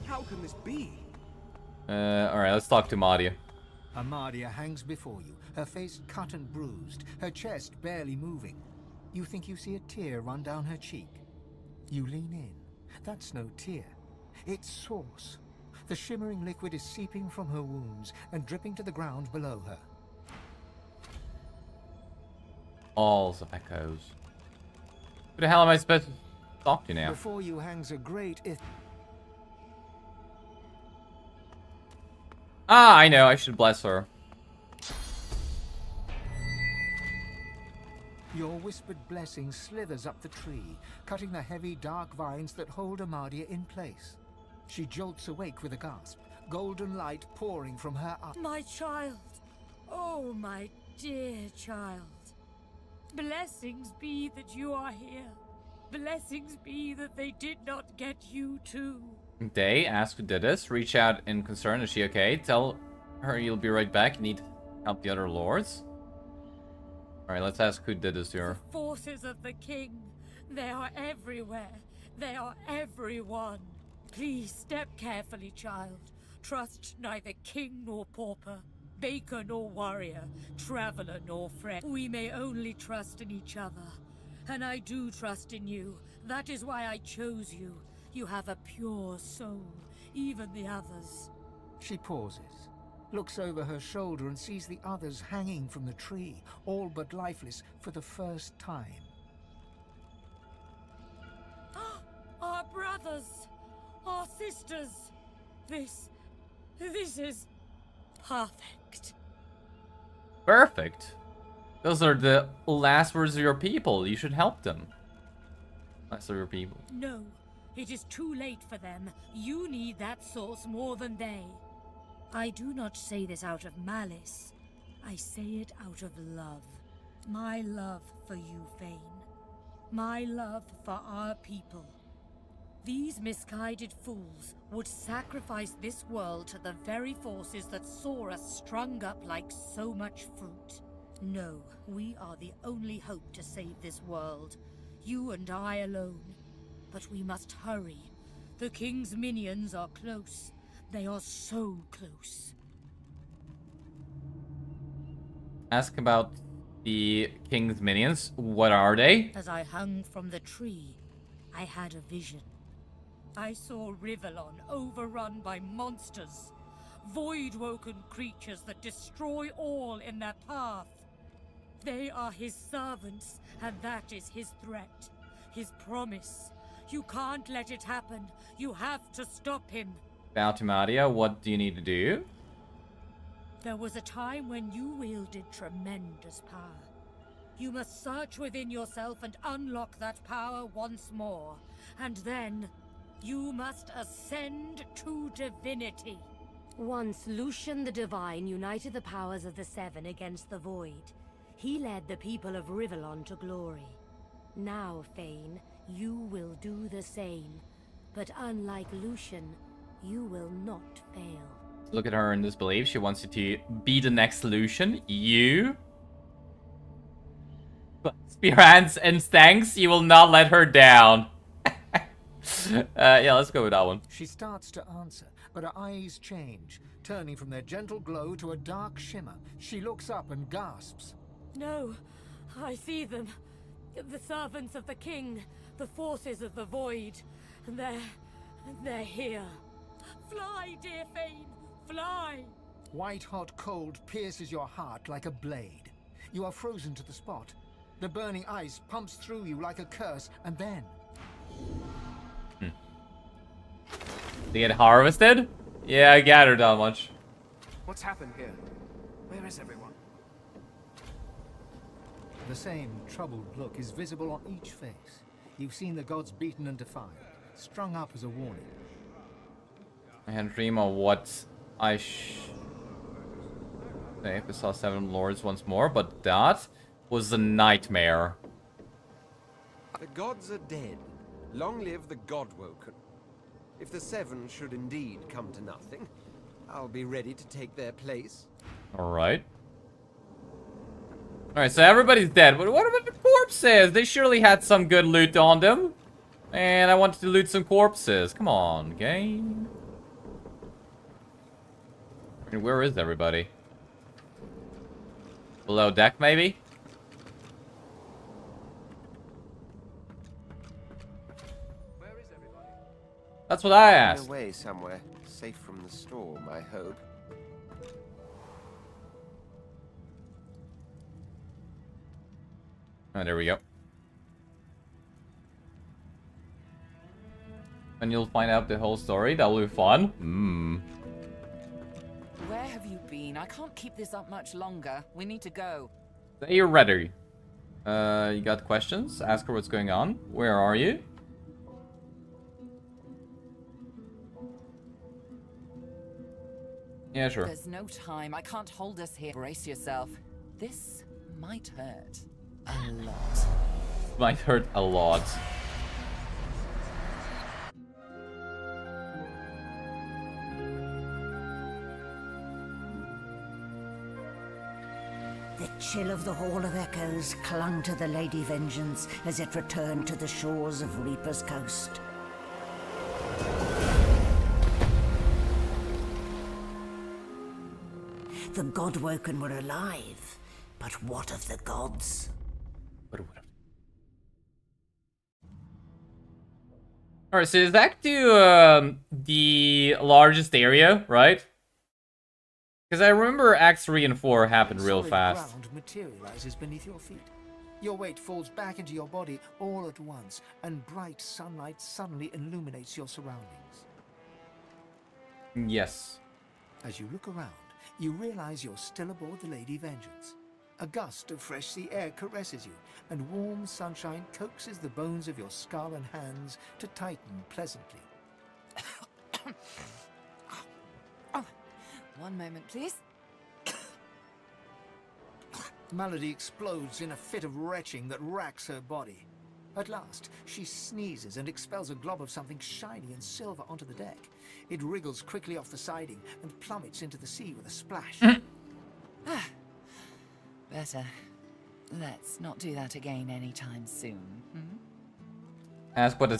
can this be? Alright, let's talk to Madia. Armadia hangs before you, her face cut and bruised, her chest barely moving. You think you see a tear run down her cheek. You lean in. That's no tear. It's source. The shimmering liquid is seeping from her wounds and dripping to the ground below her. Halls of echoes. Who the hell am I supposed to talk to now? Before you hangs a great Ah, I know. I should bless her. Your whispered blessing slithers up the tree, cutting the heavy, dark vines that hold Amadia in place. She jolts awake with a gasp, golden light pouring from her eyes. My child! Oh, my dear child. Blessings be that you are here. Blessings be that they did not get you too. Day, ask who did this. Reach out in concern. Is she okay? Tell her you'll be right back. You need to help the other lords. Alright, let's ask who did this to her. The forces of the king. They are everywhere. They are everyone. Please step carefully, child. Trust neither king nor pauper, baker nor warrior, traveler nor friend. We may only trust in each other. And I do trust in you. That is why I chose you. You have a pure soul, even the others. She pauses, looks over her shoulder and sees the others hanging from the tree, all but lifeless for the first time. Our brothers! Our sisters! This is perfect. Perfect. Those are the last words of your people. You should help them. Last of your people. No, it is too late for them. You need that source more than they. I do not say this out of malice. I say it out of love. My love for you, Fane. My love for our people. These misguided fools would sacrifice this world to the very forces that saw us strung up like so much fruit. No, we are the only hope to save this world. You and I alone. But we must hurry. The king's minions are close. They are so close. Ask about the king's minions. What are they? As I hung from the tree, I had a vision. I saw Rivellon overrun by monsters. Void-woken creatures that destroy all in their path. They are his servants, and that is his threat. His promise. You can't let it happen. You have to stop him. Baltimadia, what do you need to do? There was a time when you wielded tremendous power. You must search within yourself and unlock that power once more. And then, you must ascend to divinity. Once Lucian the Divine united the powers of the Seven against the Void. He led the people of Rivellon to glory. Now, Fane, you will do the same. But unlike Lucian, you will not fail. Look at her in disbelief. She wants you to be the next solution. You? But Spear Hands and thanks, you will not let her down. Yeah, let's go with that one. She starts to answer, but her eyes change, turning from their gentle glow to a dark shimmer. She looks up and gasps. No, I see them. The servants of the king, the forces of the void. They're here. Fly, dear Fane, fly! White-hot cold pierces your heart like a blade. You are frozen to the spot. The burning ice pumps through you like a curse, and then... They get harvested? Yeah, I gathered that much. What's happened here? Where is everyone? The same troubled look is visible on each face. You've seen the gods beaten and defied, strung up as a warning. I had a dream of what I say if we saw seven lords once more, but that was a nightmare. The gods are dead. Long live the God-woken. If the seven should indeed come to nothing, I'll be ready to take their place. Alright. Alright, so everybody's dead, but what about the corpses? They surely had some good loot on them. And I wanted to loot some corpses. Come on, game. I mean, where is everybody? Below deck, maybe? That's what I asked. Away somewhere, safe from the storm, I hope. Oh, there we go. And you'll find out the whole story. That'll be fun. Where have you been? I can't keep this up much longer. We need to go. Say you're ready. You got questions? Ask her what's going on. Where are you? Yeah, sure. There's no time. I can't hold us here. Brace yourself. This might hurt a lot. Might hurt a lot. The chill of the Hall of Echoes clung to the Lady Vengeance as it returned to the shores of Reaper's Coast. The Godwoken were alive, but what of the gods? Alright, so is that to the largest area, right? Because I remember Acts 3 and 4 happened real fast. Ground materializes beneath your feet. Your weight falls back into your body all at once, and bright sunlight suddenly illuminates your surroundings. Yes. As you look around, you realize you're still aboard the Lady Vengeance. A gust of fresh sea air caresses you, and warm sunshine coaxes the bones of your skull and hands to tighten pleasantly. One moment, please. Malady explodes in a fit of retching that racks her body. At last, she sneezes and expels a glob of something shiny and silver onto the deck. It wriggles quickly off the siding and plummets into the sea with a splash. Better. Let's not do that again anytime soon. Ask what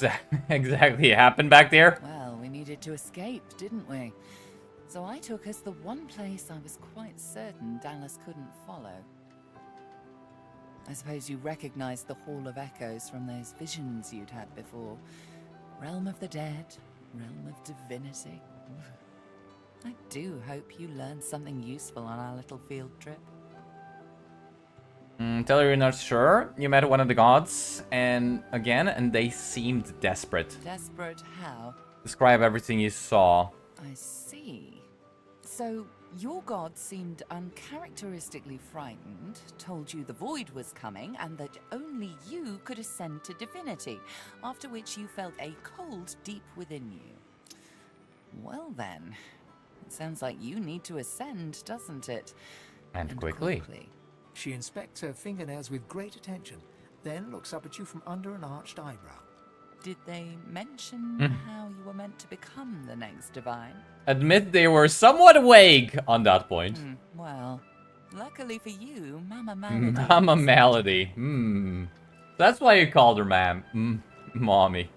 exactly happened back there? Well, we needed to escape, didn't we? So I took us the one place I was quite certain Dallas couldn't follow. I suppose you recognized the Hall of Echoes from those visions you'd had before. Realm of the Dead, Realm of Divinity. I do hope you learned something useful on our little field trip. Tell her you're not sure. You met one of the gods, and they seemed desperate. Desperate how? Describe everything you saw. I see. So, your god seemed uncharacteristically frightened, told you the void was coming, and that only you could ascend to divinity, after which you felt a cold deep within you. Well then, it sounds like you need to ascend, doesn't it? And quickly. She inspects her fingernails with great attention, then looks up at you from under an arched eyebrow. Did they mention how you were meant to become the next divine? Admit they were somewhat vague on that point. Well, luckily for you, Mama Malady. Mama Malady. That's why you called her Mommy.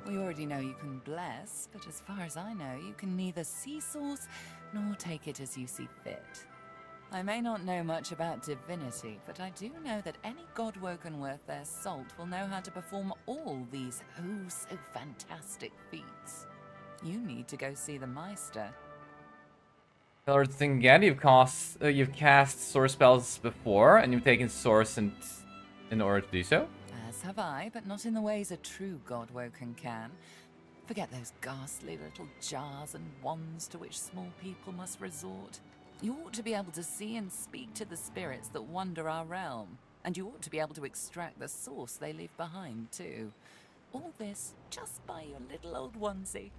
We already know you can bless, but as far as I know, you can neither see source nor take it as you see fit. I may not know much about divinity, but I do know that any godwoken worth their salt will know how to perform all these so fantastic feats. You need to go see the Meister. Tell her to think again. You've cast source spells before, and you've taken source in order to do so. As have I, but not in the ways a true godwoken can. Forget those ghastly little jars and wands to which small people must resort. You ought to be able to see and speak to the spirits that wander our realm, and you ought to be able to extract the source they leave behind, too. All this just by your little old onesie.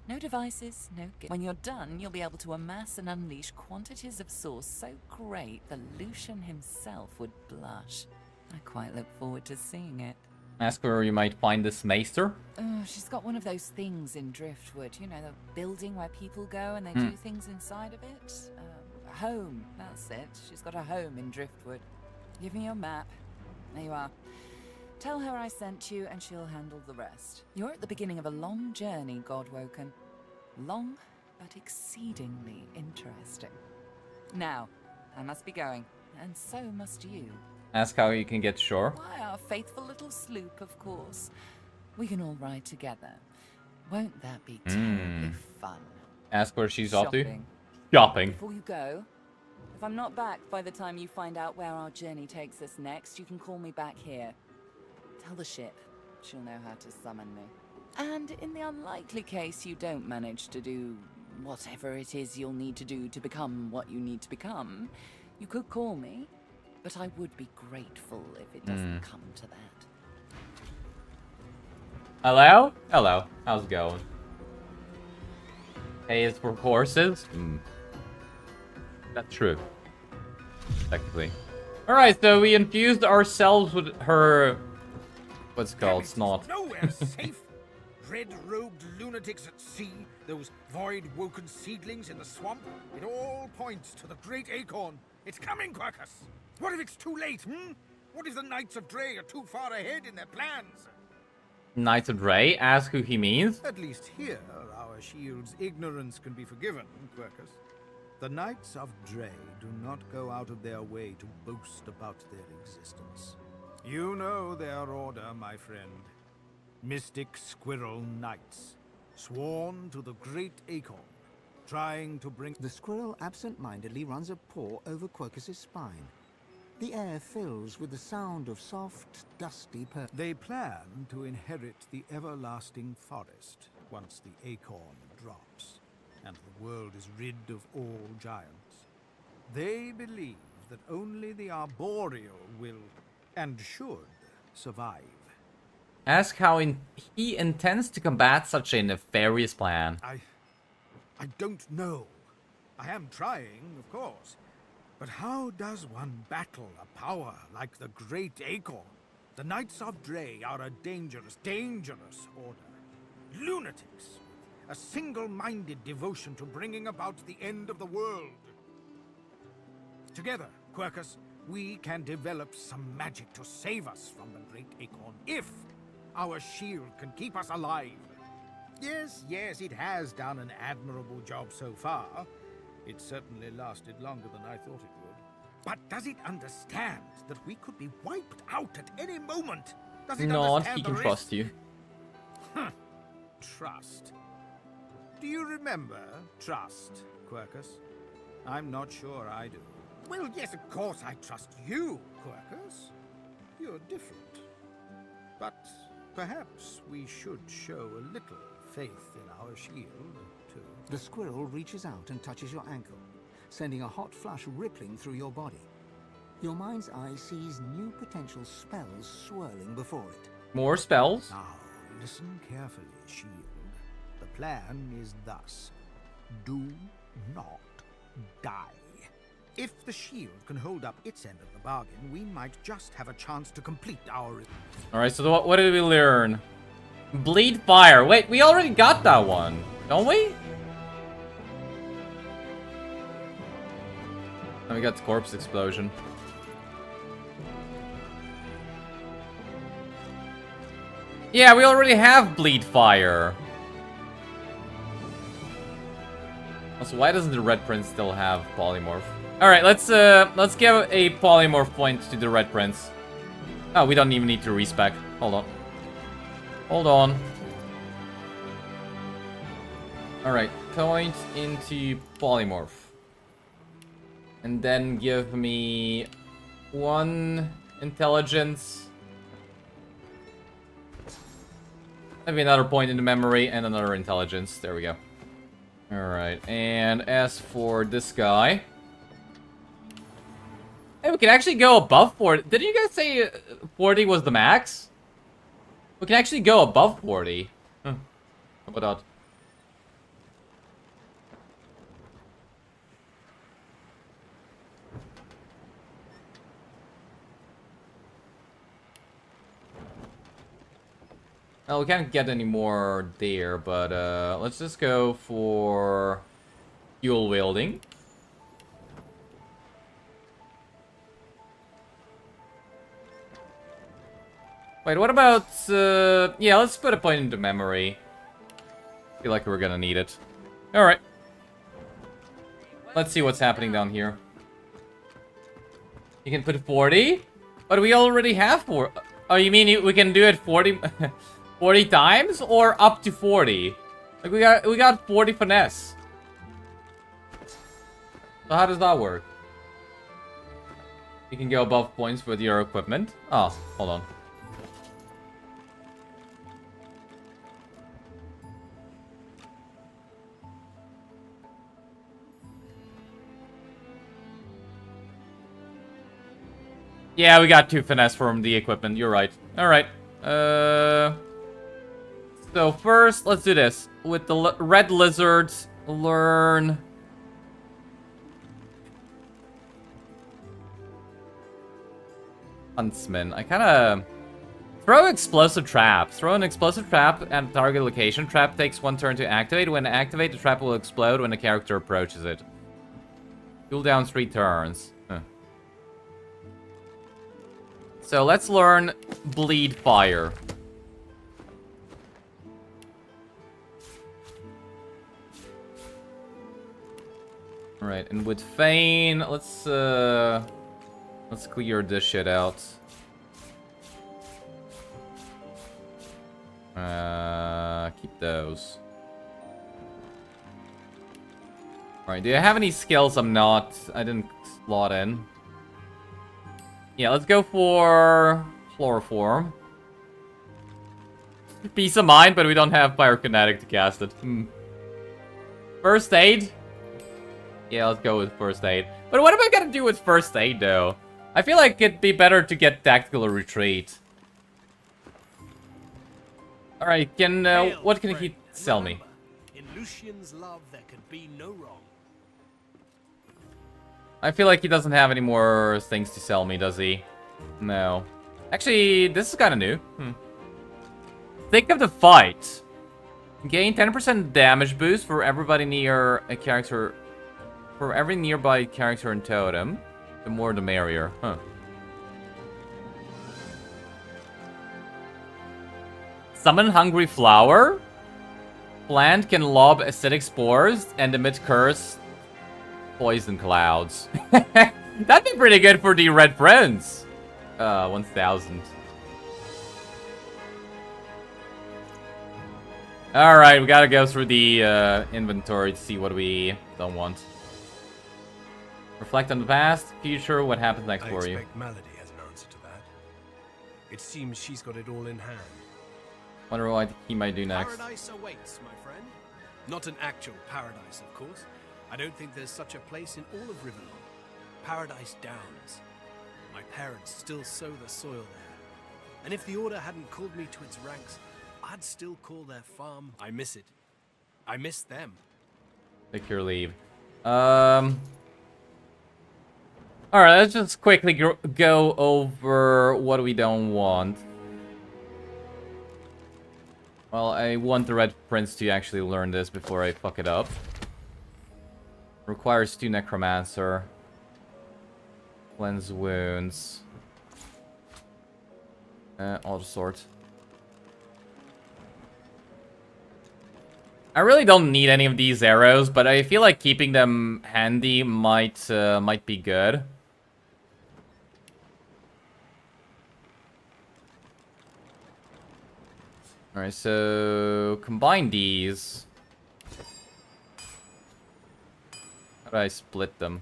No devices, no gift. When you're done, you'll be able to amass and unleash quantities of source so great the Lucian himself would blush. I quite look forward to seeing it. Ask where you might find this Meister. She's got one of those things in Driftwood, you know, the building where people go and they do things inside of it. Home, that's it. She's got a home in Driftwood. Give me your map. There you are. Tell her I sent you and she'll handle the rest. You're at the beginning of a long journey, Godwoken. Long, but exceedingly interesting. Now, I must be going, and so must you. Ask how you can get shore. Why, our faithful little sloop, of course. We can all ride together. Won't that be terribly fun? Ask where she's off to. Shopping. Shopping. Before you go, if I'm not back by the time you find out where our journey takes us next, you can call me back here. Tell the ship. She'll know how to summon me. And in the unlikely case you don't manage to do whatever it is you'll need to do to become what you need to become, you could call me, but I would be grateful if it doesn't come to that. Hello? Hello. How's it going? A is for horses? That's true. Technically. Alright, so we infused ourselves with her... What's it called? Snot. Nowhere safe. Red-robed lunatics at sea, those void-woken seedlings in the swamp. It all points to the great acorn. It's coming, Quercus. What if it's too late, What if the Knights of Dre are too far ahead in their plans? Knights of Ray? Ask who he means? At least here, our shield's ignorance can be forgiven, Quercus. The Knights of Dre do not go out of their way to boast about their existence. You know their order, my friend. Mystic Squirrel Knights, sworn to the great acorn, trying to bring... The squirrel absent-mindedly runs a paw over Quercus's spine. The air fills with the sound of soft, dusty purr. They plan to inherit the everlasting forest once the acorn drops, and the world is rid of all giants. They believe that only the arboreal will, and should, survive. Ask how he intends to combat such a nefarious plan. I don't know. I am trying, of course. But how does one battle a power like the Great Acorn? The Knights of Dre are a dangerous, dangerous order. Lunatics, a single-minded devotion to bringing about the end of the world. Together, Quercus, we can develop some magic to save us from the Great Acorn, if our shield can keep us alive. Yes, it has done an admirable job so far. It certainly lasted longer than I thought it would. But does it understand that we could be wiped out at any moment? Does it understand he can the trust risk? you. Trust. Do you remember trust, Quercus? I'm not sure I do. Well, yes, of course I trust you, Quercus. You're different. But perhaps we should show a little faith in our shield, too. The squirrel reaches out and touches your ankle, sending a hot flush rippling through your body. Your mind's eye sees new potential spells swirling before it. More spells? Now, listen carefully, shield. The plan is thus. Do not die. If the shield can hold up its end of the bargain, we might just have a chance to complete our... Alright, so what did we learn? Bleed fire. Wait, we already got that one, don't we? And we got the corpse explosion. Yeah, we already have bleed fire. Also, why doesn't the Red Prince still have polymorph? Alright, let's give a polymorph point to the Red Prince. Oh, we don't even need to respec. Hold on. Hold on. Alright, point into polymorph. And then give me 1 intelligence. Maybe another point in the memory and another intelligence. There we go. Alright, and as for this guy... Hey, we can actually go above 40. Didn't you guys say 40 was the max? We can actually go above 40. How about that? Well, we can't get any more there, but let's just go for dual wielding. Wait, what about, yeah, let's put a point into memory. Feel like we're gonna need it. Alright. Let's see what's happening down here. You can put 40? But we already have 4. Oh, you mean we can do it 40, 40 times? Or up to 40? Like, we got 40 finesse. So how does that work? You can go above points with your equipment. Oh, hold on. Yeah, we got 2 finesse from the equipment. You're right. Alright. So first, let's do this. With the red lizards, learn... Huntsman. I kinda... Throw explosive trap. Throw an explosive trap at target location. Trap takes 1 turn to activate. When activated, the trap will explode when the character approaches it. Cooldown 3 turns. Huh. So let's learn Bleed Fire. Alright, and with Feign, let's clear this shit out. Keep those. Alright, do I have any skills I didn't slot in? Yeah, let's go for Chloroform. Peace of mind, but we don't have Pyrokinetic to cast it. First Aid? Yeah, let's go with First Aid. But what am I gonna do with First Aid, though? I feel like it'd be better to get Tactical Retreat. Alright, what can he sell me? In Lucian's love, there can be no wrong. I feel like he doesn't have any more things to sell me, does he? No. Actually, this is kind of new. Think of the fight. Gain 10% damage boost for everybody near a character... For every nearby character and totem. The more the merrier. Huh. Summon Hungry Flower. Plant can lob acidic spores and emit cursed poison clouds. That'd be pretty good for the Red Prince. 1,000. Alright, we gotta go through the inventory to see what we don't want. Reflect on the past, future, what happens next for you. I expect Malady has an answer to that. It seems she's got it all in hand. Wonder what he might do next. Paradise awaits, my friend. Not an actual paradise, of course. I don't think there's such a place in all of Riverlong. Paradise Downs. My parents still sow the soil there. And if the Order hadn't called me to its ranks, I'd still call their farm. I miss it. I miss them. Take your leave. Alright, let's just quickly go over what we don't want. Well, I want the Red Prince to actually learn this before I fuck it up. Requires 2 Necromancer. Cleanse wounds. All sort. I really don't need any of these arrows, but I feel like keeping them handy might be good. Alright, so combine these. How do I split them?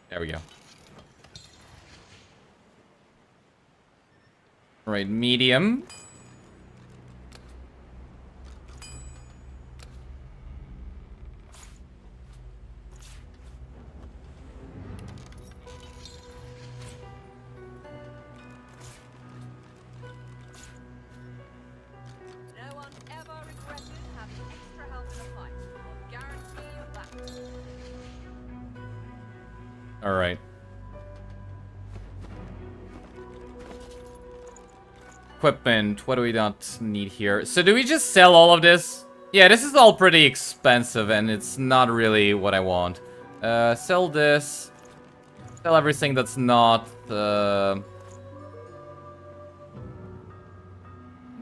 There we go. Alright, medium. No one ever regretted having extra help in a fight. I'll guarantee you that. Alright. Equipment, what do we not need here? So do we just sell all of this? Yeah, this is all pretty expensive and it's not really what I want. Sell this. Sell everything that's not... that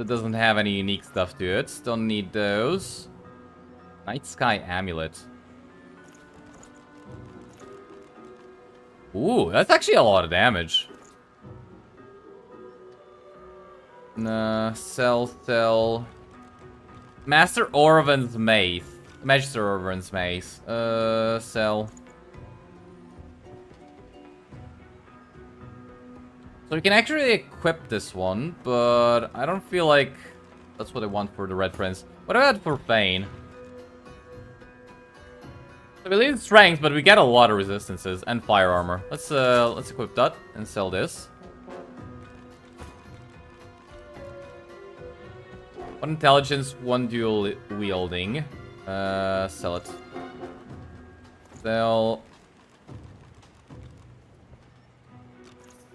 doesn't have any unique stuff to it. Don't need those. Night Sky Amulet. Ooh, that's actually a lot of damage. Nah, sell. Master Orvan's Mace. Magister Orvan's Mace. Sell. So we can actually equip this one, but I don't feel like that's what I want for the Red Prince. What about for Feign? I believe it's strength, but we get a lot of resistances and fire armor. Let's equip that and sell this. One intelligence, one dual wielding. Sell it. Sell.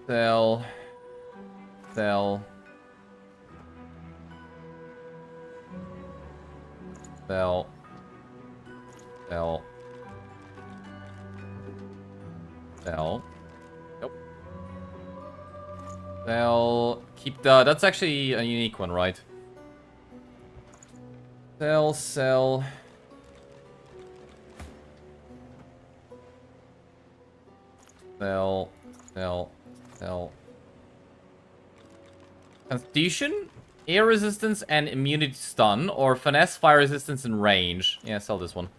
Sell. Sell. Sell. Sell. Sell. Nope. Sell. Keep the... That's actually a unique one, right? Sell, sell. Sell, sell, sell. Constitution, air resistance, and immunity to stun, or finesse, fire resistance, and range. Yeah, sell this one.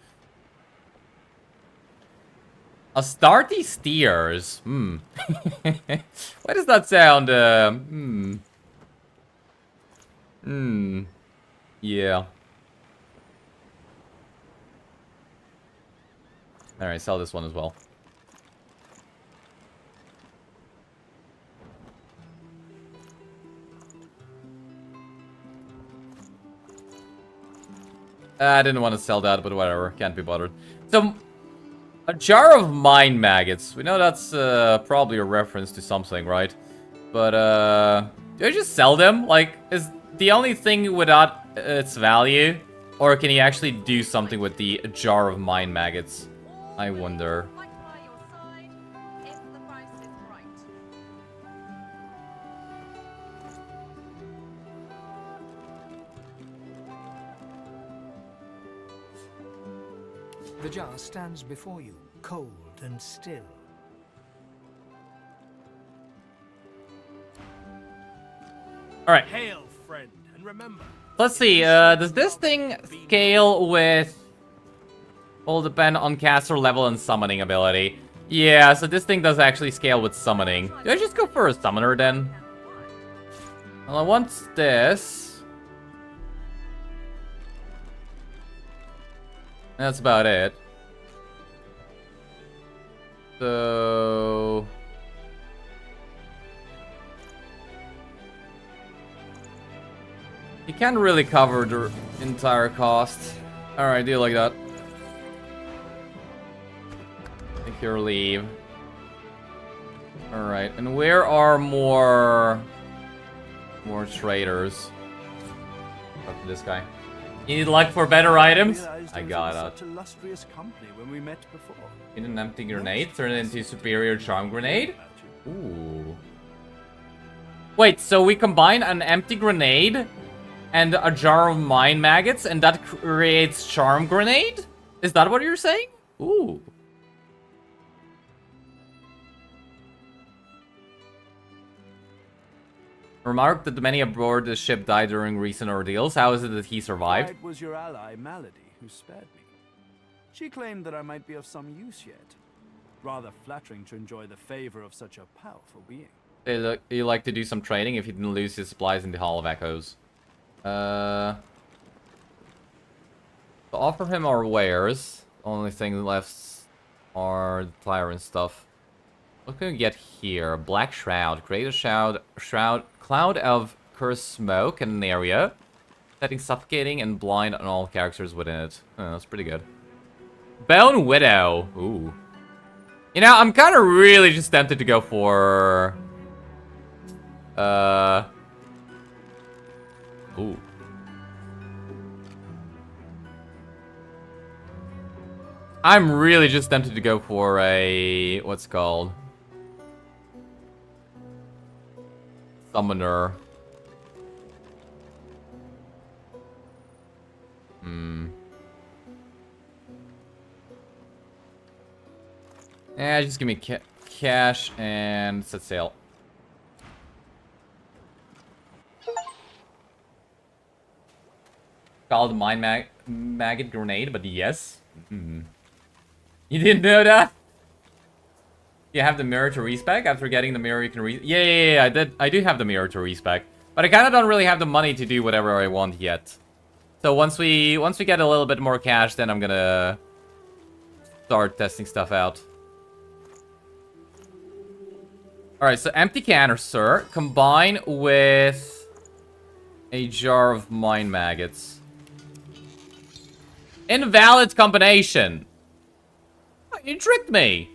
Astarte Steers. Hmm. Why does that sound, Yeah. Alright, sell this one as well. I didn't want to sell that, but whatever. Can't be bothered. So, a jar of mind maggots. We know that's probably a reference to something, right? But, do I just sell them? Like, is the only thing without its value? Or can you actually do something with the jar of mind maggots? I wonder. The jar stands before you, cold and still. Alright. Hail, friend, and remember. Let's see, does this thing scale with... Will depend on caster level and summoning ability. Yeah, so this thing does actually scale with summoning. Do I just go for a summoner then? Well, I want this. That's about it. So... You can't really cover the entire cost. Alright, deal like that. Take your leave. Alright, and where are more traders? Talk to this guy. You need luck for better items? I got it. Such illustrious company when we met before. In an empty grenade, turn it into superior charm grenade? Ooh. Wait, so we combine an empty grenade and a jar of mind maggots, and that creates charm grenade? Is that what you're saying? Ooh. Remark that many aboard the ship died during recent ordeals. How is it that he survived? It was your ally, Malady, who spared me. She claimed that I might be of some use yet. Rather flattering to enjoy the favor of such a powerful being. Hey, look, you like to do some trading if you didn't lose his supplies in the Hall of Echoes. To offer him our wares. Only thing left are the tyrant stuff. What can we get here? Black Shroud. Create a cloud of cursed smoke in an area, setting suffocating and blind on all characters within it. Oh, that's pretty good. Bone Widow. Ooh. You know, I'm kind of really just tempted to go for... Ooh. I'm really just tempted to go for a... What's it called? Summoner. Yeah, just give me cash and set sail. Called Mind Maggot Grenade, but yes. You didn't know that? You have the mirror to respec. After getting the mirror, you can Yeah, I do have the mirror to respec. But I kind of don't really have the money to do whatever I want yet. So once we get a little bit more cash, then I'm gonna start testing stuff out. Alright, so empty canister combine with a jar of mine maggots. Invalid combination! You tricked me!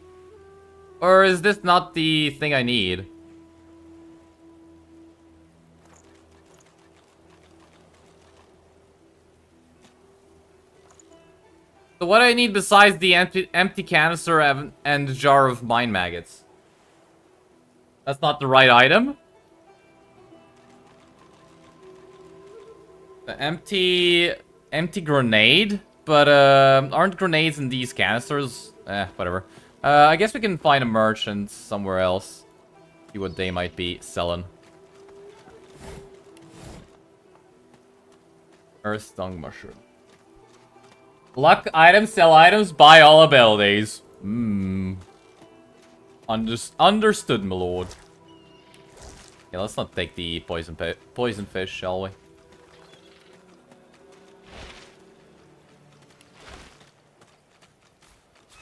Or is this not the thing I need? So what do I need besides the empty canister and jar of mine maggots? That's not the right item? The empty grenade? But, aren't grenades in these canisters? Whatever. I guess we can find a merchant somewhere else. See what they might be selling. Earth Stung Mushroom. Luck items, sell items, buy all abilities. Understood, my lord. Yeah, let's not take the poison fish, shall we?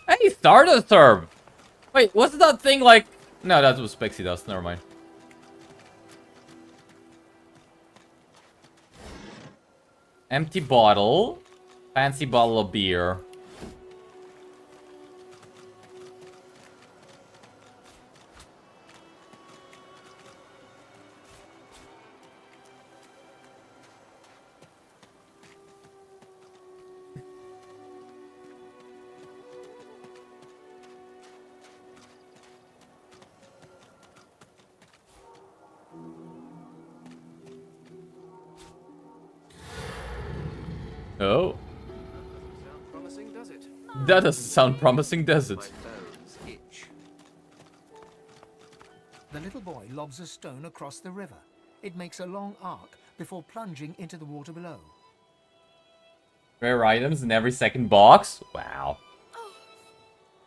Hey, Stardust Herb! Wait, wasn't that thing like... No, that was Pixie Dust, never mind. Empty bottle. Fancy bottle of beer. Oh. Promising, does it? That doesn't sound promising, does it? The little boy lobs a stone across the river. It makes a long arc before plunging into the water below. Rare items in every second box? Wow.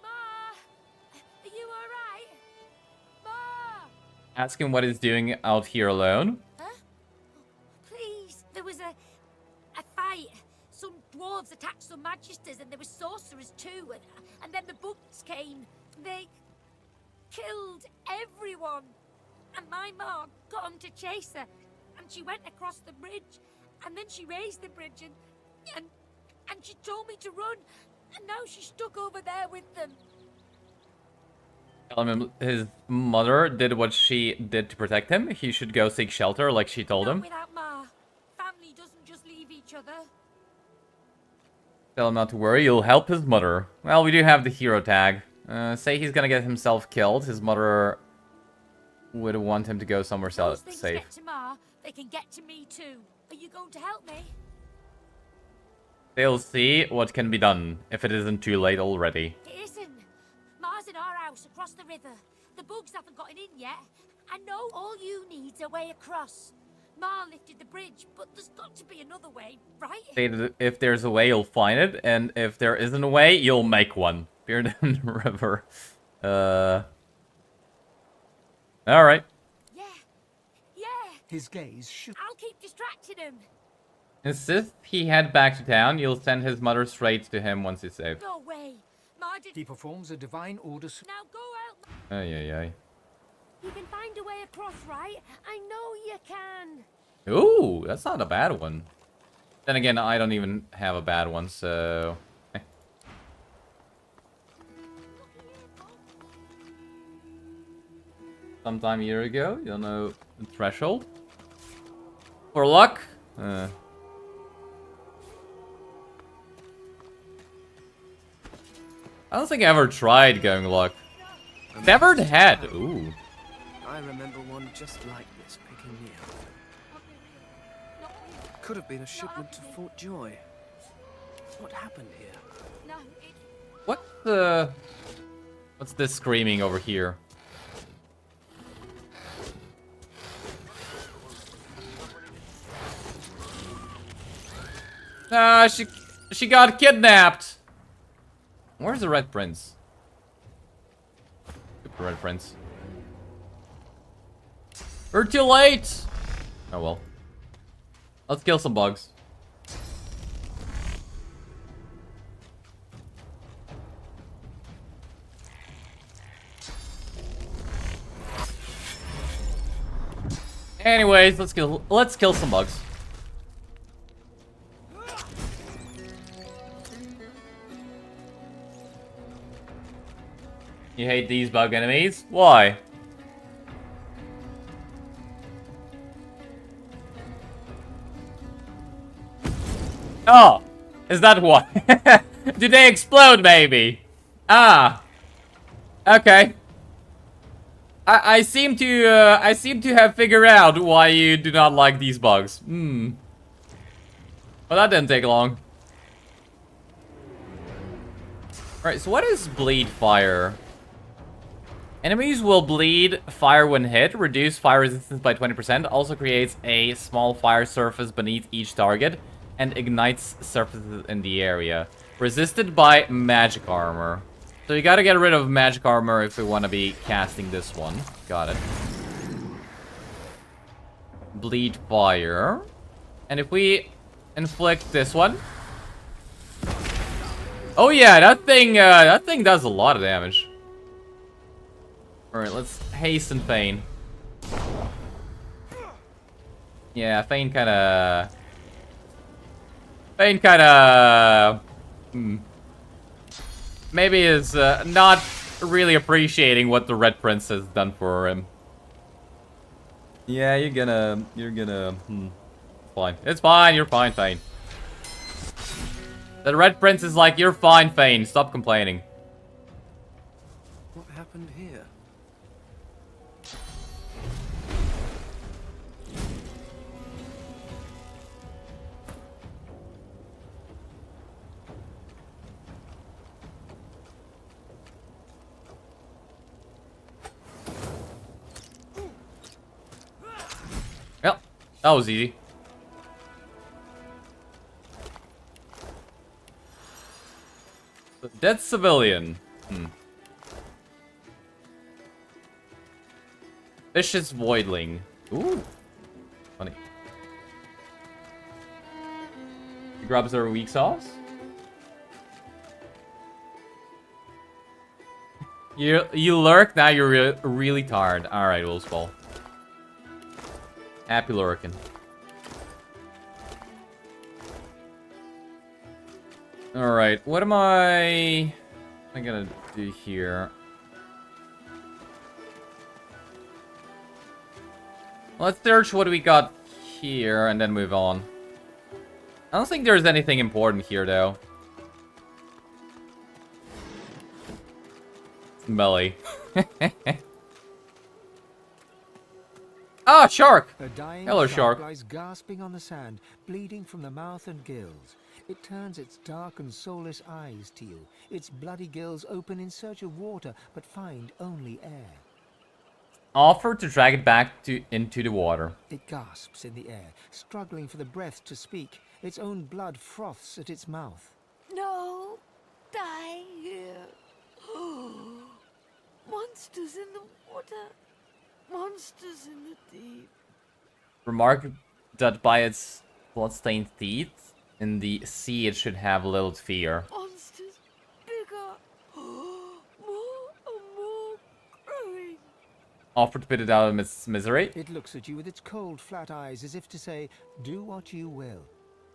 Are you alright? Ma! Ask him what he's doing out here alone. Huh? Please, there was a fight. Some dwarves attacked some magisters and there were sorcerers too. And then the bugs came. They killed everyone. And my ma got them to chase her. And she went across the bridge. And then she raised the bridge and she told me to run. And now she's stuck over there with them. Tell him his mother did what she did to protect him. He should go seek shelter like she told him. Without ma, family doesn't just leave each other. Tell him not to worry, you'll help his mother. Well, we do have the hero tag. Say he's gonna get himself killed. His mother would want him to go somewhere Those things safe. get to ma, they can get to me too. Are you going to help me? They'll see what can be done, if it isn't too late already. It isn't. Ma's in our house across the river. The bugs haven't gotten in yet. I know all you need's a way across. Ma lifted the bridge, but there's got to be another way, right? Say that if there's a way, you'll find it, and if there isn't a way, you'll make one. Peer down the river. Alright. Yeah. His gaze I'll keep distracting him. Insist he head back to town, you'll send his mother straight to him once he's safe. No way. Ma did. He performs a divine order. Now go out. Ay, ay, ay. You can find a way across, right? I know you can. Ooh, that's not a bad one. Then again, I don't even have a bad one, so... Sometime a year ago, you don't know the threshold. For luck? I don't think I ever tried going luck. Severed head. Ooh. I remember one just like this picking me up. Could have been a shipment to Fort Joy. What happened here? What's this screaming over here? She got kidnapped. Where's the Red Prince? The Red Prince. We're too late. Oh well. Let's kill some bugs. Anyways, let's kill some bugs. You hate these bug enemies? Why? Oh, is that why? Do they explode, maybe? Ah. Okay. I seem to have figured out why you do not like these bugs. Hmm. Well, that didn't take long. Alright, so what is bleed fire? Enemies will bleed fire when hit, reduce fire resistance by 20%, also creates a small fire surface beneath each target, and ignites surfaces in the area. Resisted by magic armor. So you gotta get rid of magic armor if we want to be casting this one. Got it. Bleed fire. And if we inflict this one. Oh yeah, that thing does a lot of damage. Alright, let's hasten Fane. Yeah, Fane kinda... maybe is not really appreciating what the Red Prince has done for him. Yeah, you're gonna... Fine. It's fine, you're fine, Fane. The Red Prince is like, you're fine, Fane. Stop complaining. What happened here? Well, that was easy. The dead civilian. Vicious voidling. Ooh. Funny. He grabs our weak sauce. You lurk, now you're really tired. Alright, Wolfsball. Happy lurking. Alright, what am I gonna do here? Let's search what we got here and then move on. I don't think there's anything important here, though. Smelly. Ah, shark! A dying Hello, shark. lies gasping on the sand, bleeding from the mouth and gills. It turns its dark and soulless eyes to you. Its bloody gills open in search of water, but find only air. Offer to drag it back into the water. It gasps in the air, struggling for the breath to speak. Its own blood froths at its mouth. No, die here. Monsters in the water. Monsters in the deep. Remark that by its blood-stained teeth, in the sea it should have little fear. Monsters bigger. More and more growing. Offer to put it out of its misery. It looks at you with its cold, flat eyes as if to say, do what you will.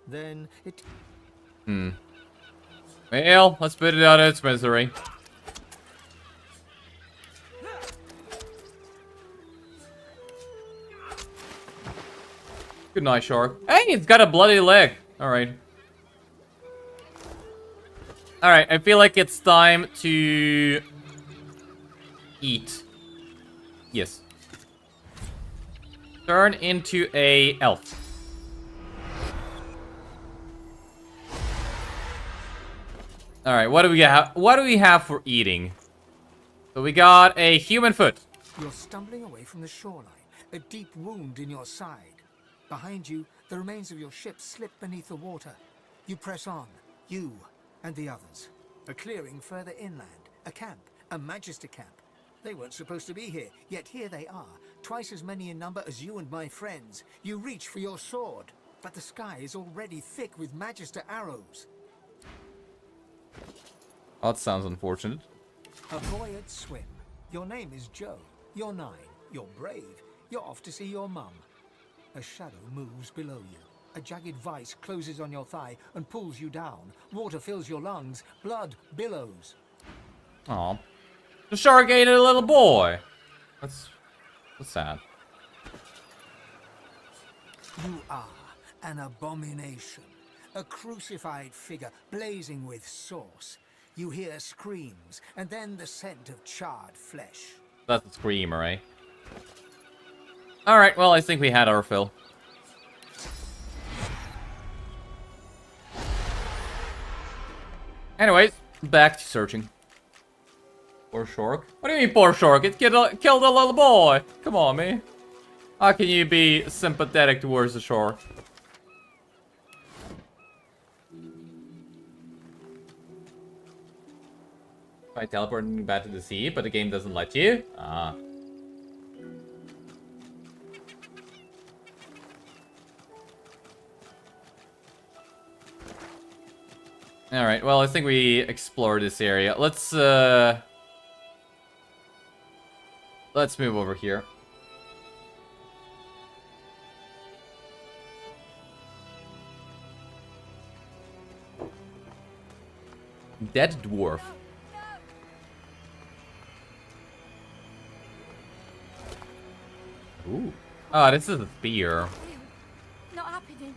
Then it... Well, let's put it out of its misery. Good night, shark. Hey, it's got a bloody leg. Alright. Alright, I feel like it's time to eat. Yes. Turn into a elf. Alright, what do we have? What do we have for eating? So we got a human foot. You're stumbling away from the shoreline, a deep wound in your side. Behind you, the remains of your ship slip beneath the water. You press on, you and the others. A clearing further inland, a camp, a Magister camp. They weren't supposed to be here, yet here they are, twice as many in number as you and my friends. You reach for your sword, but the sky is already thick with Magister arrows. Oh, that sounds unfortunate. A boy at swim. Your name is Joe. You're 9. You're brave. You're off to see your mum. A shadow moves below you. A jagged vice closes on your thigh and pulls you down. Water fills your lungs. Blood billows. Aw. The shark ate a little boy. That's sad. You are an abomination. A crucified figure blazing with sauce. You hear screams, and then the scent of charred flesh. That's a screamer, eh? Alright, well, I think we had our fill. Anyways, back to searching. Poor shark. What do you mean, poor shark? It killed a little boy. Come on, man. How can you be sympathetic towards the shark? Try teleporting back to the sea, but the game doesn't let you? Ah. Alright, well, I think we explored this area. Let's move over here. Dead dwarf. Ooh. Oh, this is a spear. Not happening.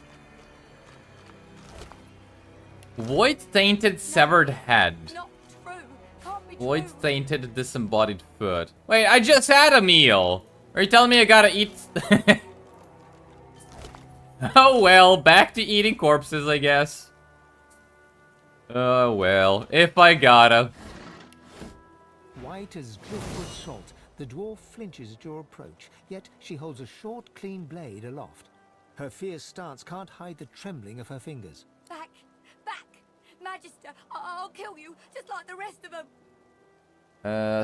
Void-tainted severed head. Void-tainted disembodied foot. Wait, I just had a meal. Are you telling me I gotta eat? Oh well, back to eating corpses, I guess. Oh well, if I gotta. White as driftwood salt, the dwarf flinches at your approach, yet she holds a short, clean blade aloft. Her fierce stance can't hide the trembling of her fingers. Back! Back! Magister, I'll kill you, just like the rest of them!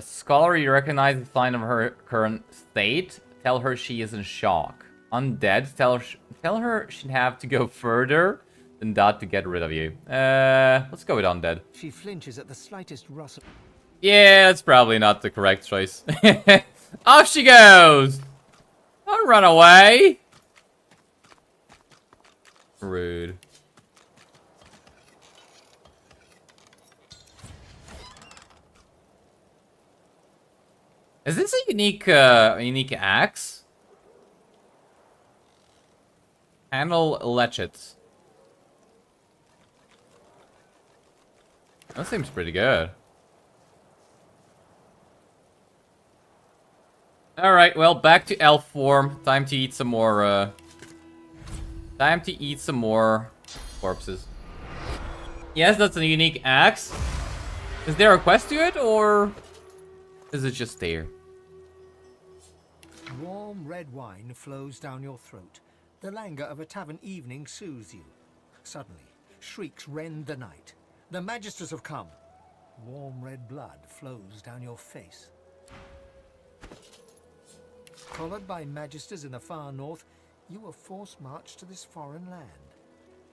Scholar, you recognize the sign of her current state? Tell her she is in shock. Undead, tell her she'd have to go further than that to get rid of you. Let's go with undead. She flinches at the slightest rustle. Yeah, that's probably not the correct choice. Off she goes! Don't run away! Rude. Is this a unique axe? Handle latchets. That seems pretty good. Alright, well, back to elf form. Time to eat some more, corpses. Yes, that's a unique axe. Is there a quest to it, or is it just there? Warm red wine flows down your throat. The languor of a tavern evening soothes you. Suddenly, shrieks rend the night. The Magisters have come. Warm red blood flows down your face. Collared by Magisters in the far north, you were forced marched to this foreign land.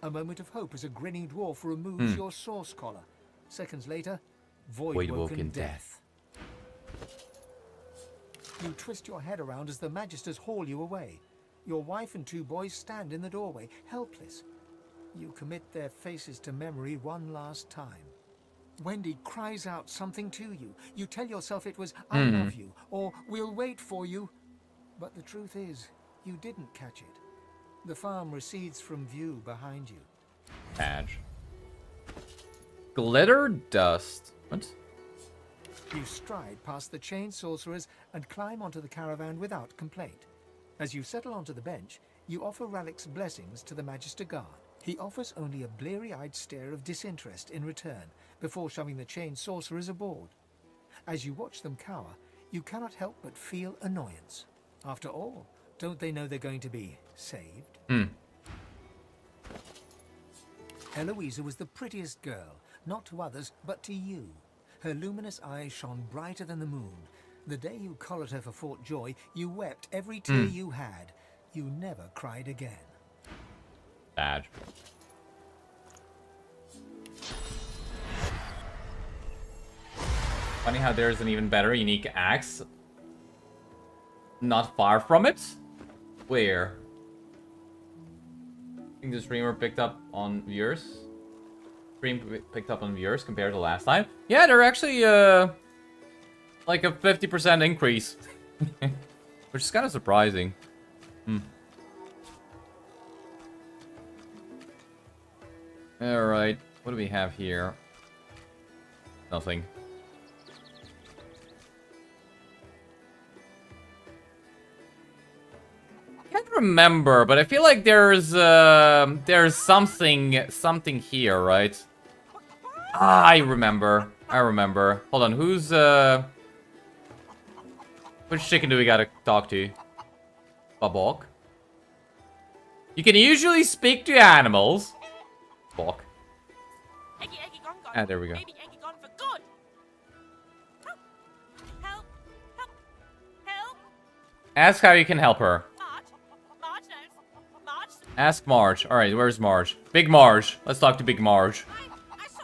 A moment of hope as a grinning dwarf removes your source collar. Seconds later, void-woken death. You twist your head around as the Magisters haul you away. Your wife and two boys stand in the doorway, helpless. You commit their faces to memory one last time. Wendy cries out something to you. You tell yourself it was, I love you, or we'll wait for you. But the truth is, you didn't catch it. The farm recedes from view behind you. Badge. Glitter dust. What? You stride past the chained sorcerers and climb onto the caravan without complaint. As you settle onto the bench, you offer Ralik's blessings to the Magister Guard. He offers only a bleary-eyed stare of disinterest in return, before shoving the chained sorcerers aboard. As you watch them cower, you cannot help but feel annoyance. After all, don't they know they're going to be saved? Eloisa was the prettiest girl, not to others, but to you. Her luminous eyes shone brighter than the moon. The day you collared her for Fort Joy, you wept every tear you had. You never cried again. Badge. Funny how there's an even better unique axe not far from it. Where? think the streamer picked up on viewers. Picked up on viewers compared to last time. Yeah, they're actually like a 50% increase, which is kind of surprising. All right, what do we have here? Nothing. Can't remember, but I feel like there's something here, right? Ah, I remember. Hold on, who's which chicken do we gotta talk to? Babok. You can usually speak to animals. Bok. Ah, there we go. Ask how you can help her. Ask Marge. Alright, where's Marge? Big Marge. Let's talk to Big Marge. I saw.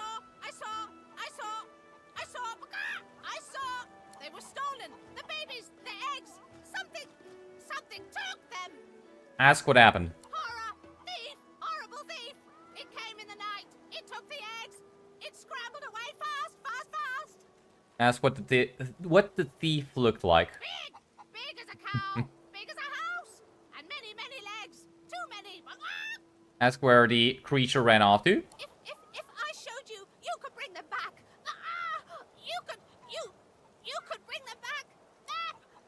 They were stolen. The babies, the eggs. Something took them. Ask what happened. Horrible thief. It came in the night. It took the eggs. It scrambled away fast. Ask what the thief looked like. Big as a cow. Big as a house. And many legs. Too many. Ask where the creature ran off to. If I showed you, you could bring them back. You could bring them back.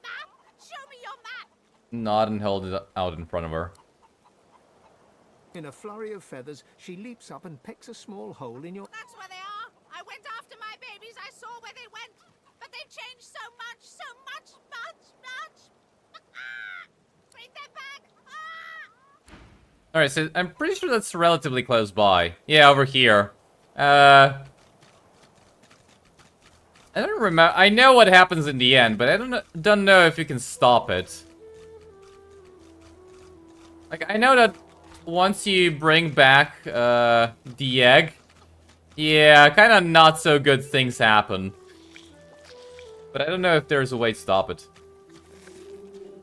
Map. Show me your map. Nod and hold it out in front of her. In a flurry of feathers, she leaps up and pecks a small hole in your... That's where they are. I went after my babies. I saw where they went. But they've changed so much. Bring them back. Alright, so I'm pretty sure that's relatively close by. Yeah, over here. I don't remember. I know what happens in the end, but I don't know if you can stop it. Like, I know that once you bring back the egg, yeah, kind of not so good things happen. But I don't know if there's a way to stop it.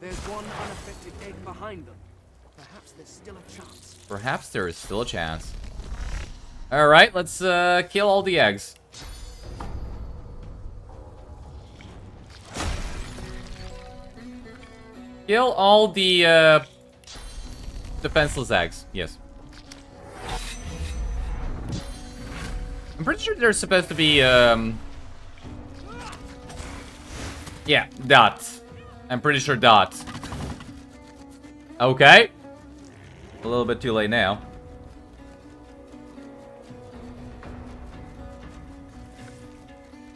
There's one unaffected egg behind them. Perhaps there's still a chance. Perhaps there is still a chance. Alright, let's kill all the eggs. Kill all the defenseless eggs, yes. I'm pretty sure there's supposed to be, yeah, dot. I'm pretty sure dot. Okay. A little bit too late now.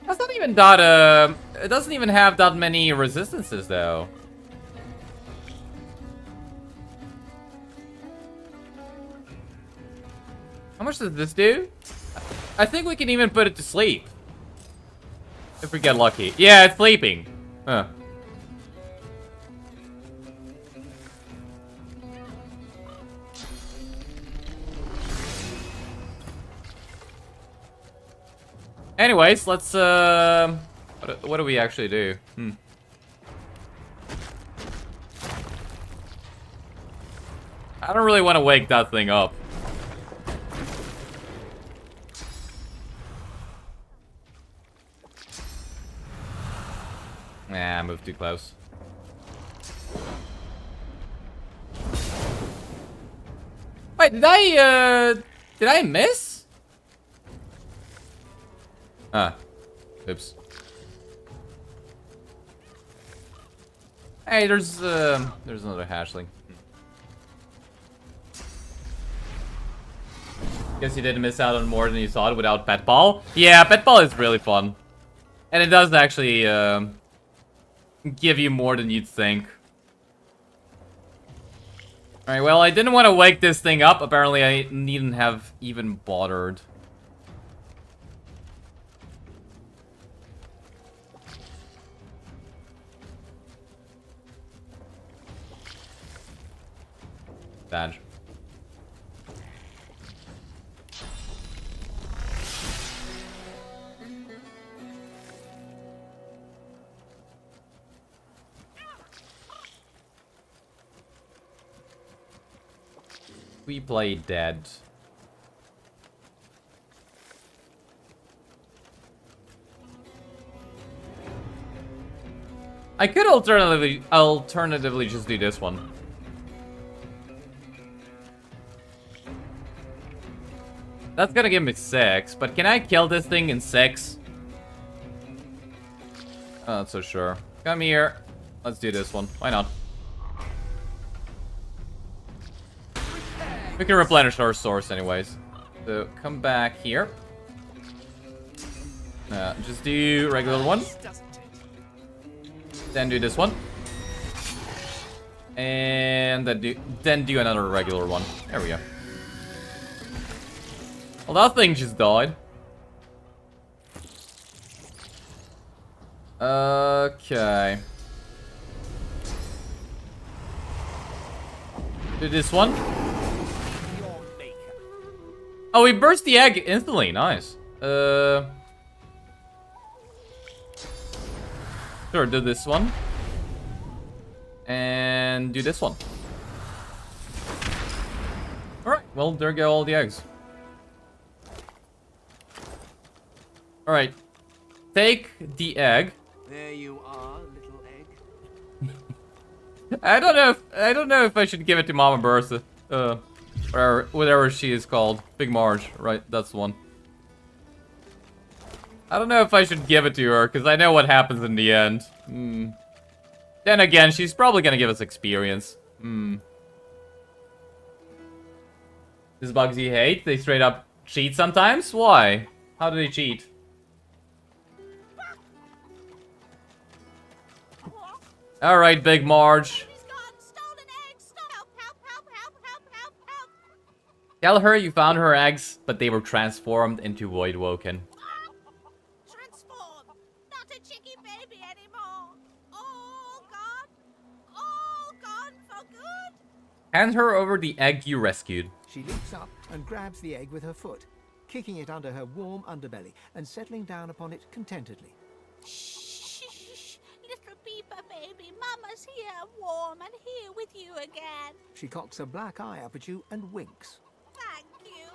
That's not even dot, it doesn't even have that many resistances, though. How much does this do? I think we can even put it to sleep. If we get lucky. Yeah, it's sleeping. Huh. Anyways, let's, what do we actually do? I don't really want to wake that thing up. Nah, I moved too close. Wait, did I miss? Ah, oops. Hey, there's another hatchling. Guess you didn't miss out on more than you thought without Pet Ball. Yeah, Pet Ball is really fun. And it does actually, give you more than you'd think. Alright, well, I didn't want to wake this thing up. Apparently, I needn't have even bothered. Badge. We play dead. I could alternatively just do this one. That's gonna give me 6, but can I kill this thing in 6? Oh, not so sure. Come here. Let's do this one. Why not? We can replenish our source anyways. So come back here. Just do regular one. Then do this one. And then do another regular one. There we go. Well, that thing just died. Okay. Do this one. Oh, we burst the egg instantly. Nice. Sure, do this one. And do this one. Alright, well, there go all the eggs. Alright. Take the egg. There you are, little egg. I don't know if I should give it to Mama Bertha. Whatever she is called. Big Marge, right? That's the one. I don't know if I should give it to her, because I know what happens in the end. Then again, she's probably gonna give us experience. These bugs you hate, they straight up cheat sometimes? Why? How do they cheat? Alright, Big Marge. Tell her you found her eggs, but they were transformed into Voidwoken. Transformed! Not a chicky baby anymore! All gone! All gone for good! Hand her over the egg you rescued. She leaps up and grabs the egg with her foot, kicking it under her warm underbelly and settling down upon it contentedly. Shh! Little beeper baby, Mama's here, warm and here with you again. She cocks a black eye up at you and winks. Thank you.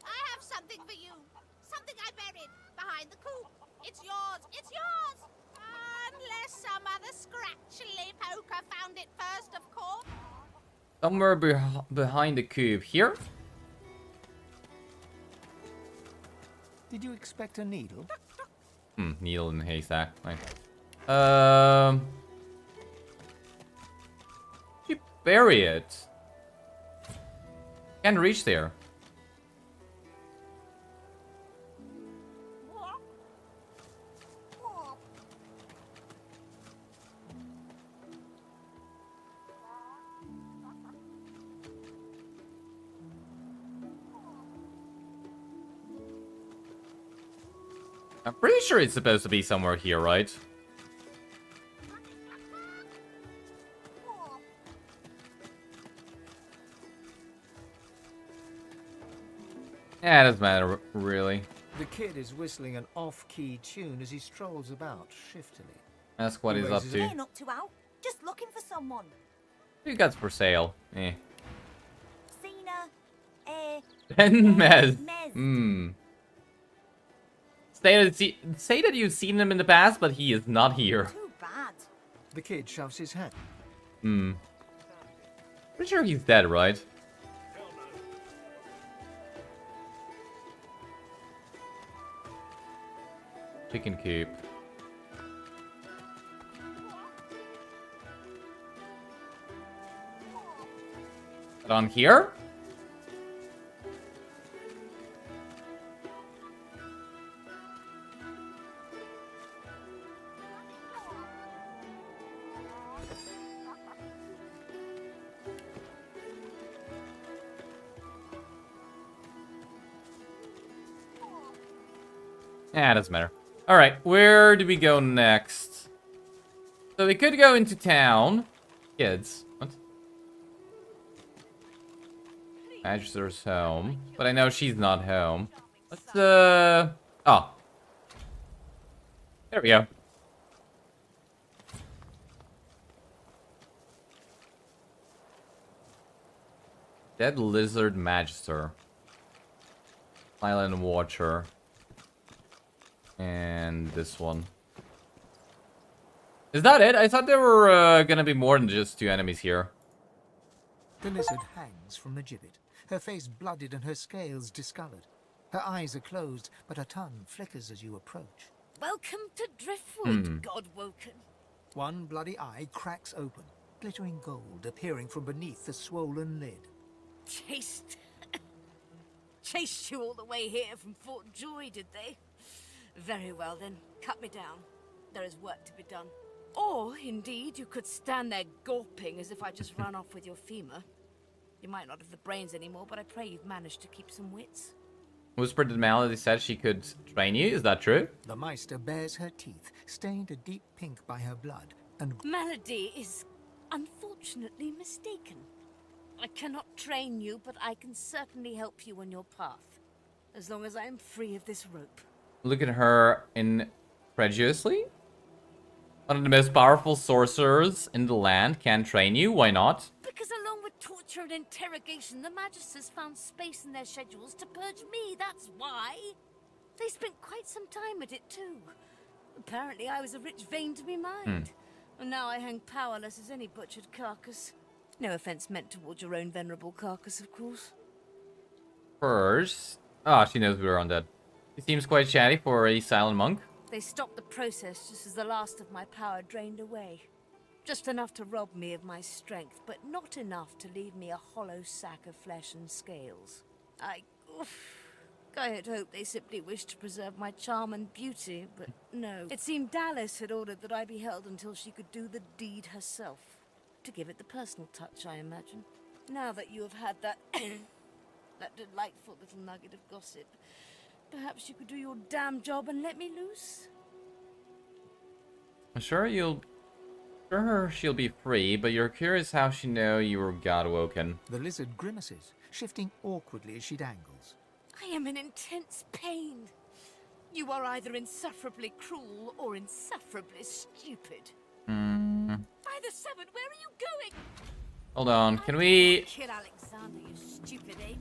I have something for you. Something I buried behind the coop. It's yours. It's yours. Unless some other scratchily poker found it first, of course. Somewhere behind the cube. Here? Did you expect a needle? Needle in a haystack. Nice. You bury it. Can't reach there. I'm pretty sure it's supposed to be somewhere here, right? Yeah, it doesn't matter, really. The kid is whistling an off-key tune as he strolls about shiftily. Ask what he's up to. Ain't up to out. Just looking for someone. What you got for sale? Eh. Cena, And Mez. Say that you've seen him in the past, but he is not here. Too bad. The kid shoves his hand. Pretty sure he's dead, right? Chicken coop. Is it on here? Yeah, it doesn't matter. Alright, where do we go next? So we could go into town. Kids. What? Magister's home. But I know she's not home. Let's, oh. There we go. Dead Lizard Magister. Silent Watcher. And this one. Is that it? I thought there were gonna be more than just 2 enemies here. The lizard hangs from the gibbet, her face blooded and her scales discolored. Her eyes are closed, but her tongue flickers as you approach. Welcome to Driftwood, Godwoken. One bloody eye cracks open, glittering gold appearing from beneath the swollen lid. Chased you all the way here from Fort Joy, did they? Very well then, cut me down. There is work to be done. Or, indeed, you could stand there gawping as if I just ran off with your femur. You might not have the brains anymore, but I pray you've managed to keep some wits. Whispered that Melody said she could train you, is that true? The Meister bares her teeth, stained a deep pink by her blood, and... Melody is unfortunately mistaken. I cannot train you, but I can certainly help you on your path. As long as I am free of this rope. Look at her incredulously. One of the most powerful sorcerers in the land can train you, why not? Because along with torture and interrogation, the Magisters found space in their schedules to purge me, that's why. They spent quite some time at it too. Apparently I was a rich vein to be mined. And now I hang powerless as any butchered carcass. No offense meant towards your own venerable carcass, of course. First... Ah, she knows we were undead. He seems quite chatty for a silent monk. They stopped the process just as the last of my power drained away. Just enough to rob me of my strength, but not enough to leave me a hollow sack of flesh and scales. I had hoped they simply wished to preserve my charm and beauty, but no. It seemed Dallas had ordered that I be held until she could do the deed herself. To give it the personal touch, I imagine. Now that you have had that... that delightful little nugget of gossip, perhaps you could do your damn job and let me loose? I'm sure she'll be free, but you're curious how she know you were Godwoken. The lizard grimaces, shifting awkwardly as she dangles. I am in intense pain. You are either insufferably cruel or insufferably stupid. Either seven, where are you going? Hold on, can we... Kill Alexander, you stupid ape.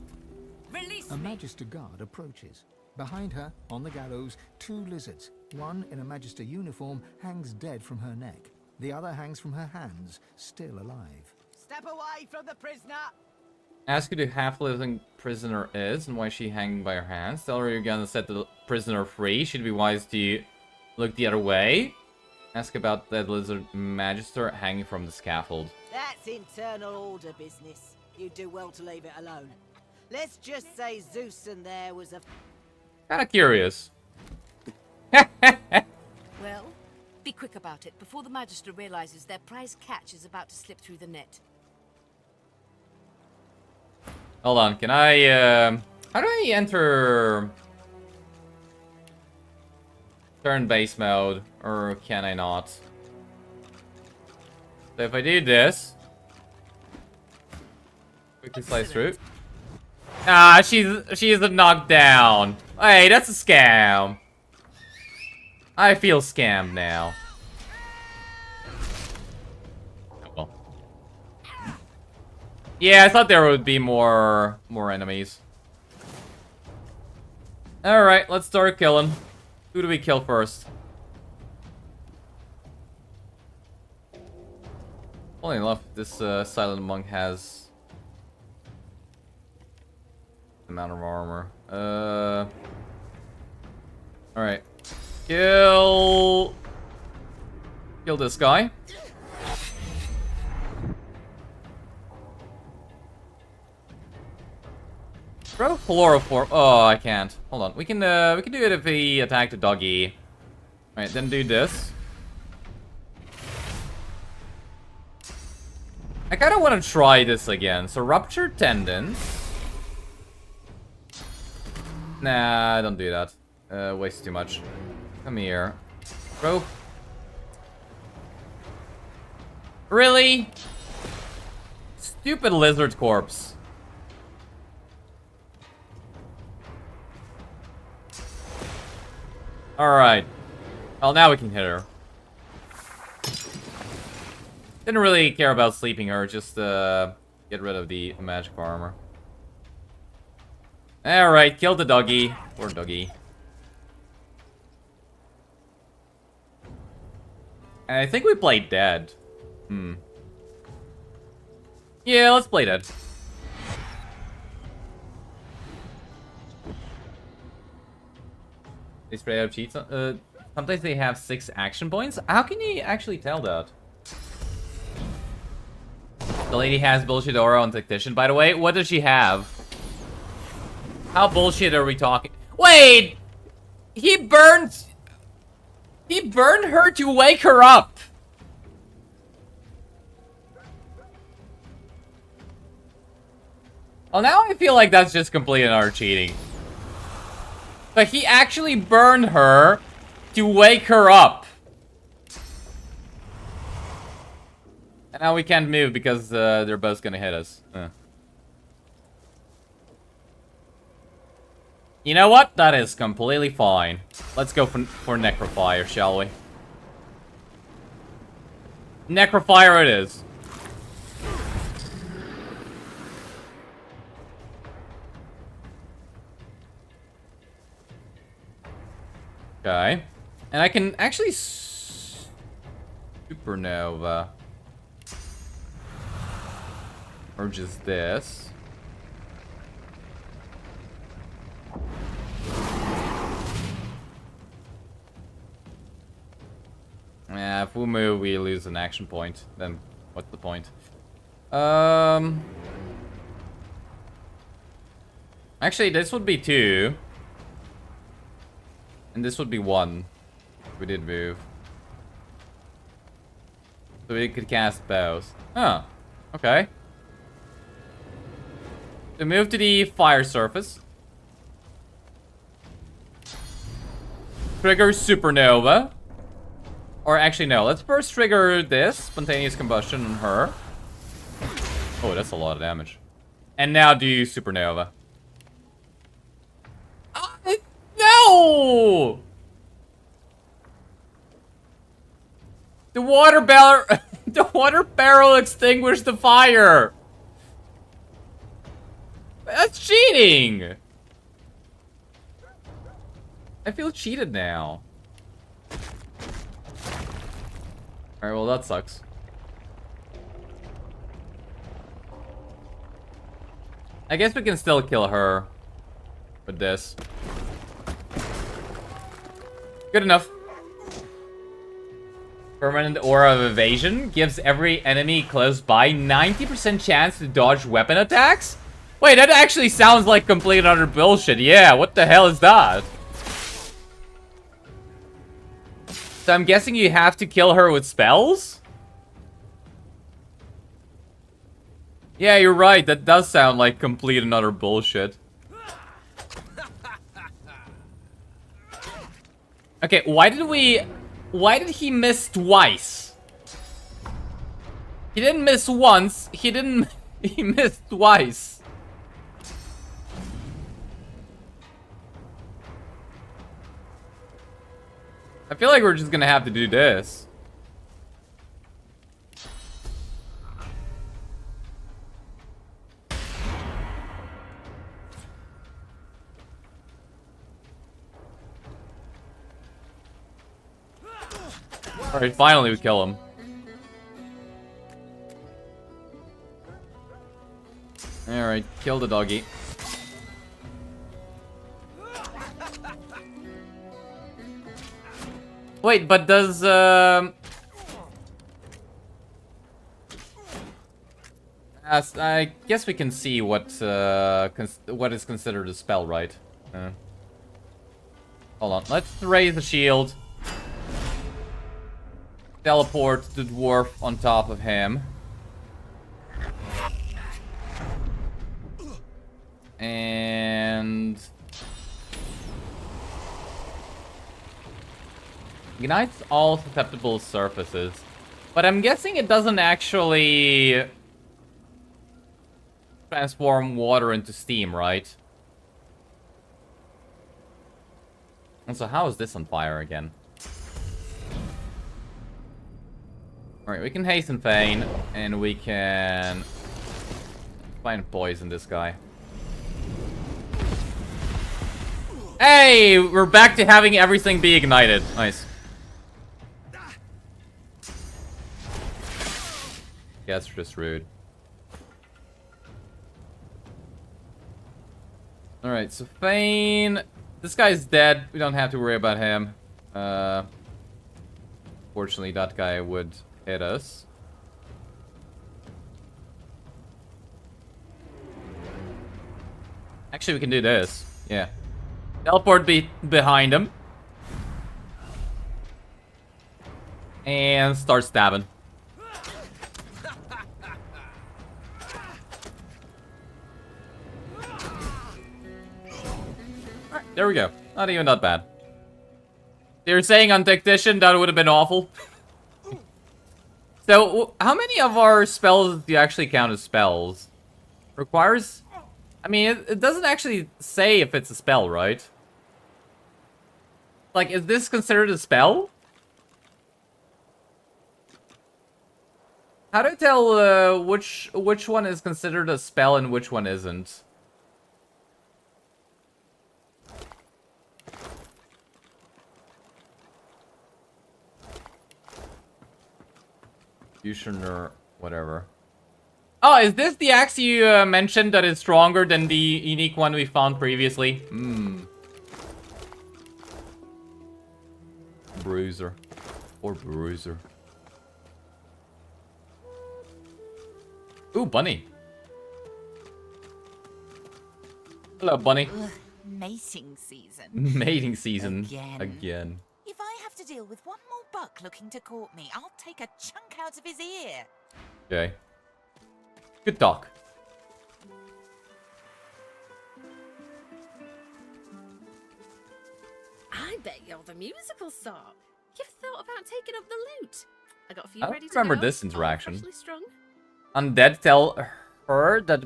Release A me. Magister guard approaches. Behind her, on the gallows, 2 lizards. One in a Magister uniform hangs dead from her neck. The other hangs from her hands, still alive. Step away from the prisoner! Ask who the half-living prisoner is and why she hanging by her hands. Tell her you're gonna set the prisoner free. She'd be wise to look the other way. Ask about that lizard magister hanging from the scaffold. That's internal order business. You do well to leave it alone. Let's just say Zeus and there was a... Kinda curious. Well, be quick about it before the Magister realizes their prize catch is about to slip through the net. Hold on, can I, how do I enter turn-based mode, or can I not? So if I do this, quickly slice through. Ah, she's knocked down. Hey, that's a scam. I feel scammed now. Oh, well. Yeah, I thought there would be more enemies. Alright, let's start killing. Who do we kill first? Funny enough, this silent monk has amount of armor. Alright. Kill this guy. Throw chloroform. Oh, I can't. Hold on. We can do it if we attack the doggy. Alright, then do this. I kinda wanna try this again. So ruptured tendons. Nah, don't do that. Waste too much. Come here. Bro. Really? Stupid lizard corpse. Alright. Well, now we can hit her. Didn't really care about sleeping her, just get rid of the magic armor. Alright, kill the doggy. Poor doggy. And I think we played dead. Yeah, let's play dead. They spray out cheats. Sometimes they have 6 action points. How can you actually tell that? The lady has bullshit aura on Tactician. By the way, what does she have? How bullshit are we talking? Wait! He burned her to wake her up! Well, now I feel like that's just complete and utter cheating. But he actually burned her to wake her up. And now we can't move because they're both gonna hit us. You know what? That is completely fine. Let's go for Necrofire, shall we? Necrofire it is. Okay. And I can actually supernova. Or just this. Yeah, if we move, we lose an action point. Then what's the point? Actually, this would be 2. And this would be 1. If we did move. So we could cast both. Oh, okay. So move to the fire surface. Trigger supernova. Or actually, no. Let's first trigger this. Spontaneous combustion on her. Oh, that's a lot of damage. And now do supernova. No! The water barrel... the water barrel extinguished the fire! That's cheating! I feel cheated now. Alright, well that sucks. I guess we can still kill her with this. Good enough. Permanent Aura of Evasion gives every enemy close by 90% chance to dodge weapon attacks? Wait, that actually sounds like complete and utter bullshit. Yeah, what the hell is that? So I'm guessing you have to kill her with spells? Yeah, you're right. That does sound like complete and utter bullshit. Okay, why did he miss twice? He didn't miss once. He missed twice. I feel like we're just gonna have to do this. Alright, finally we kill him. Alright, kill the doggy. Wait, but does I guess we can see what is considered a spell, right? Hold on, let's raise the shield. Teleport the dwarf on top of him. And ignites all susceptible surfaces. But I'm guessing it doesn't actually transform water into steam, right? And so how is this on fire again? Alright, we can hasten feign, and we can find poison this guy. Hey, we're back to having everything be ignited. Nice. Yeah, that's just rude. Alright, so Fane... This guy's dead. We don't have to worry about him. Fortunately, that guy would hit us. Actually, we can do this. Yeah. Teleport behind him. And start stabbing. Alright, there we go. Not even that bad. They were saying on Tactician that would have been awful. So, how many of our spells do you actually count as spells? Requires... I mean, it doesn't actually say if it's a spell, right? Like, is this considered a spell? How do I tell which one is considered a spell and which one isn't? Fusion or whatever. Oh, is this the axe you mentioned that is stronger than the unique one we found previously? Hmm. Bruiser. Or Bruiser. Ooh, Bunny. Hello, Bunny. Ugh, mating season. Mating season. Again. Again. If I have to deal with one more buck looking to court me, I'll take a chunk out of his ear. Okay. Good talk. I bet you're the musical sort. You've thought about taking up the lute. I got a few I ready don't to remember go, this all interaction. freshly strung. Undead tell her that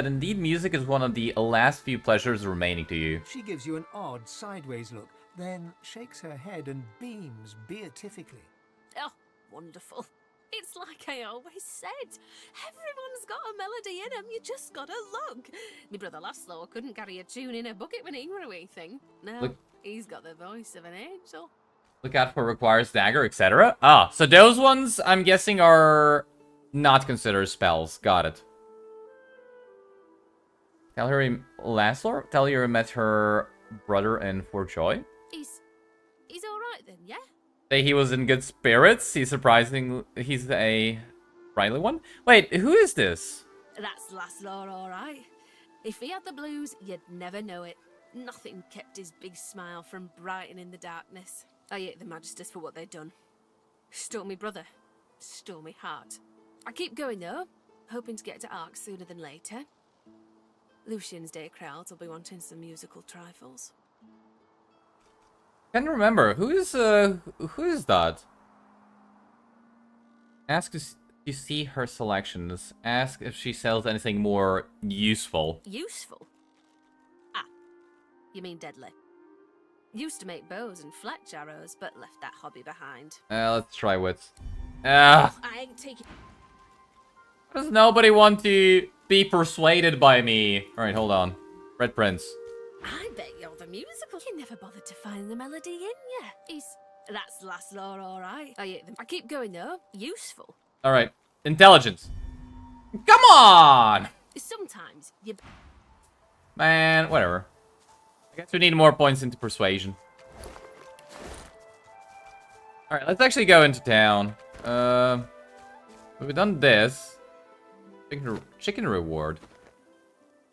indeed music is one of the last few pleasures remaining to you. She gives you an odd sideways look, then shakes her head and beams beatifically. Oh, wonderful. It's like I always said. Everyone's got a melody in them, you just gotta look. My brother Laszlo couldn't carry a tune in a bucket when he were a wee thing. No, Look. he's got the voice of an angel. Look out for requires dagger, etc. Ah, so those ones, I'm guessing, are not considered spells. Got it. Tell her you met her brother in Fort Joy. He's alright then, yeah? Say he was in good spirits. He's a friendly one. Wait, who is this? That's Laszlo, alright. If he had the blues, you'd never know it. Nothing kept his big smile from brightening the darkness. I hate the Magisters for what they'd done. Stole me brother. Stole me heart. I keep going though, hoping to get to Ark sooner than later. Lucian's day crowds will be wanting some musical trifles. Can't remember. Who is that? Ask if you see her selections. Ask if she sells anything more useful. Useful? Ah, you mean deadly. Used to make bows and fletch arrows, but left that hobby behind. Let's try wits. Ah. I ain't taking... Does nobody want to be persuaded by me? Alright, hold on. Red Prince. I bet you're the musical. You never bothered to find the melody in ya. That's Laszlo, alright. I keep going though. Useful. Alright. Intelligence. Come on! Sometimes you... Man, whatever. I guess we need more points into persuasion. Alright, let's actually go into town. We've done this. Chicken reward.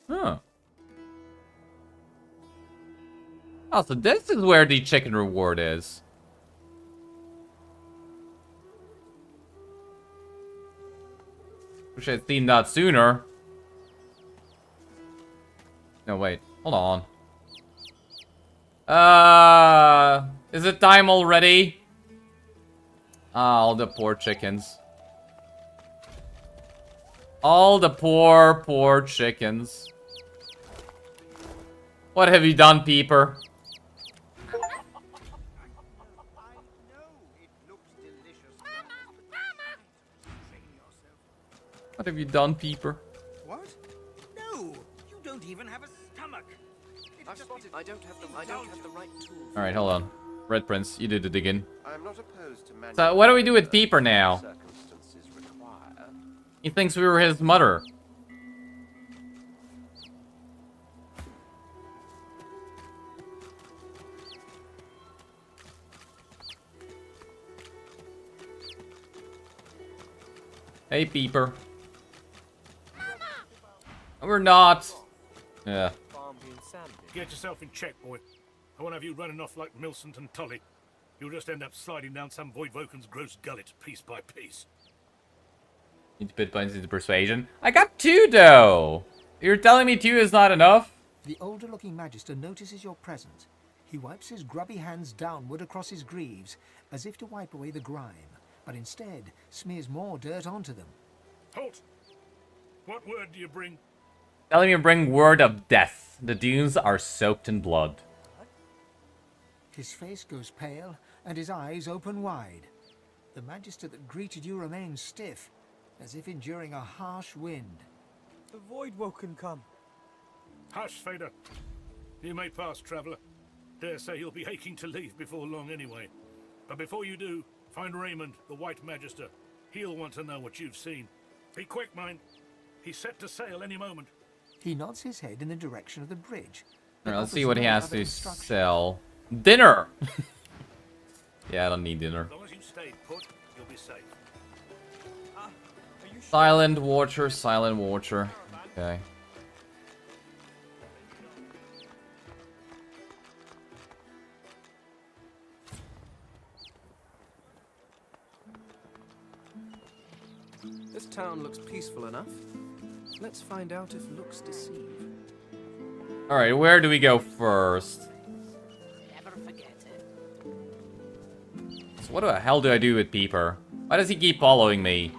Huh. Oh, so this is where the chicken reward is. Wish I'd seen that sooner. No, wait. Hold on. Is it time already? Ah, all the poor chickens. All the poor, poor chickens. What have you done, Peeper? What have you done, Peeper? What? No, you don't even have a stomach. It I don't have the right tool. Alright, hold on. Red Prince, you did the digging. I'm not opposed to So what do we do with Peeper now? circumstances require. He thinks we were his mother. Hey, Peeper. We're not. Yeah. Get yourself in check, boy. I won't have you running off like Millicent and Tully. You'll just end up sliding down some Voidwoken's gross gullet, piece by piece. Need to put points into persuasion. I got 2 though. You're telling me 2 is not enough? The older-looking Magister notices your presence. He wipes his grubby hands downward across his greaves, as if to wipe away the grime, but instead smears more dirt onto them. Halt! What word do you bring? Telling me to bring word of death. The dunes are soaked in blood. His face goes pale, and his eyes open wide. The Magister that greeted you remains stiff, as if enduring a harsh wind. The Voidwoken come. Hush, Fader. You may pass, traveller. Dare say you'll be aching to leave before long anyway. But before you do, find Raymond, the White Magister. He'll want to know what you've seen. Be quick, mind. He's set to sail any moment. He nods his head in the direction of the bridge. Alright, let's see what he has to sell. Dinner! Yeah, I don't need dinner. As long as you stay put, you'll be safe. Silent Watcher, Silent Watcher. Okay. This town looks peaceful enough. Let's find out if looks deceive. Alright, where do we go first? Never forget it. So what the hell do I do with Peeper? Why does he keep following me?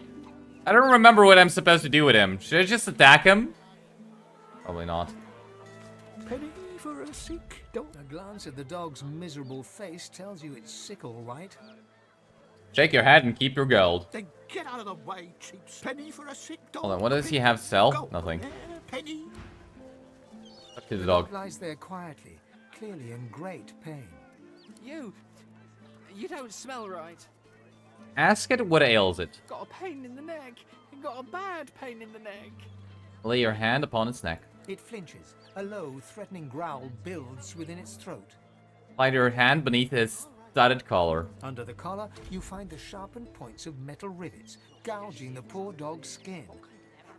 I don't remember what I'm supposed to do with him. Should I just attack him? Probably not. Penny for a sick dog. A glance at the dog's miserable face tells you it's sick, all right. Shake your head and keep your gold. Then get out of the way, cheap penny for a sick dog. Hold on, what does he have to sell? Nothing. Penny. Up to the dog. Lies there quietly, clearly in great pain. You don't smell right. Ask it what ails it. Got a pain in the neck. Got a bad pain in the neck. Lay your hand upon its neck. It flinches. A low, threatening growl builds within its throat. Slide your hand beneath his studded collar. Under the collar, you find the sharpened points of metal rivets, gouging the poor dog's skin.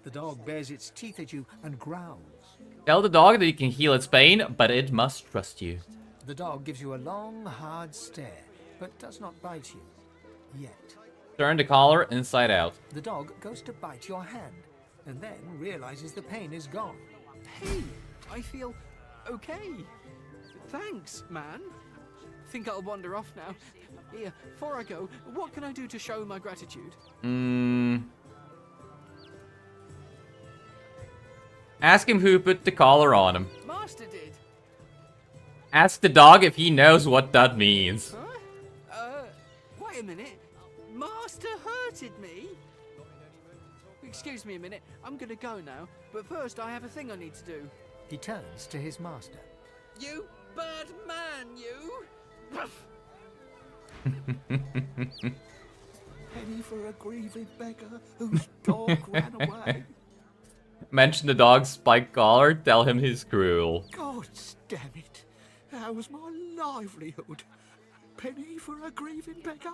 The dog bares its teeth at you and growls. Tell the dog that you can heal its pain, but it must trust you. The dog gives you a long, hard stare, but does not bite you. Yet. Turn the collar inside out. The dog goes to bite your hand, and then realizes the pain is gone. Hey, I feel okay. Thanks, man. Think I'll wander off now. Here, before I go, what can I do to show my gratitude? Ask him who put the collar on him. Master did. Ask the dog if he knows what that means. Huh? Wait a minute. Master hurted me? Excuse me a minute. I'm gonna go now. But first, I have a thing I need to do. He turns to his master. You bad man, you! Penny for a grieving beggar whose dog ran away. Mention the dog's spiked collar, tell him he's cruel. God damn it. That was my livelihood. Penny for a grieving beggar?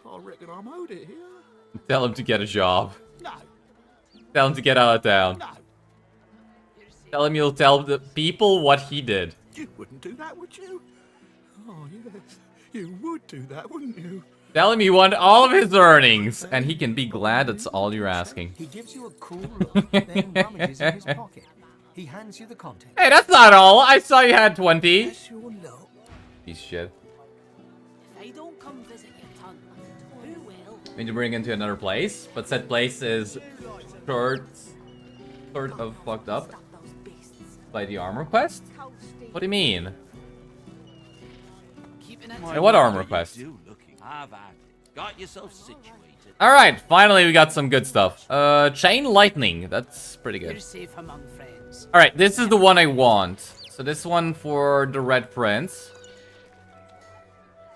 I reckon I'm owed it here. Tell him to get a job. No. Tell him to get out of town. No. Tell him you'll tell the people what he did. You wouldn't do that, would you? Oh, yes. You would do that, wouldn't you? Tell him you want all of his earnings, and he can be glad that's all you're asking. He gives you a cool look, then rummages in his pocket. He hands you the contents. Hey, that's not all. I saw you had 20. Bless your luck. Piece of shit. If they don't come visit your tongue, who will? Need to bring into another place, but said place is sort of fucked up by the armor quest? What do you mean? Hey, what armor quest? Got yourself situated. Alright, finally we got some good stuff. Chain lightning, that's pretty good. You're safe among friends. Alright, this is the one I want. So this one for the Red Prince.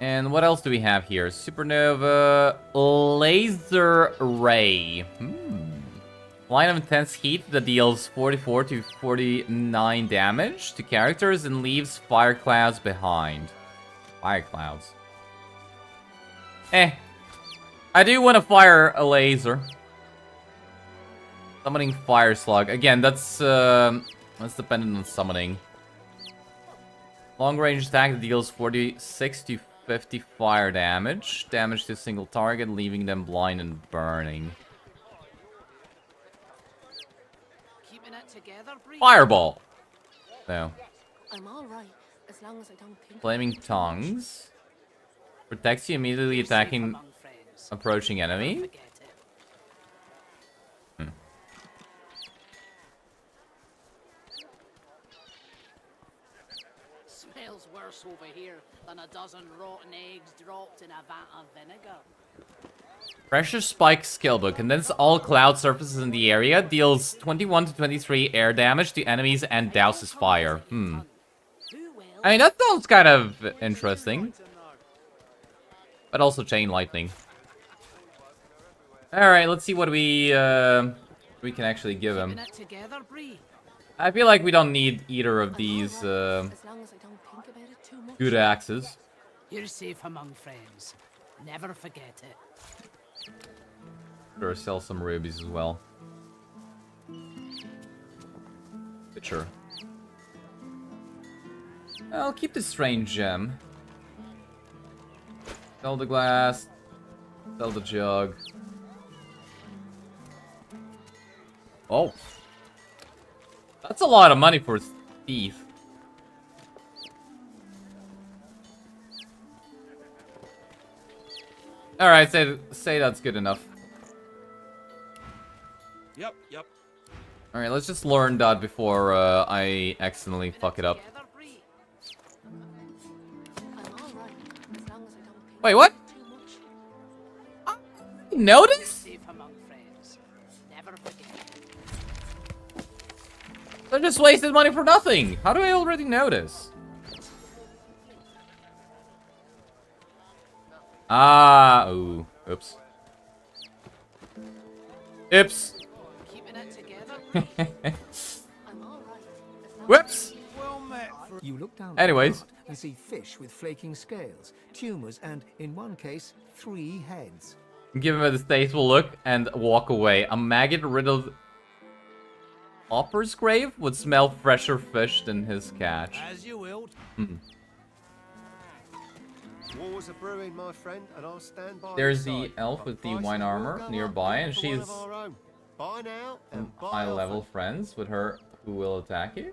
And what else do we have here? Supernova Laser Ray. Line of intense heat that deals 44 to 49 damage to characters and leaves fire clouds behind. Fire clouds. I do want to fire a laser. Summoning Fire Slug. Again, that's dependent on summoning. Long range attack that deals 46 to 50 fire damage. Damage to a single target, leaving them blind and burning. Fireball! No. I'm alright, as long as I don't think. Flaming Tongues. Protects you immediately attacking approaching enemy. Smells worse over here than a dozen rotten eggs dropped in a vat of vinegar. Pressure Spike Skillbook. Condense all cloud surfaces in the area. Deals 21 to 23 air damage to enemies and douses fire. I mean, that sounds kind of interesting. But also Chain Lightning. Alright, let's see what we can actually give him. I feel like we don't need either of these good axes. You're safe among friends. Never forget it. Or sell some rubies as well. Sure. I'll keep the strange gem. Sell the glass. Sell the jug. Oh. That's a lot of money for a thief. Alright, say that's good enough. Yep. Alright, let's just learn that before I accidentally fuck it up. Wait, what? Notice? I just wasted money for nothing. How do I already notice? Ah, ooh, oops. Oops. Whoops. You look down Anyways. and see fish with flaking scales, tumors, and in one case, 3 heads. Give him a distasteful look and walk away. A maggot-riddled Opper's grave would smell fresher fish than his catch. As you will. Wars are brewing, my friend, and I'll stand by. There's the elf with the wine armor nearby, and she's buy now and high-level friends with her who will attack you.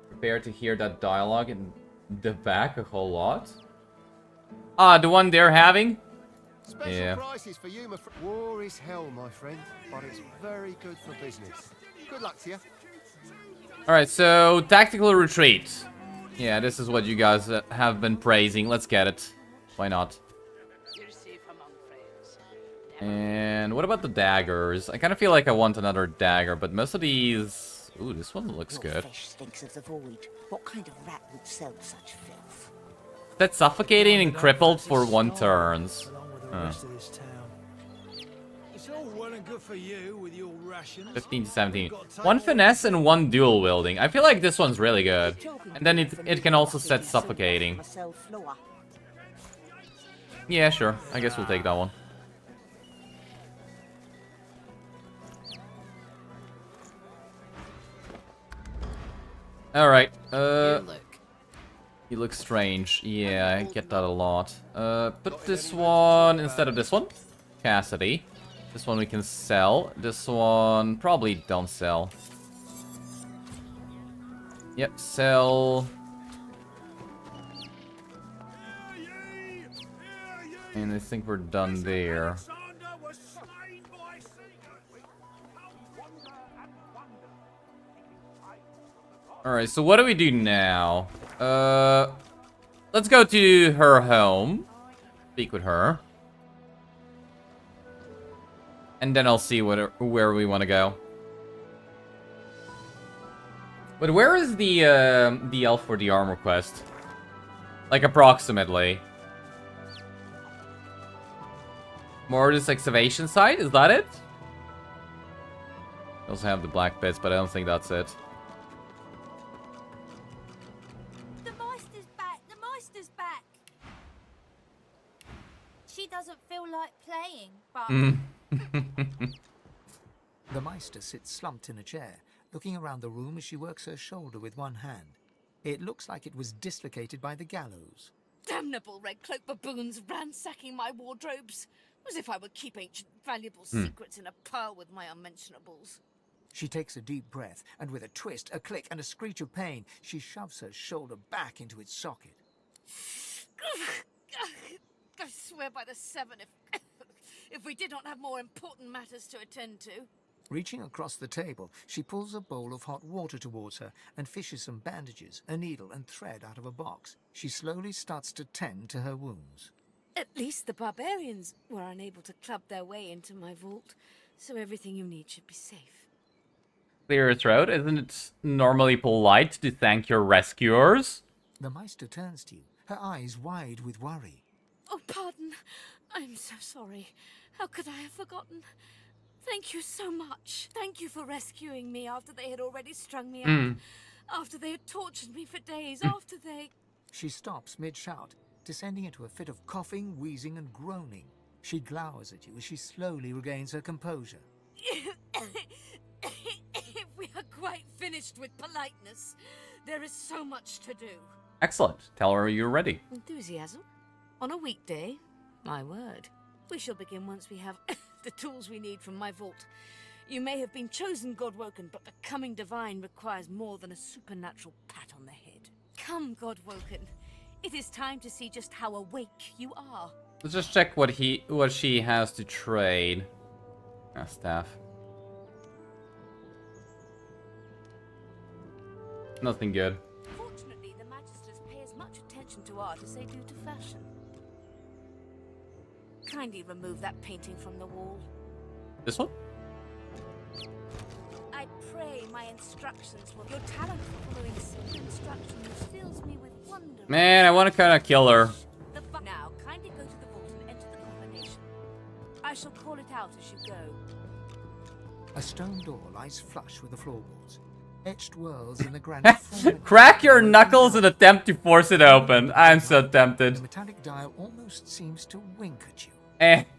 Prepare to hear that dialogue in the back a whole lot. Ah, the one they're having? Special prices for you, my friend. War is hell, my friend, but it's very good for business. Good luck to you. Alright, so tactical retreat. Yeah, this is what you guys have been praising. Let's get it. Why not? And what about the daggers? I kind of feel like I want another dagger, but most of these... Ooh, this one looks good. Fish stinks of the void. What kind of rat would sell such filth? That's suffocating and crippled for 1 turns. Huh. It's all well and good for you with your rations. 15 to 17. 1 finesse and 1 dual wielding. I feel like this one's really good. And then it can also set suffocating. Yeah, sure. I guess we'll take that one. Alright, he looks strange. Yeah, I get that a lot. Put this one instead of this one. Cassidy. This one we can sell. This one probably don't sell. Yep, sell. And I think we're done there. Alright, so what do we do now? Let's go to her home. Speak with her. And then I'll see where we want to go. But where is the elf for the armor quest? Like, approximately. Mortis excavation site? Is that it? We also have the black bits, but I don't think that's it. The Meister's back! The Meister's back! She doesn't feel like playing, but... The Meister sits slumped in a chair, looking around the room as she works her shoulder with one hand. It looks like it was dislocated by the gallows. Damnable red cloak baboons ransacking my wardrobes. As if I would keep ancient valuable secrets in a pile with my unmentionables. She takes a deep breath, and with a twist, a click, and a screech of pain, she shoves her shoulder back into its socket. I swear by the seven if we did not have more important matters to attend to. Reaching across the table, she pulls a bowl of hot water towards her and fishes some bandages, a needle, and thread out of a box. She slowly starts to tend to her wounds. At least the barbarians were unable to club their way into my vault, so everything you need should be safe. Clear your throat. Isn't it normally polite to thank your rescuers? The Meister turns to you, her eyes wide with worry. Oh, pardon. I'm so sorry. How could I have forgotten? Thank you so much. Thank you for rescuing me after they had already strung me out. After they had tortured me for days. After they... She stops mid-shout, descending into a fit of coughing, wheezing, and groaning. She glowers at you as she slowly regains her composure. If we are quite finished with politeness, there is so much to do. Excellent. Tell her you're ready. Enthusiasm? On a weekday? My word. We shall begin once we have the tools we need from my vault. You may have been chosen Godwoken, but becoming divine requires more than a supernatural pat on the head. Come, Godwoken. It is time to see just how awake you are. Let's just check what she has to trade. Staff. Nothing good. Fortunately, the Magisters pay as much attention to art as they do to fashion. Kindly remove that painting from the wall. This one? I pray my instructions will... Your talent for following simple instructions fills me with wonder. Man, I want to kind of kill her. Now, kindly go to the vault and enter the combination. I shall call it out as you go. A stone door lies flush with the floorboards. Etched whirls in the granite. Crack your knuckles and attempt to force it open. I'm so tempted. The metallic dial almost seems to wink at you.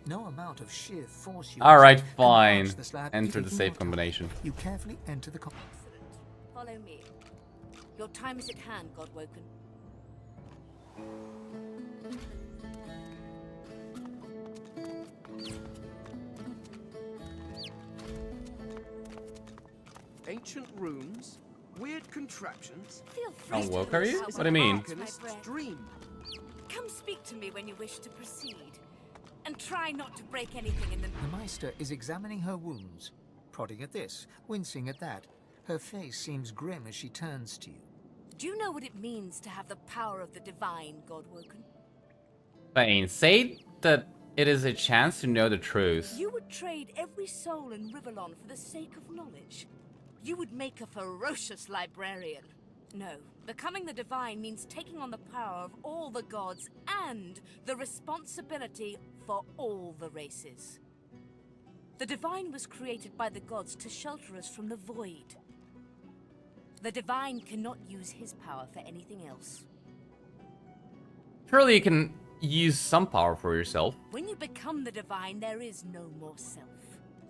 No amount of sheer force you Alright, fine. Enter the safe combination. You carefully enter the Excellent. Follow me. Your time is at hand, Godwoken. Ancient rooms, weird contraptions. Feel free How woke are you? What do you mean? Dream. Come speak to me when you wish to proceed. And try not to break anything in the... The Meister is examining her wounds, prodding at this, wincing at that. Her face seems grim as she turns to you. Do you know what it means to have the power of the divine, Godwoken? Fine. Say that it is a chance to know the truth. You would trade every soul in Rivellon for the sake of knowledge. You would make a ferocious librarian. No, becoming the divine means taking on the power of all the gods and the responsibility for all the races. The divine was created by the gods to shelter us from the void. The divine cannot use his power for anything else. Surely you can use some power for yourself. When you become the divine, there is no more self.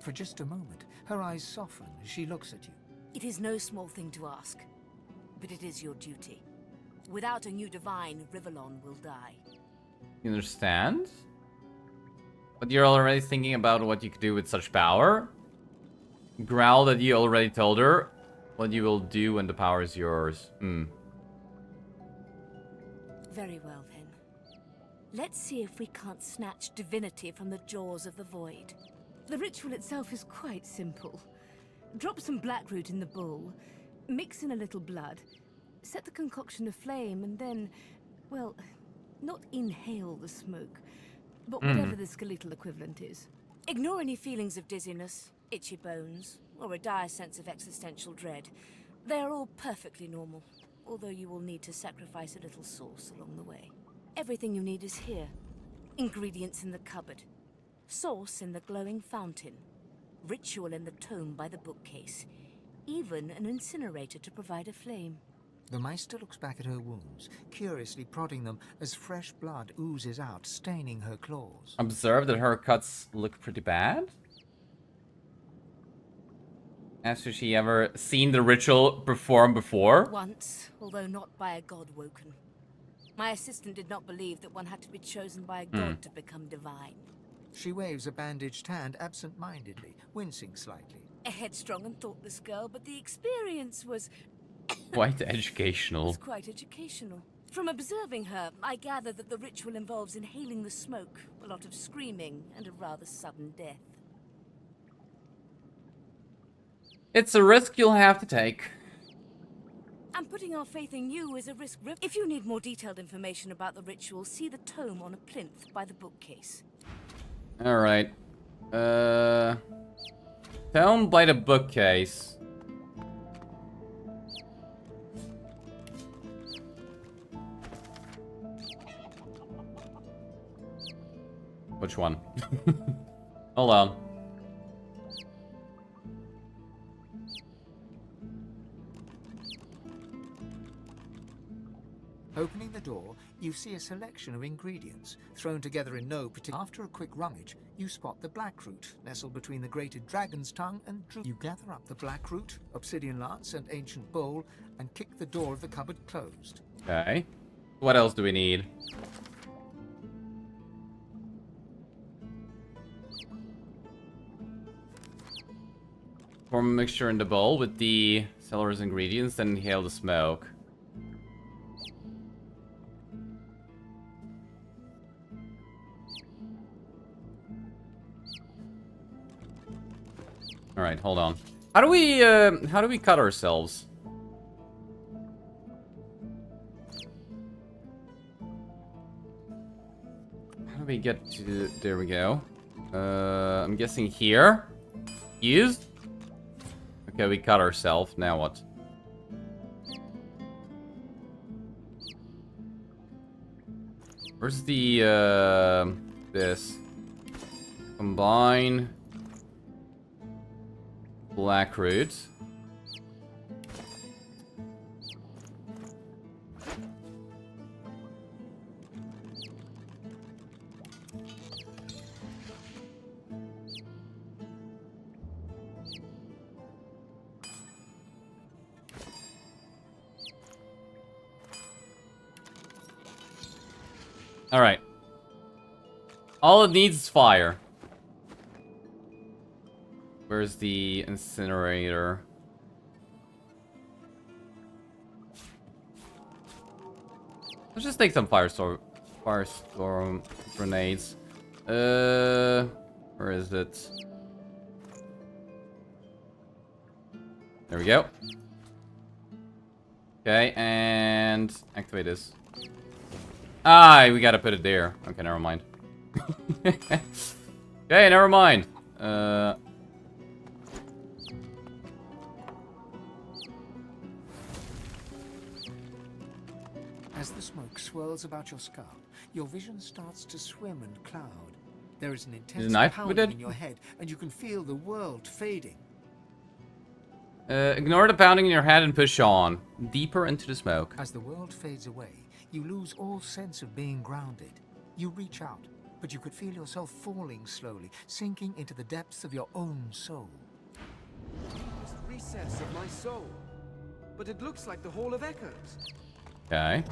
For just a moment, her eyes soften as she looks at you. It is no small thing to ask, but it is your duty. Without a new divine, Rivellon will die. You understand? But you're already thinking about what you could do with such power? Growl that you already told her what you will do when the power is yours. Very well, then. Let's see if we can't snatch divinity from the jaws of the void. The ritual itself is quite simple. Drop some blackroot in the bowl, mix in a little blood, set the concoction aflame, and then, well, not inhale the smoke, but whatever the skeletal equivalent is. Ignore any feelings of dizziness, itchy bones, or a dire sense of existential dread. They're all perfectly normal, although you will need to sacrifice a little sauce along the way. Everything you need is here. Ingredients in the cupboard. Sauce in the glowing fountain. Ritual in the tome by the bookcase. Even an incinerator to provide a flame. The Meister looks back at her wounds, curiously prodding them as fresh blood oozes out, staining her claws. Observe that her cuts look pretty bad. Has she ever seen the ritual performed before? Once, although not by a god woken. My assistant did not believe that one had to be chosen by a god to become divine. She waves a bandaged hand absent-mindedly, wincing slightly. A headstrong and thoughtless girl, but the experience was... Quite educational. It's quite educational. From observing her, I gather that the ritual involves inhaling the smoke, a lot of screaming, and a rather sudden death. It's a risk you'll have to take. And putting our faith in you is a risk. If you need more detailed information about the ritual, see the tome on a plinth by the bookcase. Alright. Tome by the bookcase. Which one? Hold on. Opening the door, you see a selection of ingredients, thrown together in no particular... After a quick rummage, you spot the blackroot, nestled between the grated dragon's tongue and you gather up the blackroot, obsidian lance, and ancient bowl, and kick the door of the cupboard closed. Okay. What else do we need? Form a mixture in the bowl with the cellar's ingredients, then inhale the smoke. All right, hold on. How do we cut ourselves? How do we get to... There we go. I'm guessing here. Used? Okay, we cut ourselves. Now what? Where's the, this? Combine... Blackroot. All right. All it needs is fire. Where's the incinerator? Let's just take some firestorm grenades. Where is it? There we go. Okay, and activate this. Ah, we gotta put it there. Okay, never mind. Okay, never mind. As the smoke swirls about your scalp, your vision starts to swim and cloud. There is an intense pounding in your head, and you can feel the world fading. Ignore the pounding in your head and push on. Deeper into the smoke. As the world fades away, you lose all sense of being grounded. You reach out, but you could feel yourself falling slowly, sinking into the depths of your own soul. This recess of my soul. But it looks like the Hall of Echoes. Okay.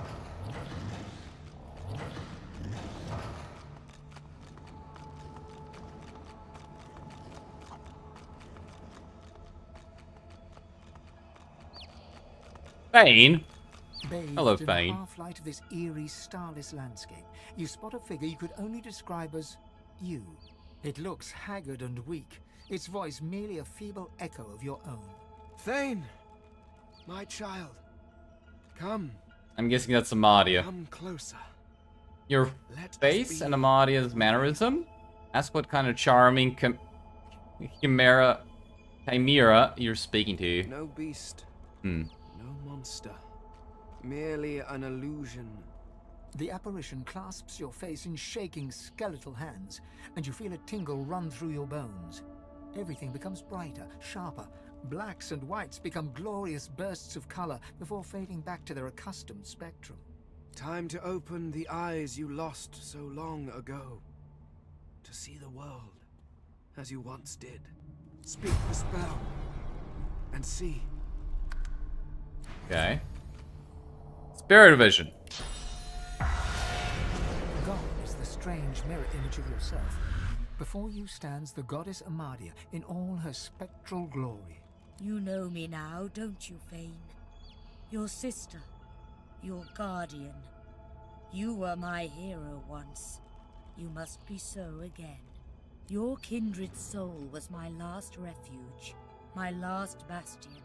Fane? Hello, Bathed in Fane. the half-light of this eerie, starless landscape, you spot a figure you could only describe as you. It looks haggard and weak, its voice merely a feeble echo of your own. Thane, my child, come. I'm guessing that's Amadia. Come closer. Your face and Amadia's mannerism? Ask what kind of charming chimera you're speaking to. No beast, No monster. Merely an illusion. The apparition clasps your face in shaking skeletal hands, and you feel a tingle run through your bones. Everything becomes brighter, sharper. Blacks and whites become glorious bursts of color before fading back to their accustomed spectrum. Time to open the eyes you lost so long ago. To see the world as you once did. Speak the spell and see. Okay. Spirit vision. God is the strange mirror image of yourself. Before you stands the goddess Amadia in all her spectral glory. You know me now, don't you, Fane? Your sister, your guardian. You were my hero once. You must be so again. Your kindred soul was my last refuge, my last bastion.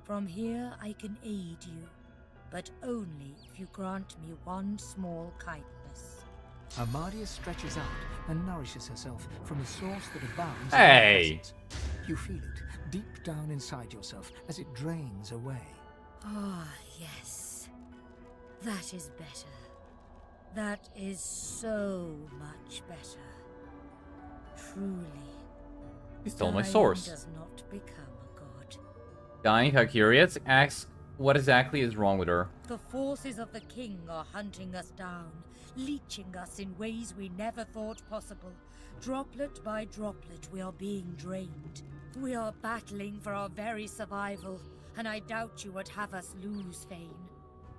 From here I can aid you, but only if you grant me one small kindness. Amadia stretches out and nourishes herself from a source that abounds Hey! in her presence. You feel it deep down inside yourself as it drains away. Ah, yes. That is better. That is so much better. Truly. He stole my dying source. does not become a god. Dying, how curious, asks what exactly is wrong with her. The forces of the king are hunting us down, leeching us in ways we never thought possible. Droplet by droplet, we are being drained. We are battling for our very survival, and I doubt you would have us lose, Fane.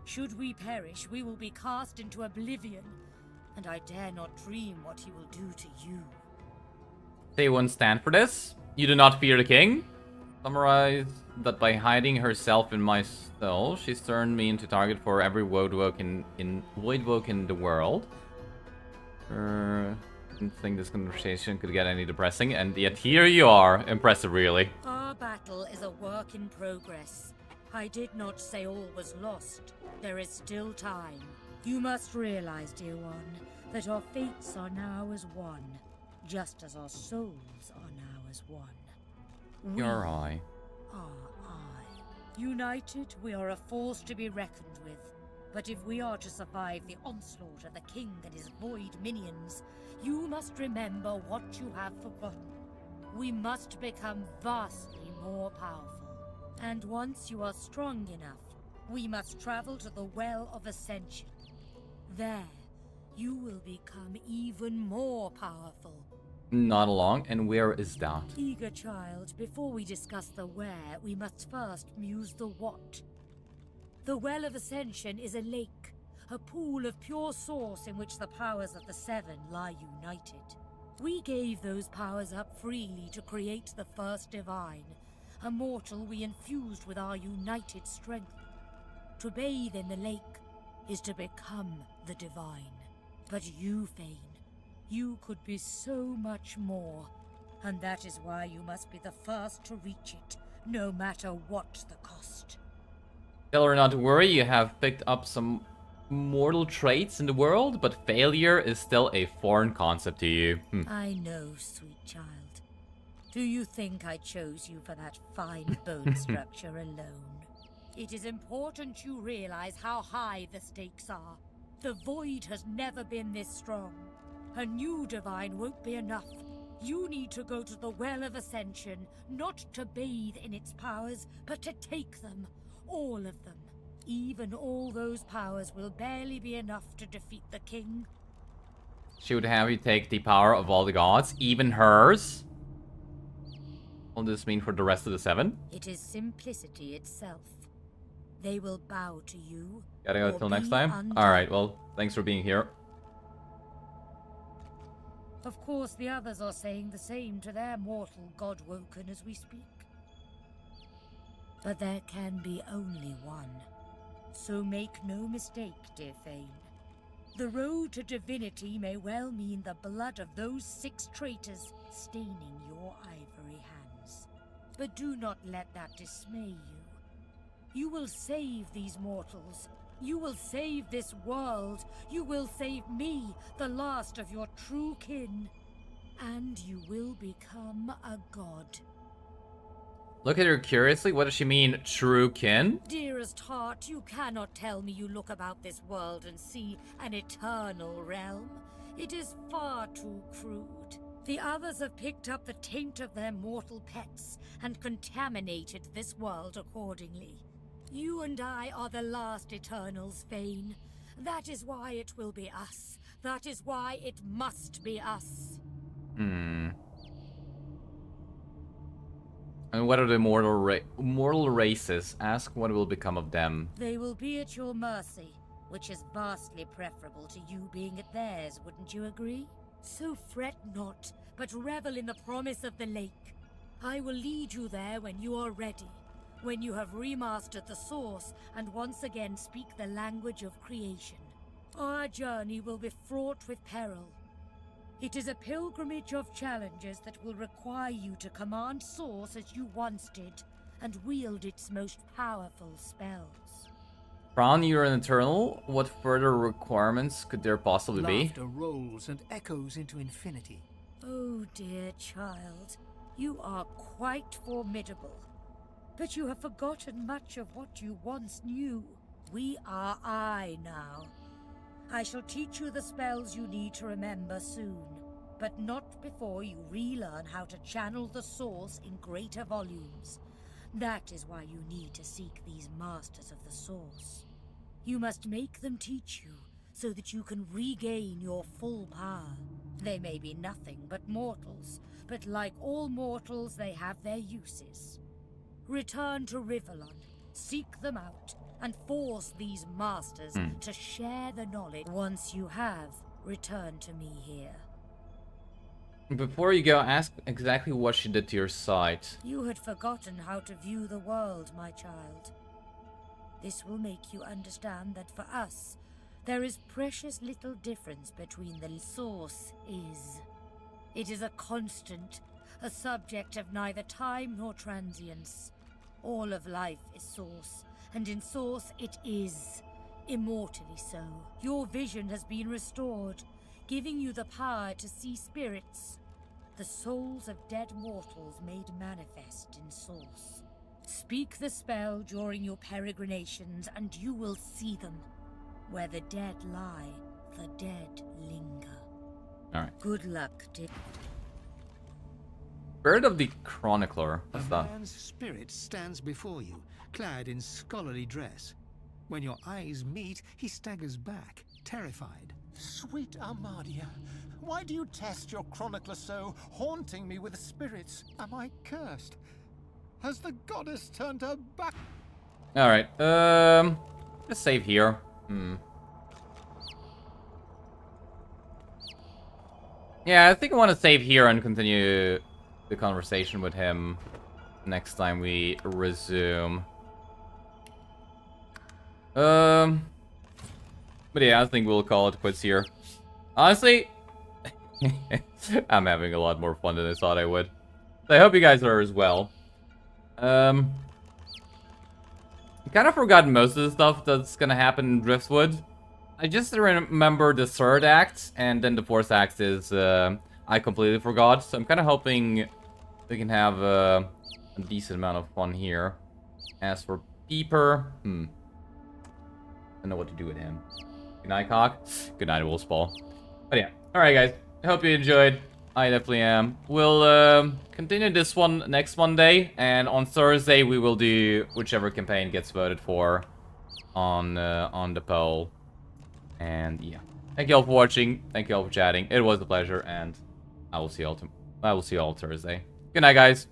Should we perish, we will be cast into oblivion, and I dare not dream what he will do to you. They won't stand for this. You do not fear the king. Summarize that by hiding herself in my soul, she's turned me into target for every voidwoke in the world. Didn't think this conversation could get any depressing, and yet here you are. Impressive, really. Our battle is a work in progress. I did not say all was lost. There is still time. You must realize, dear one, that our fates are now as one, just as our souls are now as one. You're I. United, we are a force to be reckoned with. But if we are to survive the onslaught of the king and his void minions, you must remember what you have forgotten. We must become vastly more powerful. And once you are strong enough, we must travel to the Well of Ascension. There, you will become even more powerful. Not along, and where is that? Eager child, before we discuss the where, we must first muse the what. The Well of Ascension is a lake, a pool of pure source in which the powers of the Seven lie united. We gave those powers up freely to create the first divine, a mortal we infused with our united strength. To bathe in the lake is to become the divine. But you, Fane, you could be so much more, and that is why you must be the first to reach it, no matter what the cost. Tell her not to worry, you have picked up some mortal traits in the world, but failure is still a foreign concept to you. I know, sweet child. Do you think I chose you for that fine bone structure alone? It is important you realize how high the stakes are. The void has never been this strong. A new divine won't be enough. You need to go to the Well of Ascension, not to bathe in its powers, but to take them. All of them. Even all those powers will barely be enough to defeat the king. She would have you take the power of all the gods, even hers. What does this mean for the rest of the Seven? It is simplicity itself. They will bow to you. Gotta go till next time? Alright, well, thanks for being here. Of course, the others are saying the same to their mortal god-woken as we speak. But there can be only one. So make no mistake, dear Fane. The road to divinity may well mean the blood of those 6 traitors staining your ivory hands. But do not let that dismay you. You will save these mortals. You will save this world. You will save me, the last of your true kin. And you will become a god. Look at her curiously. What does she mean, true kin? Dearest heart, you cannot tell me you look about this world and see an eternal realm. It is far too crude. The others have picked up the taint of their mortal pets and contaminated this world accordingly. You and I are the last Eternals, Fane. That is why it will be us. That is why it must be us. And what are the mortal races? Ask what will become of them. They will be at your mercy, which is vastly preferable to you being at theirs, wouldn't you agree? So fret not, but revel in the promise of the lake. I will lead you there when you are ready, when you have remastered the source and once again speak the language of creation. Our journey will be fraught with peril. It is a pilgrimage of challenges that will require you to command Source as you once did, and wield its most powerful spells. Crown, you're an Eternal. What further requirements could there possibly be? Laughter rolls and echoes into infinity. Oh, dear child, you are quite formidable. But you have forgotten much of what you once knew. We are I now. I shall teach you the spells you need to remember soon, but not before you relearn how to channel the source in greater volumes. That is why you need to seek these masters of the source. You must make them teach you, so that you can regain your full power. They may be nothing but mortals, but like all mortals, they have their uses. Return to Rivalon, seek them out, and force these masters to share the knowledge. Once you have, return to me here. Before you go, ask exactly what she did to your sight. You had forgotten how to view the world, my child. This will make you understand that for us, there is precious little difference between the source is. It is a constant, a subject of neither time nor transience. All of life is source, and in source it is, immortally so. Your vision has been restored, giving you the power to see spirits, the souls of dead mortals made manifest in source. Speak the spell during your peregrinations, and you will see them. Where the dead lie, the dead linger. Alright. Good luck, dear. Bird of the Chronicler. What's that? A man's spirit stands before you, clad in scholarly dress. When your eyes meet, he staggers back, terrified. Sweet Armadia, why do you test your chronicler so, haunting me with spirits? Am I cursed? Has the goddess turned her back? Alright, let's save here. Yeah, I think I want to save here and continue the conversation with him next time we resume. But yeah, I think we'll call it quits here. Honestly, I'm having a lot more fun than I thought I would. So I hope you guys are as well. I kind of forgot most of the stuff that's gonna happen in Driftwood. I just remember the third act, and then the fourth act is, I completely forgot. So I'm kind of hoping we can have a decent amount of fun here. As for Peeper, I don't know what to do with him. Good night, Cock. Good night, Wolfsball. But yeah, alright guys, I hope you enjoyed. I definitely am. We'll continue this one next Monday, and on Thursday we will do whichever campaign gets voted for on the poll. And yeah, thank you all for watching. Thank you all for chatting. It was a pleasure, and I will see you all Thursday. Good night, guys.